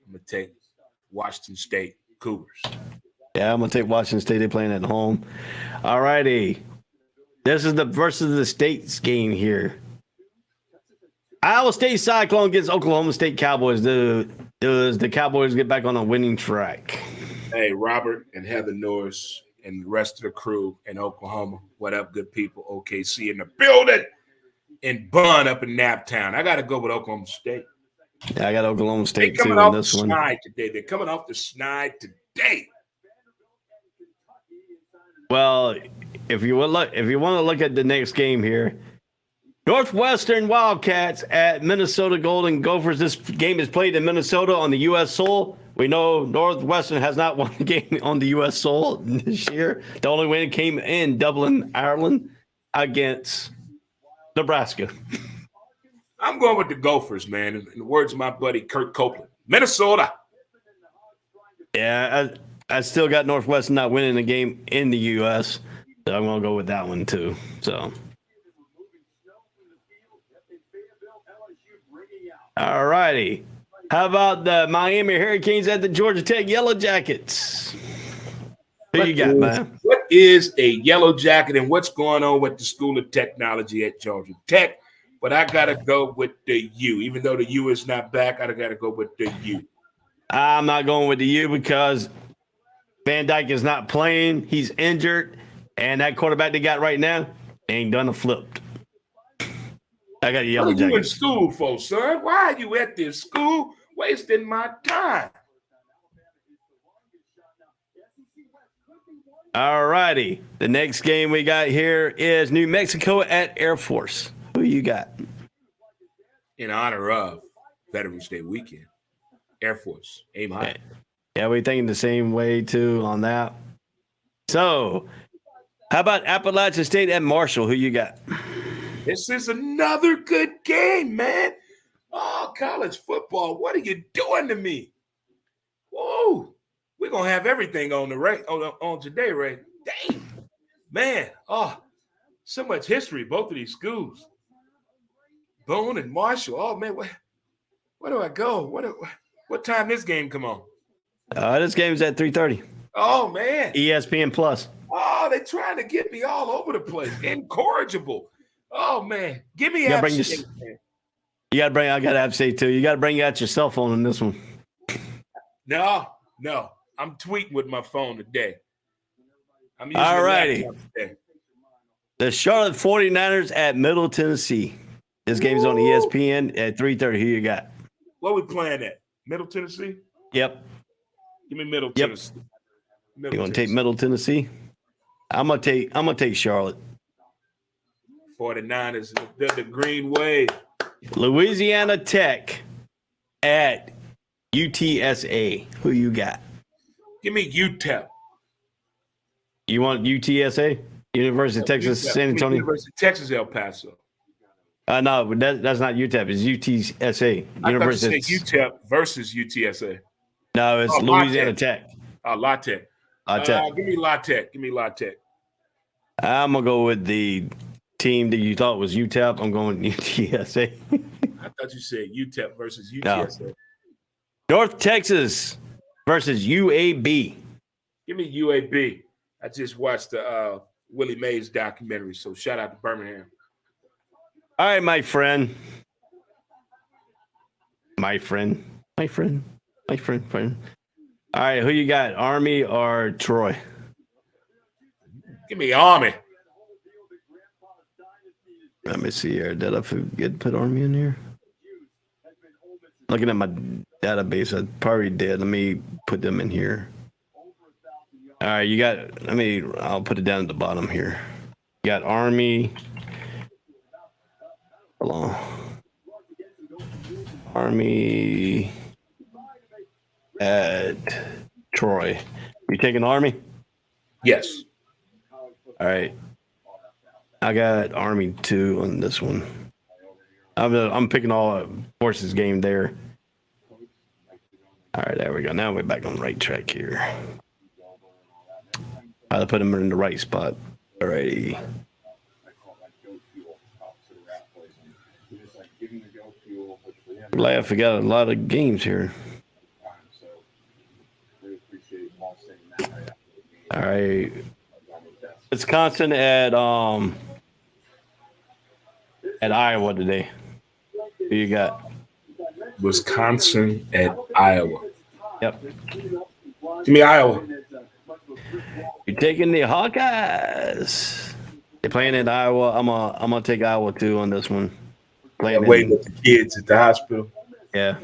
I'm going to take Washington State Cougars. Yeah, I'm going to take Washington State. They're playing at home. All righty. This is the versus the States game here. Iowa State Cyclone against Oklahoma State Cowboys. Does the Cowboys get back on a winning track? Hey, Robert and Heather Norris and the rest of the crew in Oklahoma. What up, good people? OKC in the building. And Bun up in Naptown. I got to go with Oklahoma State. Yeah, I got Oklahoma State too on this one. They're coming off the snide today. Well, if you want to look at the next game here, Northwestern Wildcats at Minnesota Golden Gophers. This game is played in Minnesota on the U.S. soil. We know Northwestern has not won a game on the U.S. soil this year. The only win came in Dublin, Ireland, against Nebraska. I'm going with the Gophers, man. In the words of my buddy Kurt Copeland, Minnesota. Yeah, I still got Northwestern not winning a game in the U.S., so I'm going to go with that one too. So, all righty. How about the Miami Hurricanes at the Georgia Tech Yellow Jackets? Who you got, man? What is a Yellow Jacket and what's going on with the School of Technology at Georgia Tech? But I got to go with the U. Even though the U is not back, I got to go with the U. I'm not going with the U because Van Dyke is not playing. He's injured. And that quarterback they got right now ain't done a flip. I got a Yellow Jacket. What are you in school for, son? Why are you at this school wasting my time? All righty. The next game we got here is New Mexico at Air Force. Who you got? In honor of Veterans Day weekend, Air Force, aim high. Yeah, we're thinking the same way, too, on that. So, how about Appalachian State at Marshall? Who you got? This is another good game, man. Oh, college football, what are you doing to me? Whoa, we're going to have everything on today, Ray. Dang, man. Oh, so much history, both of these schools. Boone and Marshall. Oh, man, where do I go? What time this game come on? This game's at 3:30. Oh, man. ESPN Plus. Oh, they're trying to get me all over the place. Incorrigible. Oh, man. Give me App State, man. I got App State, too. You got to bring out your cell phone in this one. No. I'm tweeting with my phone today. I'm using all righty. The Charlotte 49ers at Middle Tennessee. This game's on ESPN at 3:30. Who you got? What we playing at? Middle Tennessee? Yep. Give me Middle Tennessee. You want to take Middle Tennessee? I'm gonna take Charlotte. 49ers, the Green Wave. Louisiana Tech at UTSA. Who you got? Give me UTEP. You want UTSA? University of Texas, UTEP. San Antonio? University of Texas, El Paso. No, that's not UTEP. It's UTSA. I thought you said UTEP versus UTSA. No, it's Louisiana Tech. La Tech. La Tech. Give me La Tech. I'm gonna go with the team that you thought was UTEP. I'm going UTSA. I thought you said UTEP versus No. UTSA. North Texas versus UAB. Give me UAB. I just watched the Willie Mays documentary, so shout out to Birmingham. All right, my friend. My friend. All right, who you got, Army or Troy? Give me Army. Let me see here. Did I forget to put Army in here? Looking at my database, I probably did. Let me put them in here. All right, you got, I'll put it down at the bottom here. You got Army. Hold on. Army at Troy. You taking Army? Yes. All right. I got Army 2 on this one. I'm picking all Forces game there. All right, there we go. Now we're back on the right track here. I'll put them in the right spot. All righty. Glad I forgot a lot of games here. All right. Wisconsin at Iowa today. Who you got? Wisconsin at Iowa. Yep. Give me Iowa. You're taking the Hawkeyes. They're playing in Iowa. I'm gonna take Iowa too on this one. Playing Waiting with the kids at the hospital. Yeah.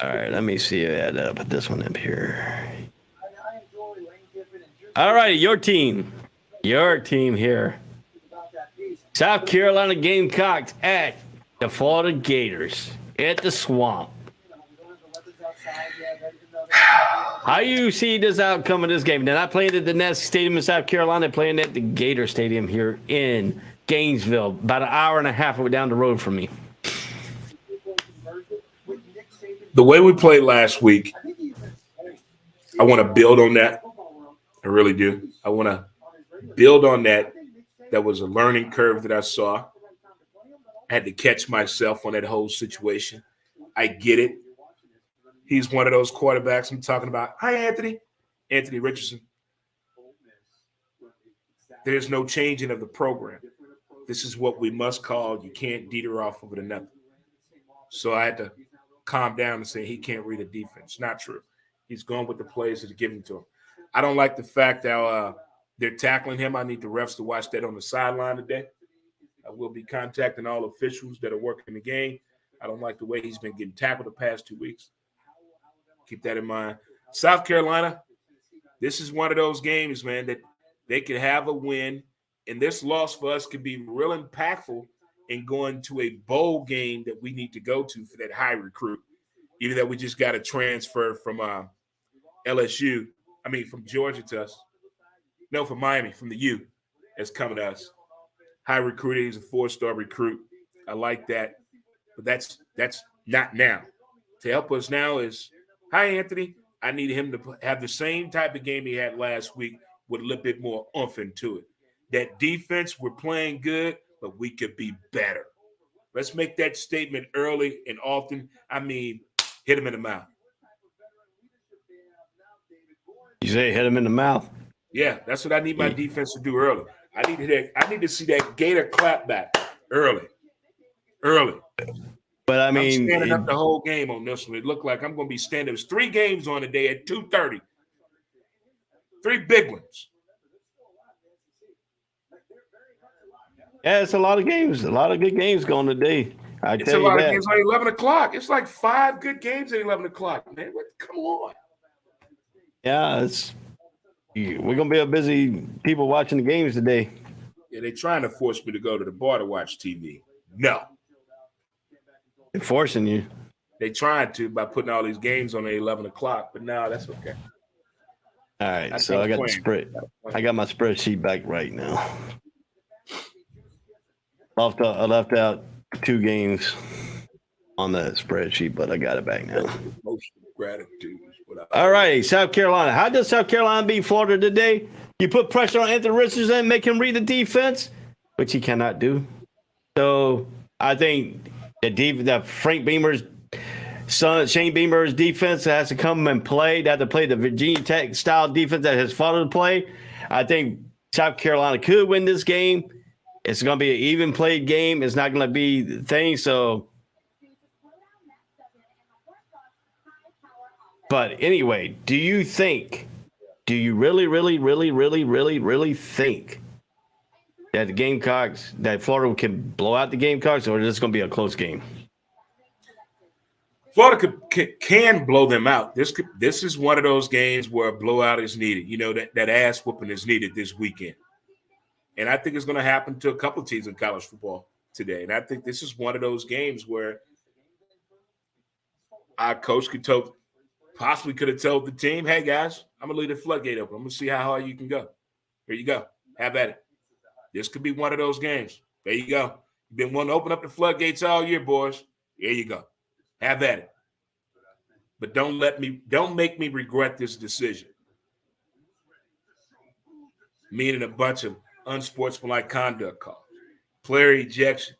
All right, let me see. I'll put this one up here. All right, your team here. South Carolina Gamecocks at the Florida Gators at the Swamp. How you see this outcome of this game? They're not playing at the Nest Stadium in South Carolina. They're playing at the Gator Stadium here in Gainesville, about an hour and a half down the road from me. The way we played last week, I want to build on that. I really do. I want to build on that. That was a learning curve that I saw. I had to catch myself on that whole situation. I get it. He's one of those quarterbacks I'm talking about. Hi, Anthony Richardson. There's no changing of the program. This is what we must call. You can't deter off of it or nothing. So I had to calm down and say he can't read a defense. Not true. He's going with the plays that are given to him. I don't like the fact that they're tackling him. I need the refs to watch that on the sideline today. I will be contacting all officials that are working the game. I don't like the way he's been getting tackled the past 2 weeks. Keep that in mind. South Carolina, this is one of those games, man, that they could have a win, and this loss for us could be real impactful in going to a bowl game that we need to go to for that high recruit. Either that we just got a transfer from from Georgia to us. No, from Miami, from the U, that's coming to us. High recruiting, he's a 4-star recruit. I like that, but that's not now. To help us now is, hi, Anthony. I need him to have the same type of game he had last week with a little bit more oomph into it. That defense, we're playing good, but we could be better. Let's make that statement early and often. Hit him in the mouth. You say hit him in the mouth? Yeah, that's what I need my defense to do early. I need to see that Gator clap back early. But I'm standing up the whole game on this one. It looked like I'm going to be standing. There's 3 games on today at 2:30. 3 big ones. Yeah, it's a lot of games. A lot of good games going today. It's a lot of games at 11 o'clock. It's like 5 good games at 11 o'clock, man. Come on. Yeah, we're going to be a busy people watching the games today. Yeah, they're trying to force me to go to the bar to watch TV. No. They're forcing you. They tried to by putting all these games on at 11 o'clock, but no, that's okay. All right, so I got the spread. I got my spreadsheet back right now. I left out 2 games on the spreadsheet, but I got it back now. Emotional gratitude is what All right, South Carolina. How does South Carolina beat Florida today? You put pressure on Anthony Richardson, make him read the defense, which he cannot do. So I think that Frank Beamer's son, Shane Beamer's defense has to come and play. They have to play the Virginia Tech style defense that his father played. I think South Carolina could win this game. It's going to be an even played game. It's not going to be the thing. So, but anyway, do you really think that the Gamecocks, that Florida can blow out the Gamecocks, or is this going to be a close game? Florida can blow them out. This is one of those games where a blowout is needed. You know, that ass whooping is needed this weekend. And I think it's going to happen to a couple of teams in college football today. And I think this is one of those games where our coach possibly could have told the team, hey, guys, I'm going to leave the floodgate open. I'm going to see how hard you can go. Here you go. Have at it. This could be one of those games. There you go. You've been wanting to open up the floodgates all year, boys. Here you go. Have at it. But don't make me regret this decision. Meaning a bunch of unsportsmanlike conduct calls, player ejection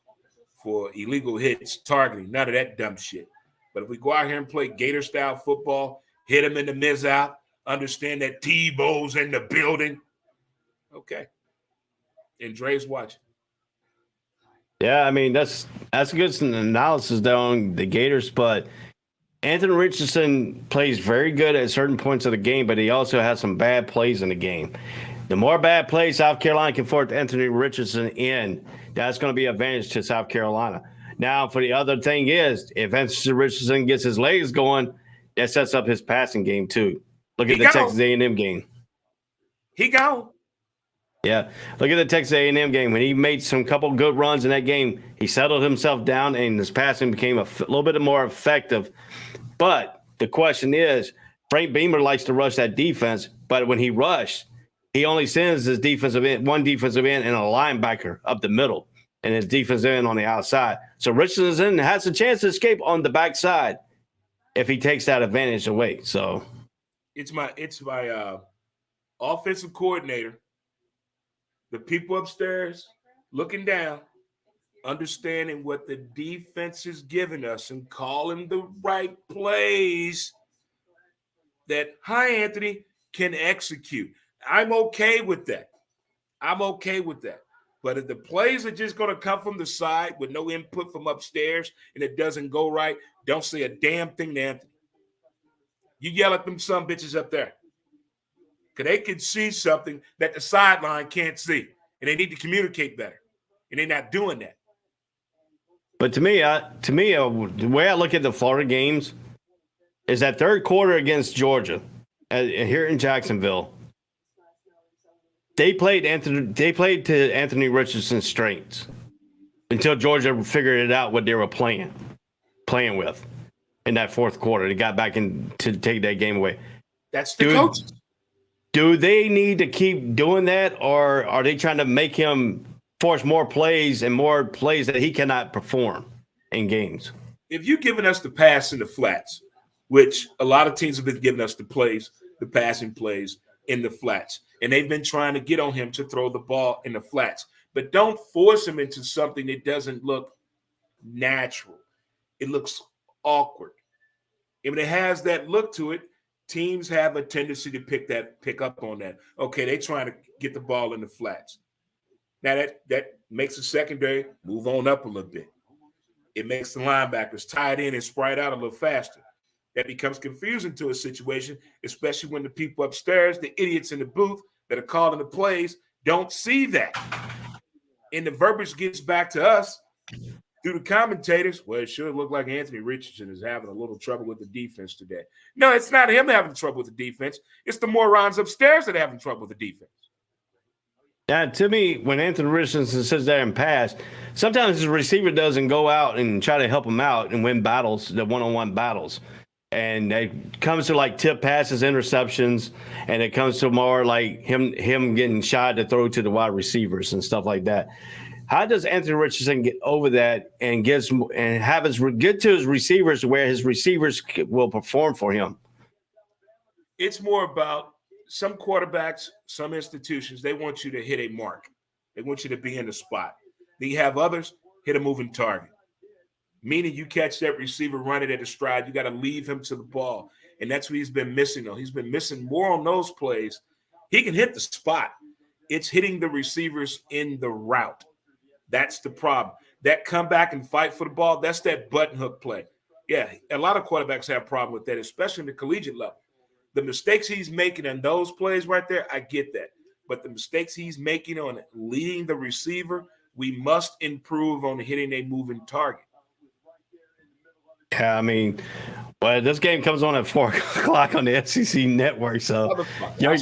for illegal hits, targeting, none of that dumb shit. But if we go out here and play Gator-style football, hit them in the miz-out, understand that Tebow's in the building, okay. And Dre's watching. Yeah, I mean, that's a good analysis there on the Gators, but Anthony Richardson plays very good at certain points of the game, but he also has some bad plays in the game. The more bad plays South Carolina can force Anthony Richardson in, that's going to be an advantage to South Carolina. Now, for the other thing is, if Anthony Richardson gets his legs going, that sets up his passing game too. Look at the Texas A&M game. He gone. Yeah, look at the Texas A&M game. When he made some couple good runs in that game, he settled himself down, and his passing became a little bit more effective. But the question is, Frank Beamer likes to rush that defense, but when he rushed, he only sends his one defensive end and a linebacker up the middle, and his defensive end on the outside. So Richardson has a chance to escape on the backside if he takes that advantage away. So it's my offensive coordinator, the people upstairs looking down, understanding what the defense is giving us and calling the right plays that Anthony can execute. I'm okay with that. But if the plays are just going to come from the side with no input from upstairs and it doesn't go right, don't say a damn thing to Anthony. You yell at them some bitches up there. Because they can see something that the sideline can't see. And they need to communicate better. And they're not doing that. But to me, the way I look at the Florida games is that third quarter against Georgia here in Jacksonville, they played to Anthony Richardson's strengths until Georgia figured it out what they were playing with in that fourth quarter. They got back in to take that game away. That's the coaches. Do they need to keep doing that, or are they trying to make him force more plays that he cannot perform in games? If you're giving us the pass in the flats, which a lot of teams have been giving us the passing plays in the flats, and they've been trying to get on him to throw the ball in the flats, but don't force him into something that doesn't look natural. It looks awkward. If it has that look to it, teams have a tendency to pick up on that. Okay, they're trying to get the ball in the flats. Now that makes the secondary move on up a little bit. It makes the linebackers tied in and sprite out a little faster. That becomes confusing to a situation, especially when the people upstairs, the idiots in the booth that are calling the plays, don't see that. And the verbiage gets back to us through the commentators. Well, it sure looked like Anthony Richardson is having a little trouble with the defense today. No, it's not him having trouble with the defense. It's the morons upstairs that are having trouble with the defense. Now, to me, when Anthony Richardson sits there and pass, sometimes his receiver doesn't go out and try to help him out and win battles, the one-on-one battles. And it comes to like tip passes, interceptions, and it comes to more like him getting shot to throw to the wide receivers and stuff like that. How does Anthony Richardson get over that and get to his receivers where his receivers will perform for him? It's more about some quarterbacks, some institutions, they want you to hit a mark. They want you to be in the spot. Then you have others, hit a moving target. Meaning you catch that receiver running at a stride, you got to leave him to the ball. And that's what he's been missing, though. He's been missing more on those plays. He can hit the spot. It's hitting the receivers in the route. That's the problem. That come back and fight for the ball, that's that button hook play. Yeah, a lot of quarterbacks have a problem with that, especially in the collegiate level. The mistakes he's making on those plays right there, I get that. But the mistakes he's making on leading the receiver, we must improve on hitting a moving target. Yeah, I mean, well, this game comes on at 4 o'clock on the SEC network, so your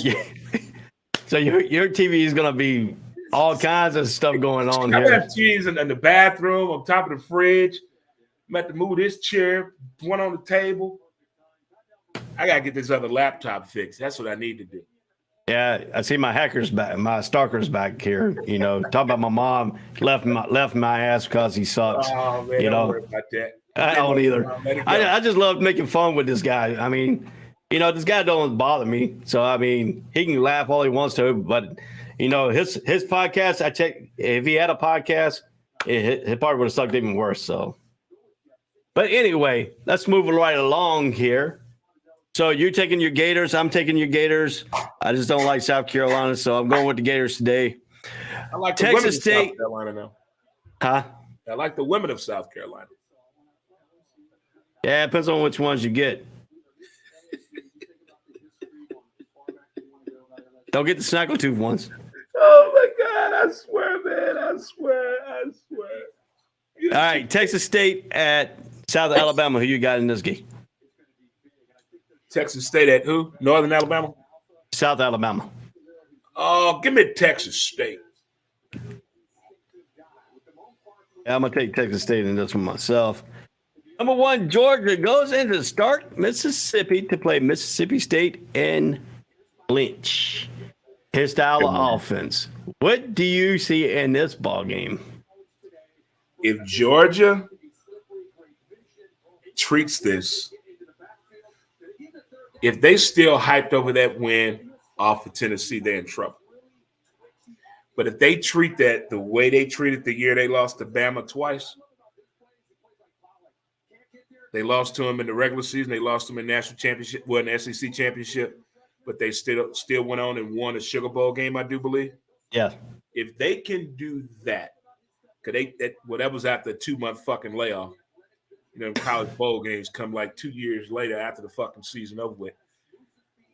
TV is gonna be all kinds of stuff going on I here. have cheese in the bathroom, on top of the fridge. I'm at to move this chair, one on the table. I gotta get this other laptop fixed. That's what I need to do. Yeah, I see my hackers back, my stalkers back here. You know, talk about my mom left my ass because he sucks. Oh man, don't worry about that. I don't either. I just love making fun with this guy. I mean, you know, this guy don't bother me. So I mean, he can laugh all he wants to, but you know, his podcast. I check if he had a podcast, it probably would have sucked even worse. So, but anyway, let's move right along here. So you're taking your Gators. I'm taking your Gators. I just don't like South Carolina, so I'm going with the Gators today. I like the Texas State. women of South Carolina now. Huh? I like the women of South Carolina. Yeah, it depends on which ones you get. Don't get the snaggletooth ones. Oh my God! I swear, man! I swear! All right, Texas State at South Alabama. Who you got in this game? Texas State at who? Northern Alabama? South Alabama. Oh, give me Texas State. Yeah, I'm going to take Texas State in this one myself. Number 1, Georgia goes in to start Mississippi to play Mississippi State in Lynch. His style of offense. What do you see in this ball game? If Georgia treats this, if they still hyped over that win off of Tennessee, they're in trouble. But if they treat that the way they treated the year they lost to Bama twice, they lost to them in the regular season, they lost them in national championship, well, in the SEC championship, but they still went on and won a Sugar Bowl game, I do believe. Yeah. If they can do that, because that was after a 2-month fucking layoff. You know, college bowl games come like 2 years later after the fucking season over with.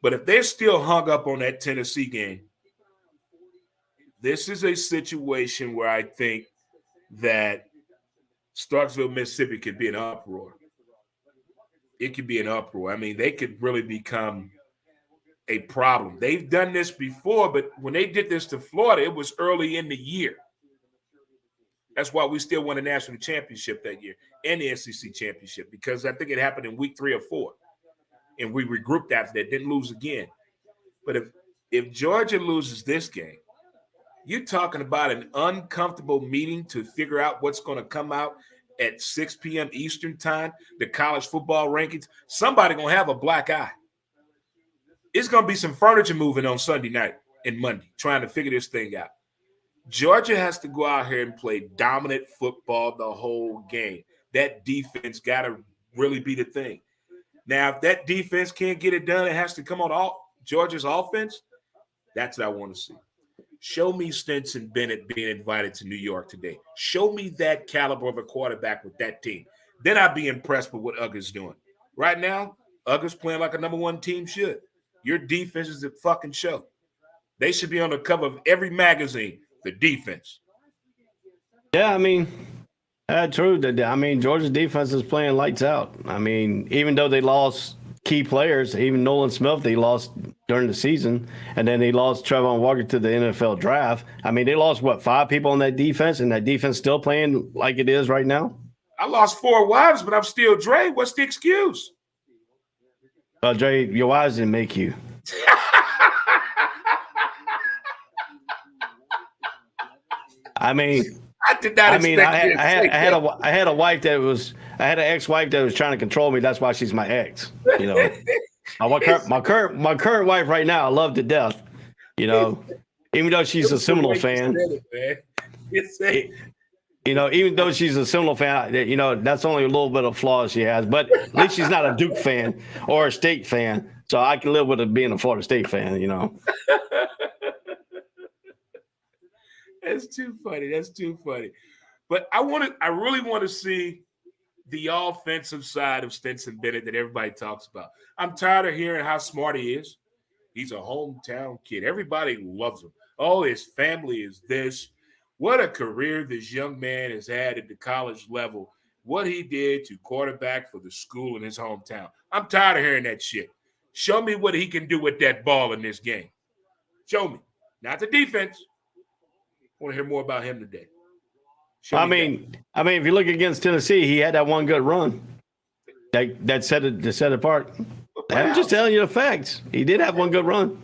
But if they're still hung up on that Tennessee game, this is a situation where I think that Starksville, Mississippi could be an uproar. It could be an uproar. I mean, they could really become a problem. They've done this before, but when they did this to Florida, it was early in the year. That's why we still won a national championship that year and the SEC championship, because I think it happened in week 3 or 4. And we regrouped after that, didn't lose again. But if Georgia loses this game, you're talking about an uncomfortable meeting to figure out what's going to come out at 6 p.m. Eastern time, the college football rankings. Somebody going to have a black eye. It's going to be some furniture moving on Sunday night and Monday, trying to figure this thing out. Georgia has to go out here and play dominant football the whole game. That defense got to really be the thing. Now, if that defense can't get it done, it has to come on Georgia's offense. That's what I want to see. Show me Stetson Bennett being invited to New York today. Show me that caliber of a quarterback with that team. Then I'd be impressed with what Uggers doing. Right now, Uggers playing like a number 1 team should. Your defense is a fucking show. They should be on the cover of every magazine. The defense. Yeah, I mean, true. I mean, Georgia's defense is playing lights out. I mean, even though they lost key players, even Nolan Smith, they lost during the season, and then they lost Trevon Walker to the NFL draft. I mean, they lost, 5 people on that defense, and that defense still playing like it is right now? I lost 4 wives, but I'm still Dre. What's the excuse? Dre, your wives didn't make you. I mean, I did not. I had an ex-wife that was trying to control me. That's why she's my ex. You know. My current wife right now, I love to death. You know, even though she's a Seminole fan. You know, even though she's a Seminole fan, you know, that's only a little bit of flaws she has. But at least she's not a Duke fan or a State fan. So I can live with it being a Florida State fan, you know. That's too funny. That's too funny. But I really want to see the offensive side of Stetson Bennett that everybody talks about. I'm tired of hearing how smart he is. He's a hometown kid. Everybody loves him. Oh, his family is this. What a career this young man has had at the college level. What he did to quarterback for the school in his hometown. I'm tired of hearing that shit. Show me what he can do with that ball in this game. Show me. Not the defense. I want to hear more about him today. I mean, if you look against Tennessee, he had that one good run that set it apart. I'm just telling you the facts. He did have one good run.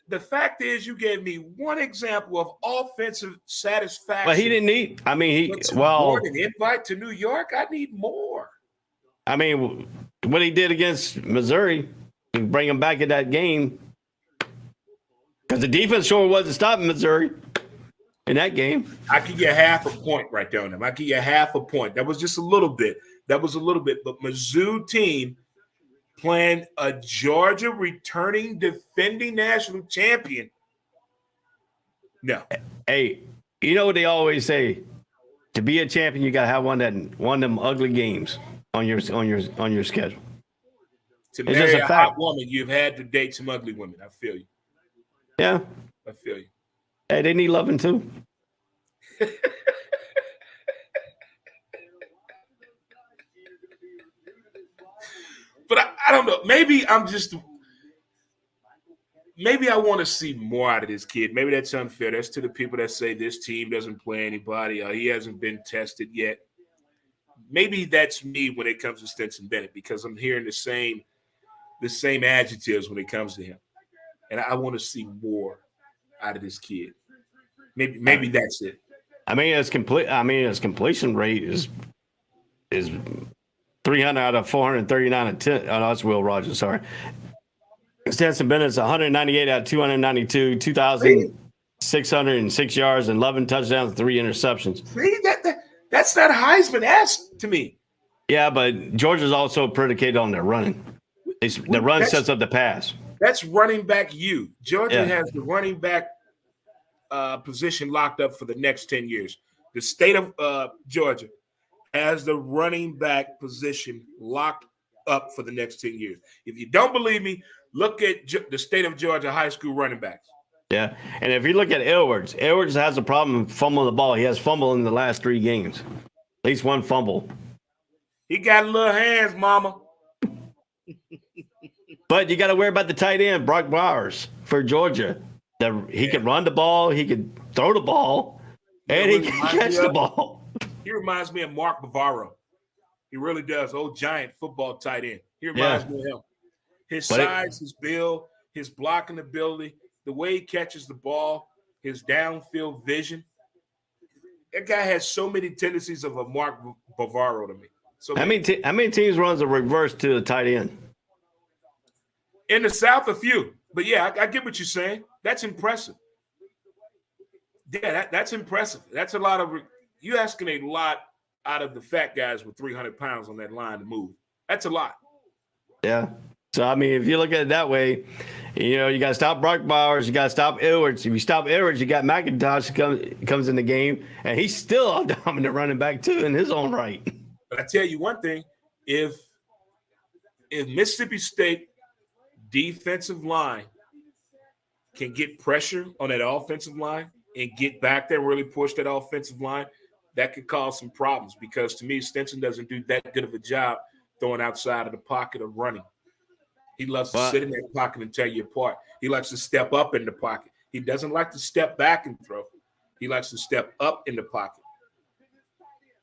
The fact is, you gave me one example of offensive satisfaction. But he didn't need. I mean, an invite to New York. I need more. I mean, what he did against Missouri, bring him back in that game, because the defense sure wasn't stopping Missouri in that game. I could get half a point right there on him. I could get half a point. That was just a little bit. But Mizzou team playing a Georgia returning defending national champion. No. Hey, you know what they always say? To be a champion, you gotta have one of them ugly games on your schedule. To marry a hot woman, you've had to date some ugly women. I feel you. Yeah. I feel you. Hey, they need loving too. But I don't know. Maybe I want to see more out of this kid. Maybe that's unfair. That's to the people that say this team doesn't play anybody. He hasn't been tested yet. Maybe that's me when it comes to Stetson Bennett, because I'm hearing the same adjectives when it comes to him. And I want to see more out of this kid. Maybe that's it. His completion rate is 300 out of 439 attempts. Oh, no, that's Will Rogers. Sorry. Stetson Bennett's 198 out of 292, 2,606 yards, and 11 touchdowns, 3 interceptions. See, that's not Heisman-esque to me. Yeah, but Georgia's also predicated on their running. The run sets up the pass. That's running back you. Georgia has the running back position locked up for the next 10 years. The state of Georgia has the running back position locked up for the next 10 years. If you don't believe me, look at the state of Georgia high school running backs. Yeah, and if you look at Edwards has a problem fumbling the ball. He has fumbled in the last 3 games. At least one fumble. He got little hands, mama. But you got to worry about the tight end, Brock Bowers, for Georgia. He could run the ball, he could throw the ball, and he can catch the ball. He reminds me of Mark Bavaro. He really does. Old giant football tight end. He reminds me of him. His size, his build, his blocking ability, the way he catches the ball, his downfield vision. That guy has so many tendencies of a Mark Bavaro to me. So how many teams runs a reverse to the tight end? In the South, a few. But yeah, I get what you're saying. That's impressive. Yeah, that's impressive. That's a lot of you asking a lot out of the fat guys with 300 pounds on that line to move. That's a lot. Yeah. So, I mean, if you look at it that way, you know, you got to stop Brock Bowers. You got to stop Edwards. If you stop Edwards, you got McIntosh comes in the game, and he's still a dominant running back, too, in his own right. But I tell you one thing. If Mississippi State defensive line can get pressure on that offensive line and get back there and really push that offensive line, that could cause some problems, because to me, Stetson doesn't do that good of a job throwing outside of the pocket of running. He loves to sit in that pocket and tear you apart. He likes to step up in the pocket. He doesn't like to step back and throw. He likes to step up in the pocket.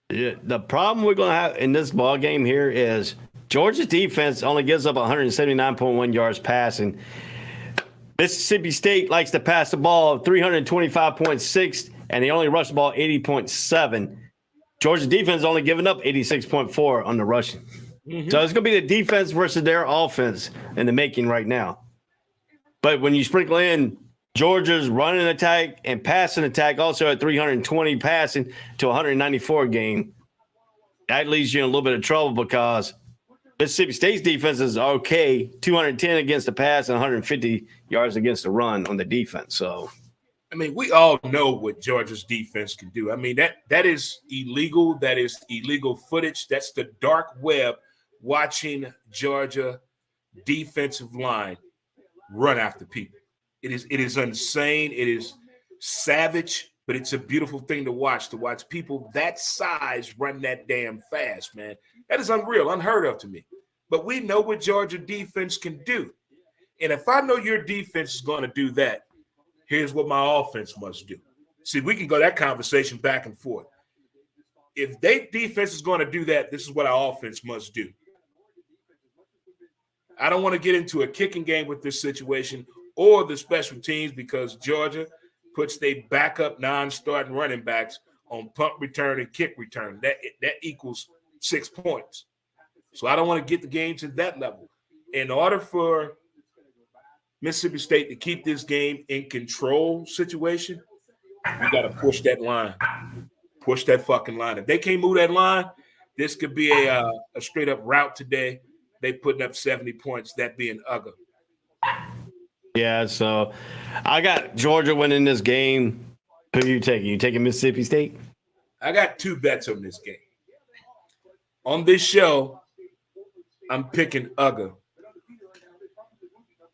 Yeah, the problem we're going to have in this ball game here is Georgia's defense only gives up 179.1 yards passing. Mississippi State likes to pass the ball 325.6, and they only rush the ball 80.7. Georgia defense only giving up 86.4 on the rushing. Mm-hmm. So it's going to be the defense versus their offense in the making right now. But when you sprinkle in Georgia's running attack and passing attack, also at 320 passing to 194 game, that leaves you in a little bit of trouble because Mississippi State's defense is okay, 210 against the pass and 150 yards against the run on the defense. So, I mean, we all know what Georgia's defense can do. I mean, that is illegal. That is illegal footage. That's the dark web watching Georgia defensive line run after people. It is insane. It is savage, but it's a beautiful thing to watch people that size run that damn fast, man. That is unreal, unheard of to me. But we know what Georgia defense can do. And if I know your defense is going to do that, here's what my offense must do. See, we can go that conversation back and forth. If they defense is going to do that, this is what our offense must do. I don't want to get into a kicking game with this situation or the special teams because Georgia puts their backup non-starting running backs on punt return and kick return. That equals 6 points. So I don't want to get the game to that level. In order for Mississippi State to keep this game in control situation, we got to push that line. Push that fucking line. If they can't move that line, this could be a straight up rout today. They putting up 70 points, that being Uga. yeah, so I got Georgia winning this game. Who are you taking? You taking Mississippi State? I got 2 bets on this game. On this show, I'm picking Uga.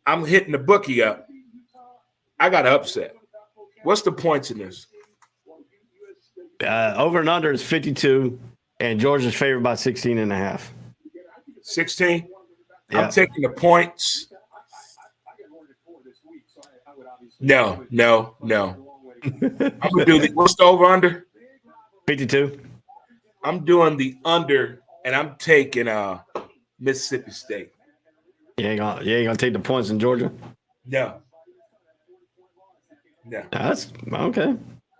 I'm hitting the bookie up. I got an upset. What's the points in this? Over and under is 52, and Georgia's favored by 16.5. 16? Yeah. I'm taking the points. No. I'm gonna do what's the over under? 52. I'm doing the under, and I'm taking Mississippi State. You ain't gonna take the points in Georgia? No. That's okay.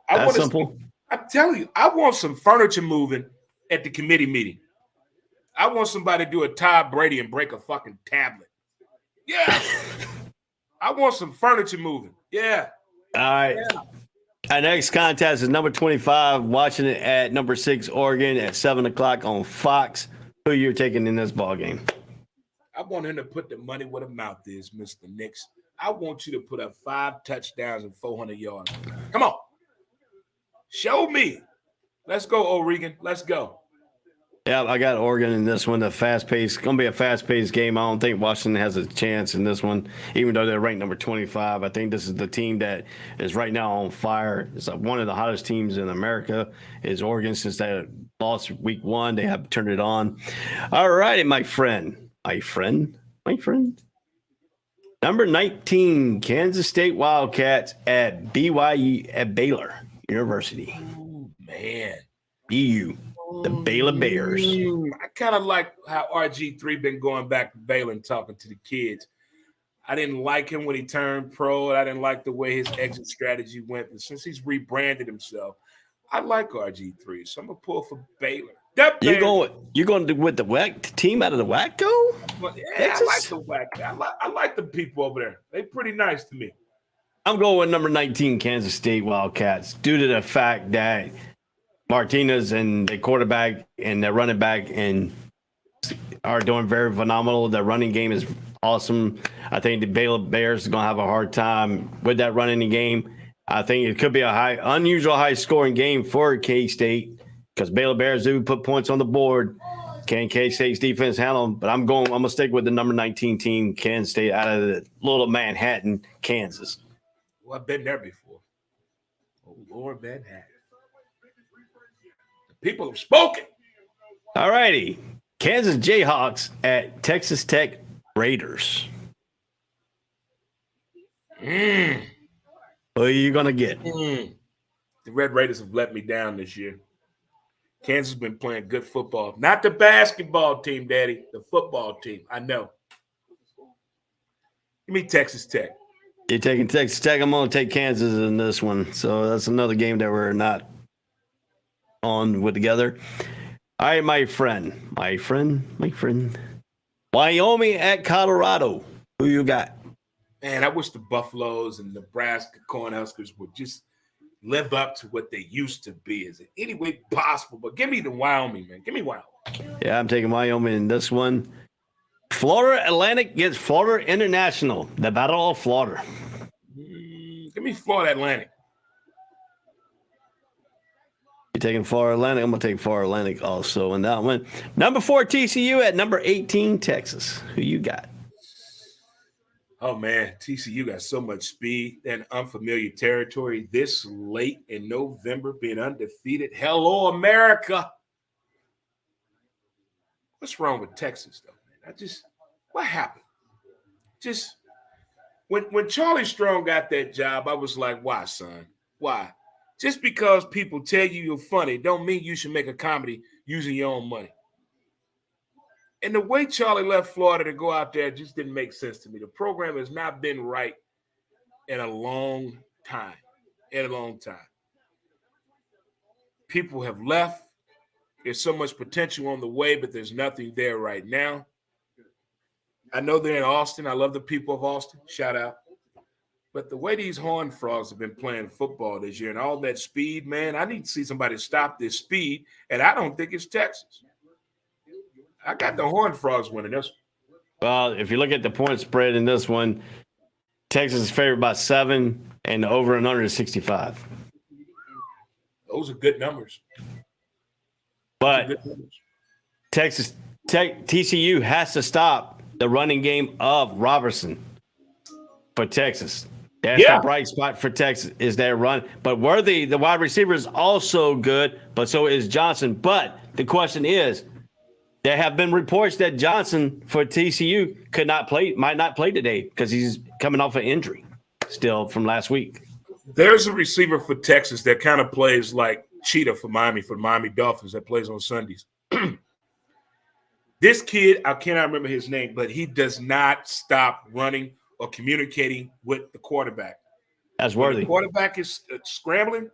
That's simple. I'm telling you, I want some furniture moving at the committee meeting. I want somebody to do a Todd Brady and break a fucking tablet. Yeah. I want some furniture moving. Yeah. All right. Yeah. Our next contest is number 25, watching it at number 6, Oregon at 7 o'clock on Fox. Who you're taking in this ball game? I want him to put the money where the mouth is, Mr. Nix. I want you to put up 5 touchdowns and 400 yards. Come on. Show me. Let's go, Oregon. Let's go. Yeah, I got Oregon in this one. The fast-paced, going to be a fast-paced game. I don't think Washington has a chance in this one, even though they're ranked number 25. I think this is the team that is right now on fire. It's one of the hottest teams in America is Oregon. Since they lost week 1, they have turned it on. All righty, my friend. Number 19, Kansas State Wildcats at BYU at Baylor University. Oh, man. BU. The Baylor Bears. I kind of like how RG3 been going back to Baylor and talking to the kids. I didn't like him when he turned pro. I didn't like the way his exit strategy went. But since he's rebranded himself, I like RG3. So I'm going to pull for Baylor. You're going with the WAC team out of the WACO? Well, yeah, I like the WAC. I like the people over there. They pretty nice to me. I'm going with number 19, Kansas State Wildcats, due to the fact that Martinez and the quarterback and the running back are doing very phenomenal. The running game is awesome. I think the Baylor Bears are going to have a hard time with that running game. I think it could be a unusual high-scoring game for K-State because Baylor Bears do put points on the board. Can K-State's defense handle them? But I'm going to stick with the number 19 team, Kansas State, out of the little Manhattan, Kansas. Well, I've been there before. Oh, Lord, Manhattan. People have spoken. All righty. Kansas Jayhawks at Texas Tech Raiders. Who are you going to get? The Red Raiders have let me down this year. Kansas has been playing good football. Not the basketball team, Daddy. The football team. I know. Give me Texas Tech. You're taking Texas Tech. I'm going to take Kansas in this one. So that's another game that we're not on with together. All right, my friend. Wyoming at Colorado. Who you got? Man, I wish the Buffaloes and Nebraska Cornhuskers would just live up to what they used to be. Is it any way possible? But give me the Wyoming, man. Give me Wyoming. Yeah, I'm taking Wyoming in this one. Florida Atlantic against Florida International. The Battle of Florida. Give me Florida Atlantic. You're taking Florida Atlantic. I'm going to take Florida Atlantic also in that one. Number 4, TCU at number 18, Texas. Who you got? Oh, man. TCU got so much speed and unfamiliar territory this late in November, being undefeated. Hello, America. What's wrong with Texas, though, man? What happened? Just when Charlie Strong got that job, I was like, why, son? Why? Just because people tell you you're funny don't mean you should make a comedy using your own money. And the way Charlie left Florida to go out there just didn't make sense to me. The program has not been right in a long time. People have left. There's so much potential on the way, but there's nothing there right now. I know they're in Austin. I love the people of Austin. Shout out. But the way these Horned Frogs have been playing football this year and all that speed, man, I need to see somebody stop this speed, and I don't think it's Texas. I got the Horned Frogs winning this one. Well, if you look at the point spread in this one, Texas is favored by 7, and the over and under is 65. Those are good numbers. But TCU has to stop the running game of Robertson for Texas. That's the bright spot for Texas is their run. But Worthy, the wide receiver, is also good, but so is Johnson. But the question is, there have been reports that Johnson for TCU might not play today because he's coming off an injury still from last week. There's a receiver for Texas that kind of plays like Cheetah for Miami Dolphins that plays on Sundays. This kid, I cannot remember his name, but he does not stop running or communicating with the quarterback. That's Worthy. When the quarterback is scrambling,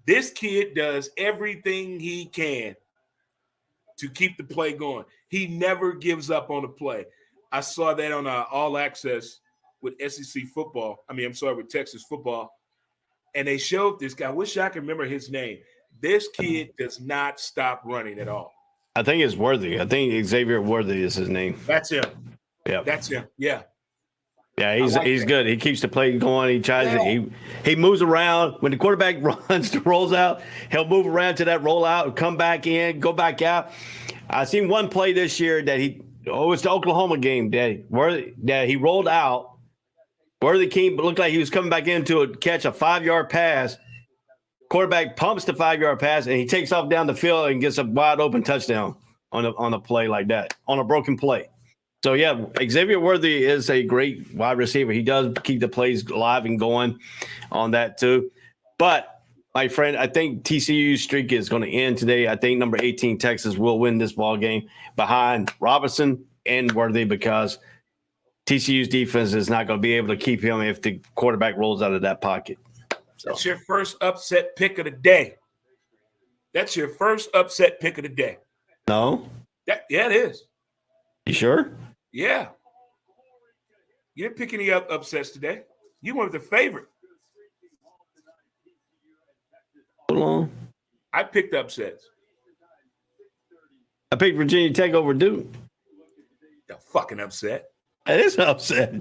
this kid does everything he can to keep the play going. He never gives up on the play. I saw that on All Access with SEC football. With Texas football. And they showed this guy. I wish I could remember his name. This kid does not stop running at all. I think it's Worthy. I think Xavier Worthy is his name. That's him. Yeah. That's him. Yeah. Yeah, he's good. He keeps the play going. He tries he moves around. When the quarterback rolls out, he'll move around to that rollout, come back in, go back out. I seen one play this year that it's the Oklahoma game that he rolled out. Worthy came, but looked like he was coming back in to catch a 5-yard pass. Quarterback pumps the 5-yard pass, and he takes off down the field and gets a wide open touchdown on a play like that, on a broken play. So, yeah, Xavier Worthy is a great wide receiver. He does keep the plays alive and going on that too. But, my friend, I think TCU's streak is going to end today. I think number 18, Texas, will win this ball game behind Robinson and Worthy because TCU's defense is not going to be able to keep him if the quarterback rolls out of that pocket. So. That's your first upset pick of the day. That's your first upset pick of the day. No? Yeah, it is. You sure? Yeah. You didn't pick any upsets today. You were the favorite. Hold on. I picked upsets. I picked Virginia Tech over Duke. The fucking upset. That is an upset.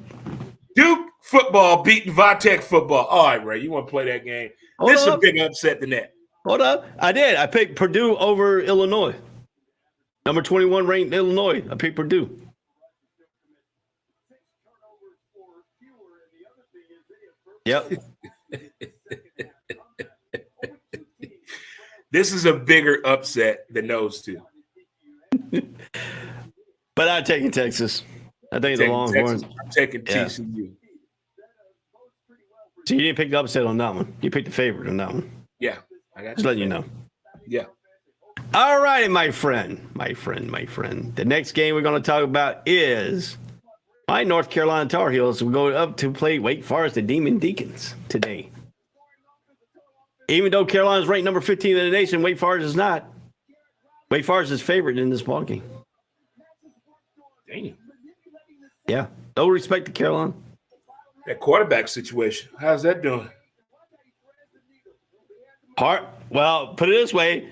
Duke football beating Vatech football. All right, Ray, you want to play that game? This is a bigger upset than that. Hold up. I did. I picked Purdue over Illinois. Number 21 ranked Illinois. I picked Purdue. Yep. This is a bigger upset than those two. But I'm taking Texas. I think the Longhorns. I'm taking TCU. So you didn't pick the upset on that one. You picked the favorite on that one. Yeah. I got Just letting you know. Yeah. All righty, my friend. The next game we're going to talk about is my North Carolina Tar Heels will go up to play Wake Forest, the Demon Deacons, today. Even though Carolina's ranked number 15 in the nation, Wake Forest is not. Wake Forest is favorite in this ballgame. Damn. Yeah. No respect to Carolina. That quarterback situation. How's that doing? Well, put it this way.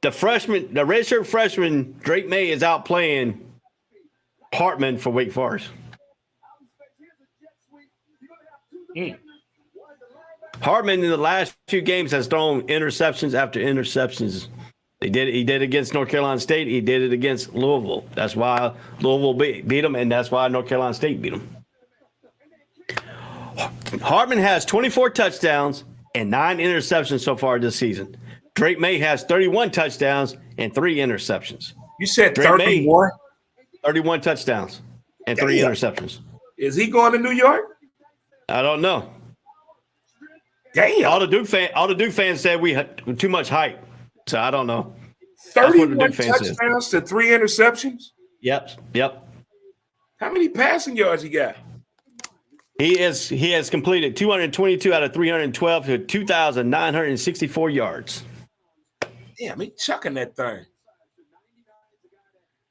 The redshirt freshman, Drake May, is out playing Hartman for Wake Forest. Hartman in the last few games has thrown interceptions after interceptions. He did it against North Carolina State. He did it against Louisville. That's why Louisville beat him, and that's why North Carolina State beat him. Hartman has 24 touchdowns and 9 interceptions so far this season. Drake May has 31 touchdowns and 3 interceptions. You said Drake 31? 31 touchdowns and 3 interceptions. Is he going to New York? I don't know. Damn. All the Duke fans said we had too much hype. So I don't know. 31 touchdowns to 3 interceptions? Yep. How many passing yards he got? He has completed 222 out of 312 to 2,964 yards. Damn, he chucking that thing.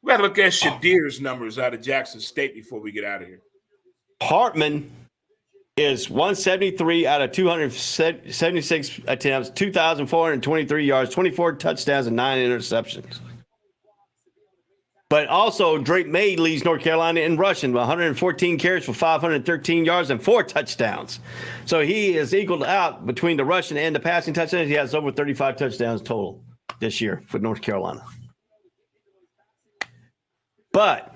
We got to look at Shadir's numbers out of Jackson State before we get out of here. Hartman is 173 out of 276 attempts, 2,423 yards, 24 touchdowns, and 9 interceptions. But also, Drake May leads North Carolina in rushing, 114 carries for 513 yards and 4 touchdowns. So he is equaled out between the rushing and the passing touchdowns. He has over 35 touchdowns total this year for North Carolina. But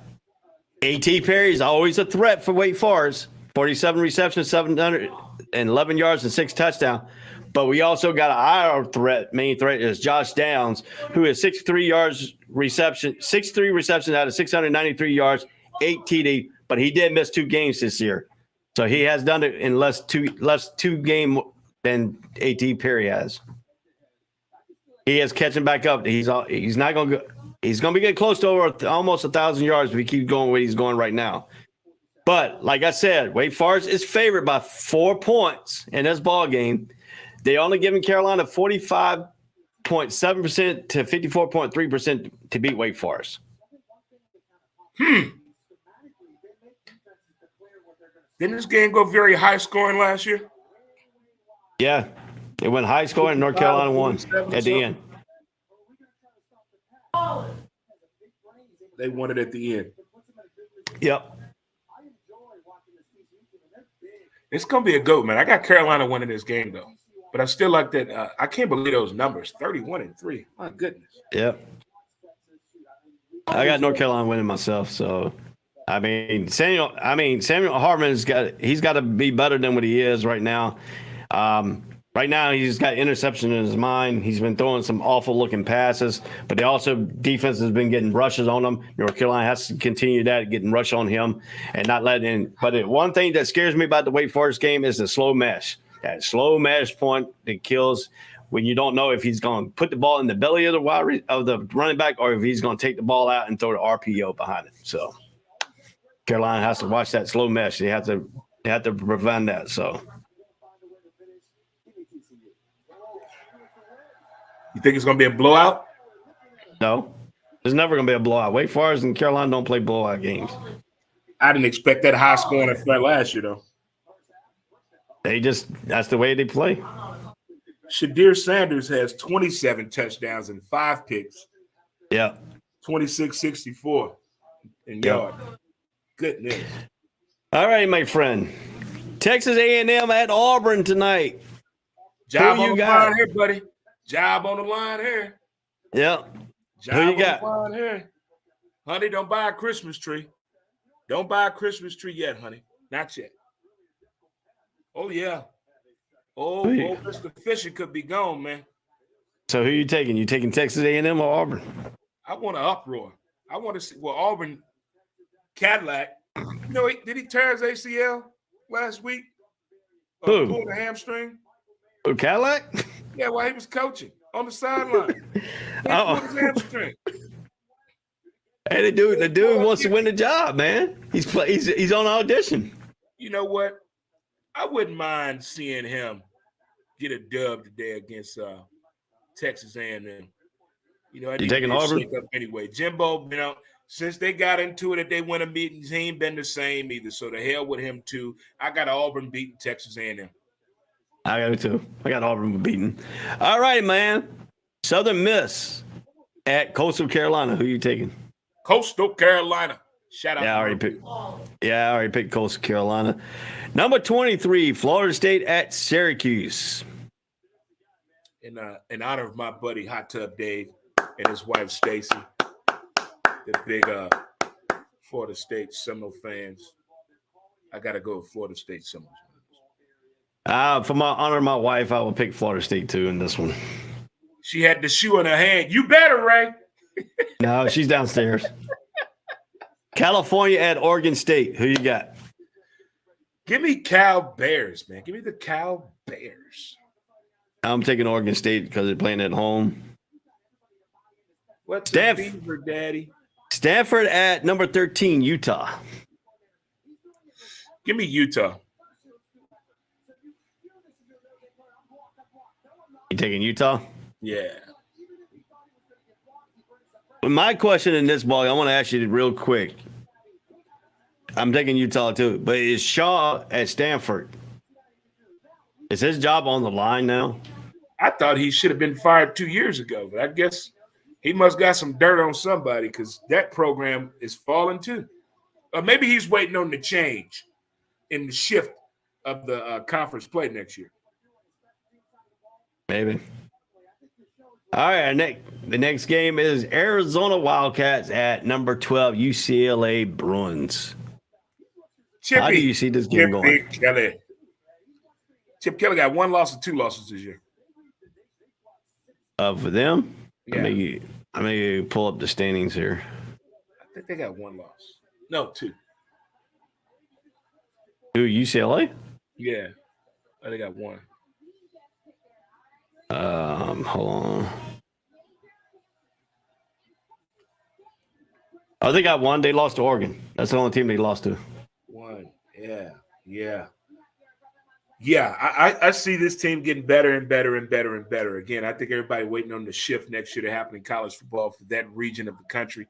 A.T. Perry is always a threat for Wake Forest. 47 receptions, 711 yards, and 6 touchdowns. But we also got our main threat is Josh Downs, who is 63 receptions out of 693 yards, 8 TD. But he did miss 2 games this year, so he has done it in less two game than A.T. Perry has. He is catching back up. He's not going to go. He's going to be getting close to almost 1,000 yards if he keeps going where he's going right now. But like I said, Wake Forest is favored by 4 points in this ball game. They only giving Carolina 45.7% to 54.3% to beat Wake Forest. Didn't this game go very high scoring last year? Yeah, it went high scoring. North Carolina won at the end. They won it at the end. Yep. It's going to be a goat, man. I got Carolina winning this game, though. But I still like that. I can't believe those numbers, 31-3. My goodness. Yep. I got North Carolina winning myself. So, Samuel Hartman's he's got to be better than what he is right now. Right now, he's got interception in his mind. He's been throwing some awful-looking passes, but defense has been getting rushes on him. North Carolina has to continue that, getting rush on him and not letting in. But one thing that scares me about the Wake Forest game is the slow mesh. That slow mesh point that kills when you don't know if he's going to put the ball in the belly of the running back or if he's going to take the ball out and throw the RPO behind it. So Carolina has to watch that slow mesh. They have to prevent that. So. You think it's going to be a blowout? No. There's never going to be a blowout. Wake Forest and Carolina don't play blowout games. I didn't expect that high scoring affair last year, though. That's the way they play. Shadir Sanders has 27 touchdowns and 5 picks. Yeah. 26-64 in yard. Goodness. All right, my friend. Texas A&M at Auburn tonight. Job on the line here, buddy. Job on the line here. Yeah. Job Who you got? On the line here. Honey, don't buy a Christmas tree. Don't buy a Christmas tree yet, honey. Not yet. Oh, yeah. Oh, Mr. Fisher could be gone, man. So who you taking? You taking Texas A&M or Auburn? I want an uproar. I want to see. Well, Auburn, Cadillac. Did he tear his ACL last week? Who? Pulled a hamstring. Who, Cadillac? Yeah, while he was coaching on the sideline. Pulled his hamstring. Hey, the dude wants to win the job, man. He's on audition. You know what? I wouldn't mind seeing him get a dub today against Texas A&M. You know, I You need to taking be a Auburn? shake up anyway. Jimbo, you know, since they got into it at they win a meetings, he ain't been the same either. So the hell with him too. I got Auburn beating Texas A&M. I got it too. I got Auburn beaten. All right, man. Southern Miss at Coastal Carolina. Who you taking? Coastal Carolina. Shout out Yeah, I to already Murphy. picked. Yeah, I already picked Coastal Carolina. Number 23, Florida State at Syracuse. In honor of my buddy Hot Tub Dave and his wife Stacy, the big Florida State Seminole fans, I gotta go with Florida State Seminoles. For my honor of my wife, I will pick Florida State too in this one. She had the shoe in her hand. You better, Ray. No, she's downstairs. California at Oregon State. Who you got? Give me Cal Bears, man. Give me the Cal Bears. I'm taking Oregon State because they're playing at home. What's the fever, Daddy? Stanford at number 13, Utah. Give me Utah. You taking Utah? Yeah. My question in this ball, I want to ask you real quick. I'm taking Utah too, but is Shaw at Stanford? Is his job on the line now? I thought he should have been fired 2 years ago, but I guess he must got some dirt on somebody because that program is falling too. Or maybe he's waiting on the change in the shift of the conference play next year. Maybe. All right, the next game is Arizona Wildcats at number 12, UCLA Bruins. How do you see this game going? Kelly. Chip Kelly got 1 loss and 2 losses this year. For them? Yeah. I may pull up the standings here. I think they got 1 loss. No, 2. Who, UCLA? Yeah. Oh, they got 1. Hold on. Oh, they got 1. They lost to Oregon. That's the only team they lost to. 1. Yeah. I see this team getting better and better and better and better. Again, I think everybody waiting on the shift next year to happen in college football for that region of the country,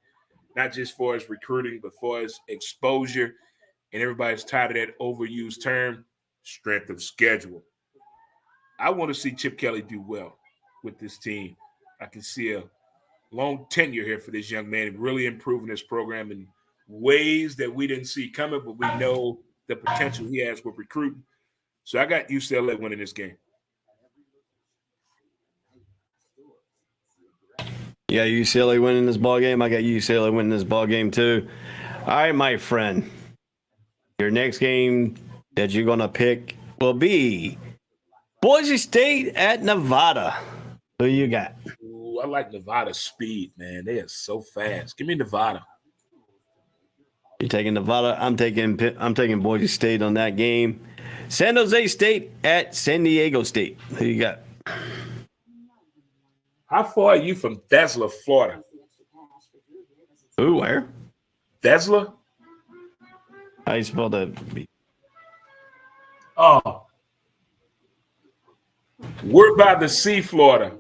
not just for its recruiting, but for its exposure. And everybody's tired of that overused term, strength of schedule. I want to see Chip Kelly do well with this team. I can see a long tenure here for this young man and really improving this program in ways that we didn't see coming, but we know the potential he has with recruiting. So I got UCLA winning this game. Yeah, UCLA winning this ball game. I got UCLA winning this ball game too. All right, my friend. Your next game that you're gonna pick will be Boise State at Nevada. Who you got? Ooh, I like Nevada's speed, man. They are so fast. Give me Nevada. You taking Nevada? I'm taking Boise State on that game. San Jose State at San Diego State. Who you got? How far are you from Thesla, Florida? Who, where? Thesla? How you spell that? Oh. We're by the sea, Florida.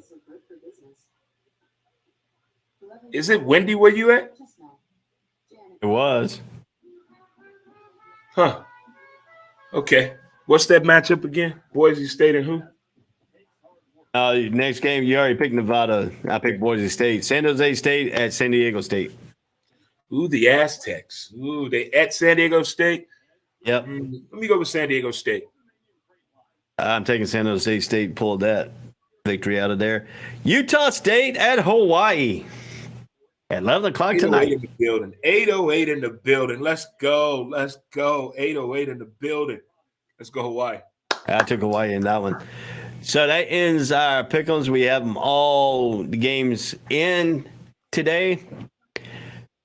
Is it windy where you at? It was. Huh. Okay. What's that matchup again? Boise State and who? Next game, you already picked Nevada. I picked Boise State. San Jose State at San Diego State. Ooh, the Aztecs. Ooh, they at San Diego State? Yep. Let me go with San Diego State. I'm taking San Jose State. Pull that victory out of there. Utah State at Hawaii. At 11 o'clock tonight. 808 in the building. 808 in the building. Let's go. 808 in the building. Let's go Hawaii. I took Hawaii in that one. So that ends our pick'ems. We have them all the games in today.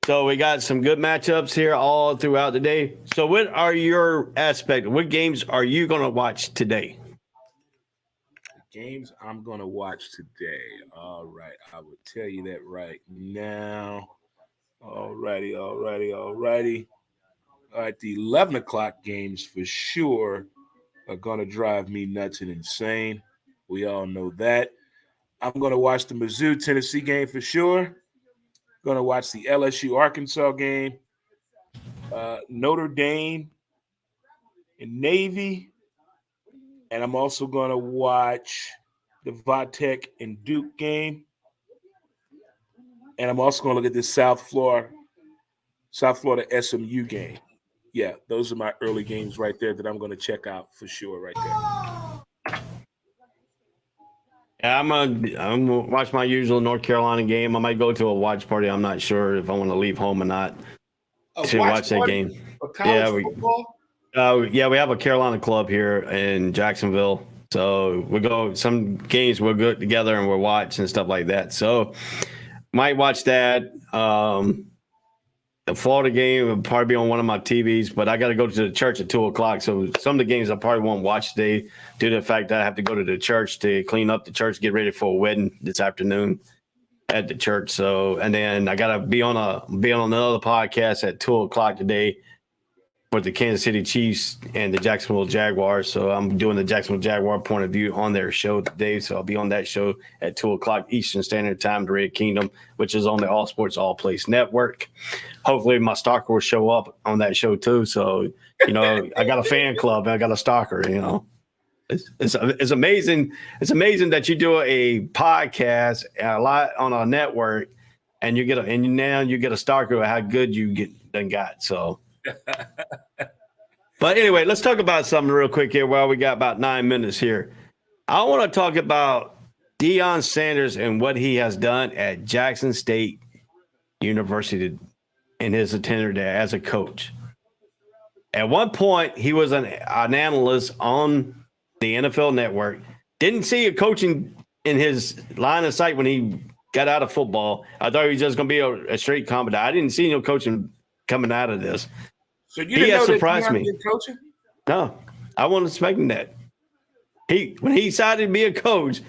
So we got some good matchups here all throughout the day. So what are your aspects? What games are you going to watch today? The games I'm going to watch today. All right. I will tell you that right now. All righty. All right. The 11 o'clock games for sure are going to drive me nuts and insane. We all know that. I'm going to watch the Mizzou Tennessee game for sure. Going to watch the LSU Arkansas game, Notre Dame and Navy, and I'm also going to watch the Vatech and Duke game, and I'm also going to look at the South Florida SMU game. Yeah, those are my early games right there that I'm going to check out for sure right there. Yeah, I'm gonna watch my usual North Carolina game. I might go to a watch party. I'm not sure if I want to leave home or not to watch that game. Yeah, football? Yeah, we have a Carolina club here in Jacksonville. So we go some games we'll go together and we'll watch and stuff like that. So might watch that. The Florida game will probably be on one of my TVs, but I got to go to the church at 2:00. So some of the games I probably won't watch today due to the fact that I have to go to the church to clean up the church, get ready for a wedding this afternoon at the church. So, and then I got to be on another podcast at 2:00 today for the Kansas City Chiefs and the Jacksonville Jaguars. So I'm doing the Jacksonville Jaguar point of view on their show today. So I'll be on that show at 2:00 Eastern Standard Time, the Red Kingdom, which is on the All Sports All Place Network. Hopefully my stalker will show up on that show too. So, I got a fan club and I got a stalker, It's amazing. It's amazing that you do a podcast a lot on a network and now you get a stalker of how good you got. So but anyway, let's talk about something real quick here while we got about 9 minutes here. I want to talk about Deion Sanders and what he has done at Jackson State University in his tenure there as a coach. At one point, he was an analyst on the NFL Network. Didn't see a coaching in his line of sight when he got out of football. I thought he was just going to be a straight competent. I didn't see no coaching coming out of this. So you didn't know surprised that me. Coaching? No, I wasn't expecting that. When he decided to be a coach,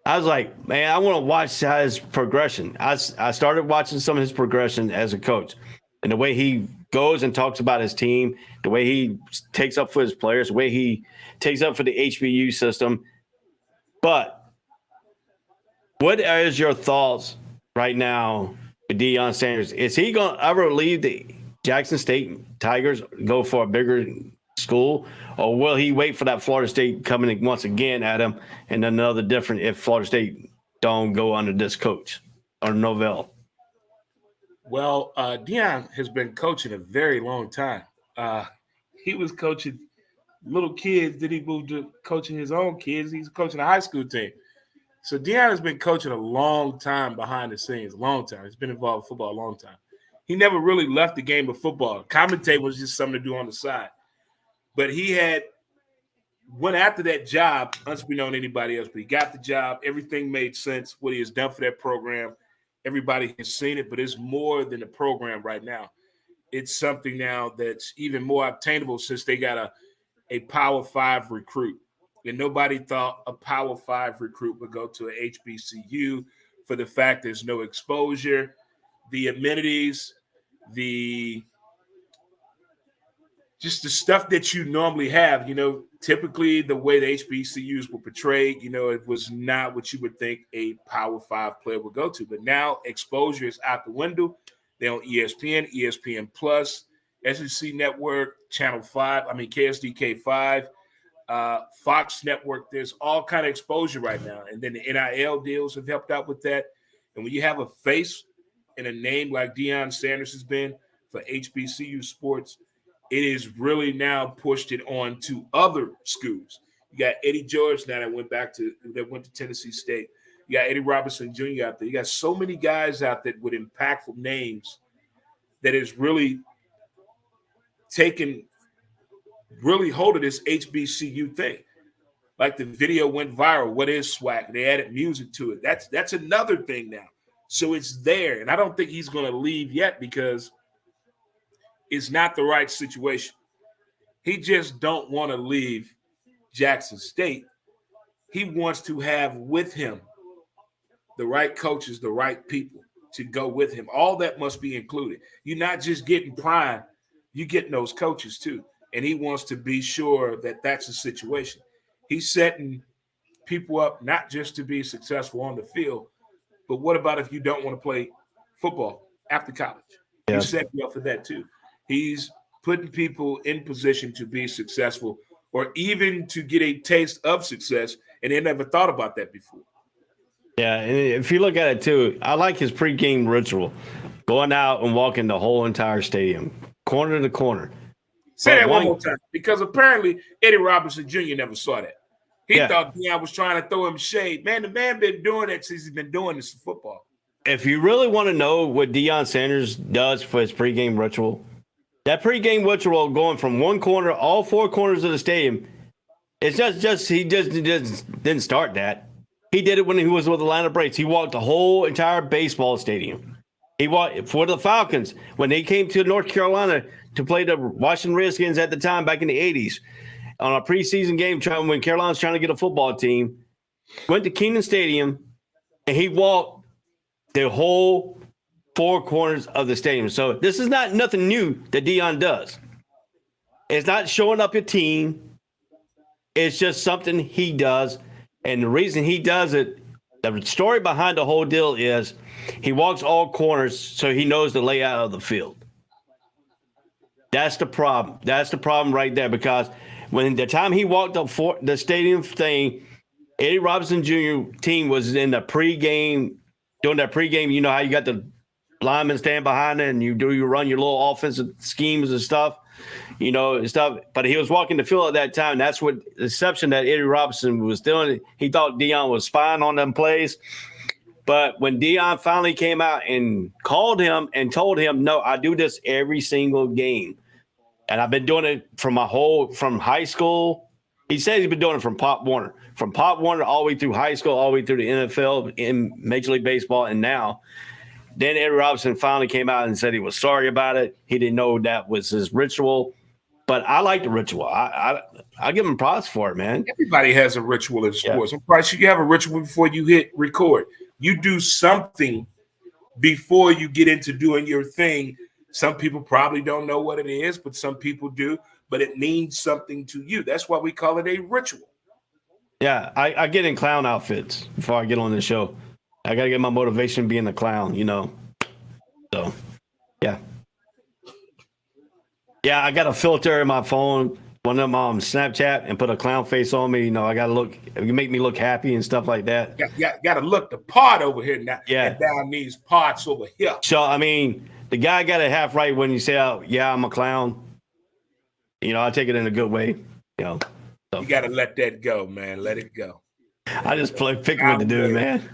I was like, man, I want to watch his progression. I started watching some of his progression as a coach and the way he goes and talks about his team, the way he takes up for his players, the way he takes up for the HBU system. But what is your thoughts right now with Deion Sanders? Is he going to ever leave the Jackson State Tigers, go for a bigger school, or will he wait for that Florida State coming once again at him and another different if Florida State don't go under this coach or Novell? Well, Deion has been coaching a very long time. He was coaching little kids. Then he moved to coaching his own kids. He's coaching a high school team. So Deion has been coaching a long time behind the scenes, a long time. He's been involved in football a long time. He never really left the game of football. Commentating was just something to do on the side. But he went after that job, unbeknown to anybody else, but he got the job. Everything made sense, what he has done for that program. Everybody has seen it, but it's more than a program right now. It's something now that's even more obtainable since they got a Power 5 recruit. And nobody thought a Power 5 recruit would go to a HBCU for the fact there's no exposure, the amenities, just the stuff that you normally have. Typically the way the HBCUs were portrayed, it was not what you would think a Power 5 player would go to. But now exposure is out the window. They're on ESPN, ESPN Plus, SEC Network, Channel 5, KSDK 5, Fox Network. There's all kind of exposure right now. And then the NIL deals have helped out with that. And when you have a face and a name like Deion Sanders has been for HBCU sports, it is really now pushed it on to other schools. You got Eddie George now that went to Tennessee State. You got Eddie Robinson Jr. out there. You got so many guys out there with impactful names that is really taken really hold of this HBCU thing. Like the video went viral. What is swag? They added music to it. That's another thing now. So it's there. And I don't think he's going to leave yet because it's not the right situation. He just don't want to leave Jackson State. He wants to have with him the right coaches, the right people to go with him. All that must be included. You're not just getting Prime, you're getting those coaches too. And he wants to be sure that that's the situation. He's setting people up not just to be successful on the field, but what about if you don't want to play football after college? Yeah. You set me up for that too. He's putting people in position to be successful or even to get a taste of success, and they never thought about that before. Yeah, and if you look at it too, I like his pregame ritual, going out and walking the whole entire stadium, corner to corner. Say that one more time, because apparently Eddie Robinson Jr. never saw that. He thought Deion was trying to throw him shade. Man, the man been doing that since he's been doing this in football. If you really want to know what Deion Sanders does for his pregame ritual, that pregame ritual going from one corner, all four corners of the stadium, it's just he just didn't start that. He did it when he was with Atlanta Braves. He walked the whole entire baseball stadium. He walked for the Falcons when they came to North Carolina to play the Washington Redskins at the time back in the 80s on a preseason game when Carolina's trying to get a football team. Went to Keenan Stadium, and he walked the whole four corners of the stadium. So this is not nothing new that Deion does. It's not showing up your team. It's just something he does. And the reason he does it, the story behind the whole deal is he walks all corners so he knows the layout of the field. That's the problem. That's the problem right there, because when the time he walked up for the stadium thing, Eddie Robinson Jr. team was in the pregame, doing that pregame. You know how you got the linemen stand behind it and you run your little offensive schemes and stuff, and stuff. But he was walking the field at that time. That's what the deception that Eddie Robinson was doing. He thought Deion was spying on them plays. But when Deion finally came out and called him and told him, no, I do this every single game. And I've been doing it from high school. He said he's been doing it from Pop Warner all the way through high school, all the way through the NFL, in Major League Baseball, and now. Then Eddie Robinson finally came out and said he was sorry about it. He didn't know that was his ritual. But I like the ritual. I give him props for it, man. Everybody has a ritual in sports. I'm probably sure you have a ritual before you hit record. You do something before you get into doing your thing. Some people probably don't know what it is, but some people do. But it means something to you. That's why we call it a ritual. Yeah, I get in clown outfits before I get on the show. I got to get my motivation being a clown, So, yeah. Yeah, I got a filter in my phone, one of them Snapchat, and put a clown face on me. I got to look, it make me look happy and stuff like that. Got to look the part over here now. Yeah. And down these parts over here. So, I mean, the guy got it half right when you say, oh, yeah, I'm a clown. I take it in a good way, So. You got to let that go, man. Let it go. I just pick with the dude, man.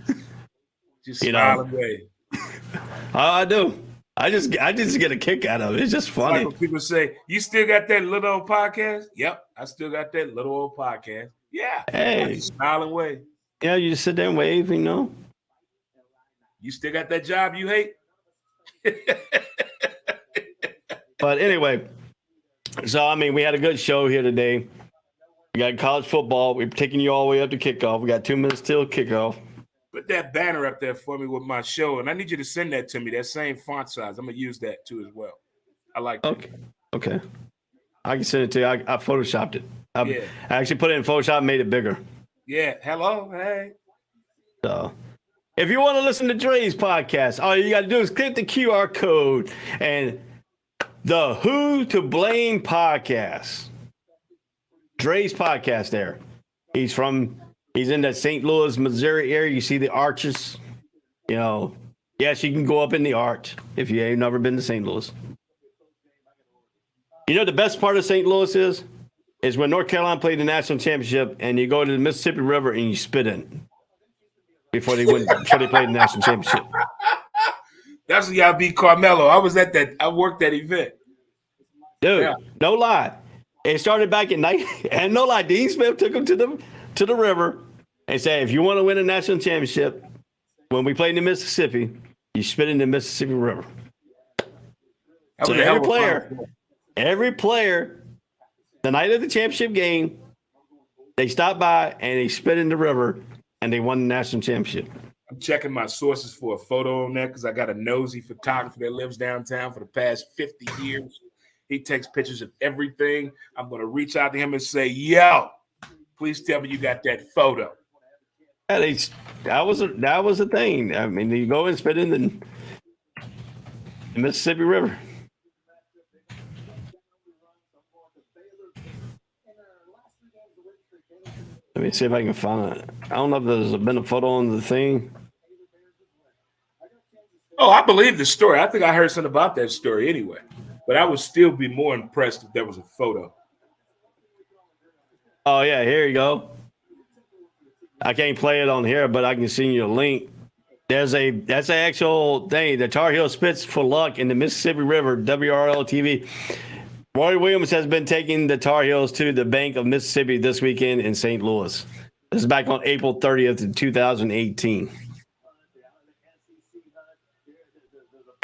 Just smile away. I do. I just get a kick out of it. It's just funny. Like when people say, you still got that little old podcast? Yep, I still got that little old podcast. Yeah. Hey. Smile and wave. Yeah, you just sit there and wave, You still got that job you hate? But anyway, so, I mean, we had a good show here today. We got college football. We're taking you all the way up to kickoff. We got 2 minutes till kickoff. Put that banner up there for me with my show, and I need you to send that to me, that same font size. I'm going to use that too as well. I like that. Okay. I can send it to you. I photoshopped it. I actually put it in Photoshop and made it bigger. Yeah. Hello. Hey. So, if you want to listen to Dre's podcast, all you got to do is click the QR code and the Who to Blame podcast. Dre's podcast there. He's in that St. Louis, Missouri area. You see the arches, Yes, you can go up in the arch if you ain't never been to St. Louis. The best part of St. Louis is when North Carolina played the national championship and you go to the Mississippi River and you spit in it before they played the national championship. That's when y'all beat Carmelo. I was at that. I worked that event. Dude, No lie. It started back at night, and no lie, Dean Smith took him to the river and said, if you want to win a national championship, when we played in the Mississippi, you spit in the Mississippi River. So every player, the night of the championship game, they stopped by and they spit in the river, and they won the national championship. I'm checking my sources for a photo on that because I got a nosy photographer that lives downtown for the past 50 years. He takes pictures of everything. I'm going to reach out to him and say, yo, please tell me you got that photo. Yeah, that was a thing. I mean, you go and spit in the Mississippi River. Let me see if I can find it. I don't know if there's been a photo on the thing. Oh, I believe the story. I think I heard something about that story anyway. But I would still be more impressed if there was a photo. Oh, yeah, here you go. I can't play it on here, but I can send you a link. That's an actual thing. The Tar Heel spits for luck in the Mississippi River, WRL TV. Roy Williams has been taking the Tar Heels to the Bank of Mississippi this weekend in St. Louis. This is back on April 30th, 2018.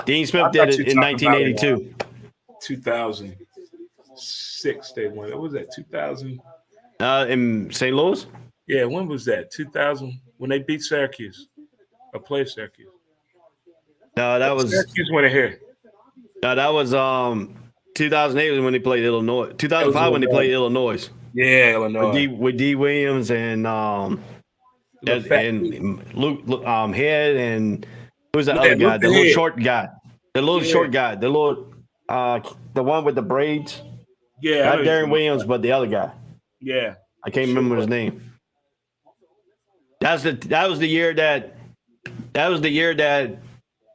Dean Smith did it in 1982. 2006 they won. What was that, 2000? In St. Louis? Yeah, when was that? 2000, when they beat Syracuse. Or played Syracuse. No, that was Syracuse went here. No, that was 2008 was when they played Illinois. 2005 when they played Illinois. Yeah, Illinois. With D. Williams and Luke Head and who's the other guy? The little short guy. The little short guy. The little the one with the braids. Yeah. Not Darren Williams, but the other guy. Yeah. I can't remember his name. That was the year that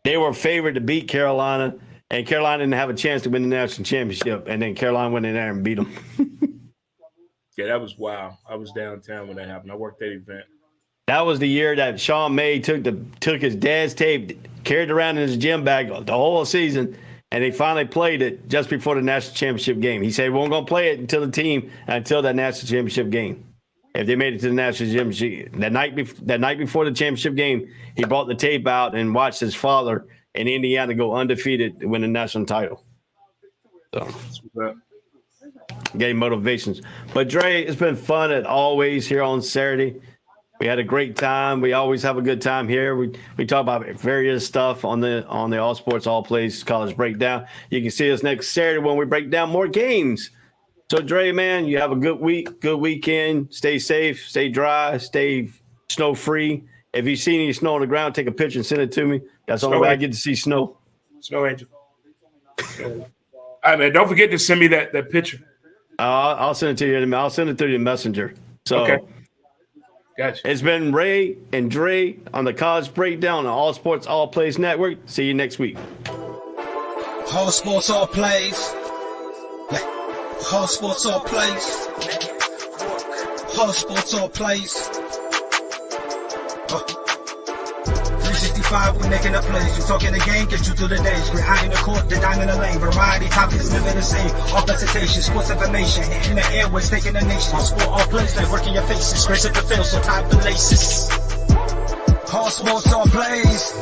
they were favored to beat Carolina, and Carolina didn't have a chance to win the national championship, and then Carolina went in there and beat them. Yeah, that was wild. I was downtown when that happened. I worked that event. That was the year that Sean May took his dad's tape, carried it around in his gym bag the whole season, and they finally played it just before the national championship game. He said, "We weren't going to play it until that national championship game." If they made it to the national championship, that night before the championship game, he brought the tape out and watched his father in Indiana go undefeated to win the national title. So, gave motivations. But Dre, it's been fun as always here on Saturday. We had a great time. We always have a good time here. We talk about various stuff on the All Sports All Plays College Breakdown. You can see us next Saturday when we break down more games. So, Dre, man, you have a good week, good weekend. Stay safe, stay dry, stay snow-free. If you see any snow on the ground, take a picture and send it to me. That's the only way I get to see snow. Snow Angel. All right, man, don't forget to send me that picture. I'll send it to you. I'll send it through your messenger. So, okay. Gotcha. It's been Ray and Dre on the College Breakdown on All Sports All Plays Network. See you next week. All Sports All Plays. All Sports All Plays. All Sports All Plays. 365, we making up plays. You talking the game, get you through the days. We're high in the court, the dime in the lane. Variety topics, living the same. All presentation, sports information. Hitting the airways, taking the nation. All sport, all plays, like working your faces. Grace at the field, so tie the laces. All Sports All Plays.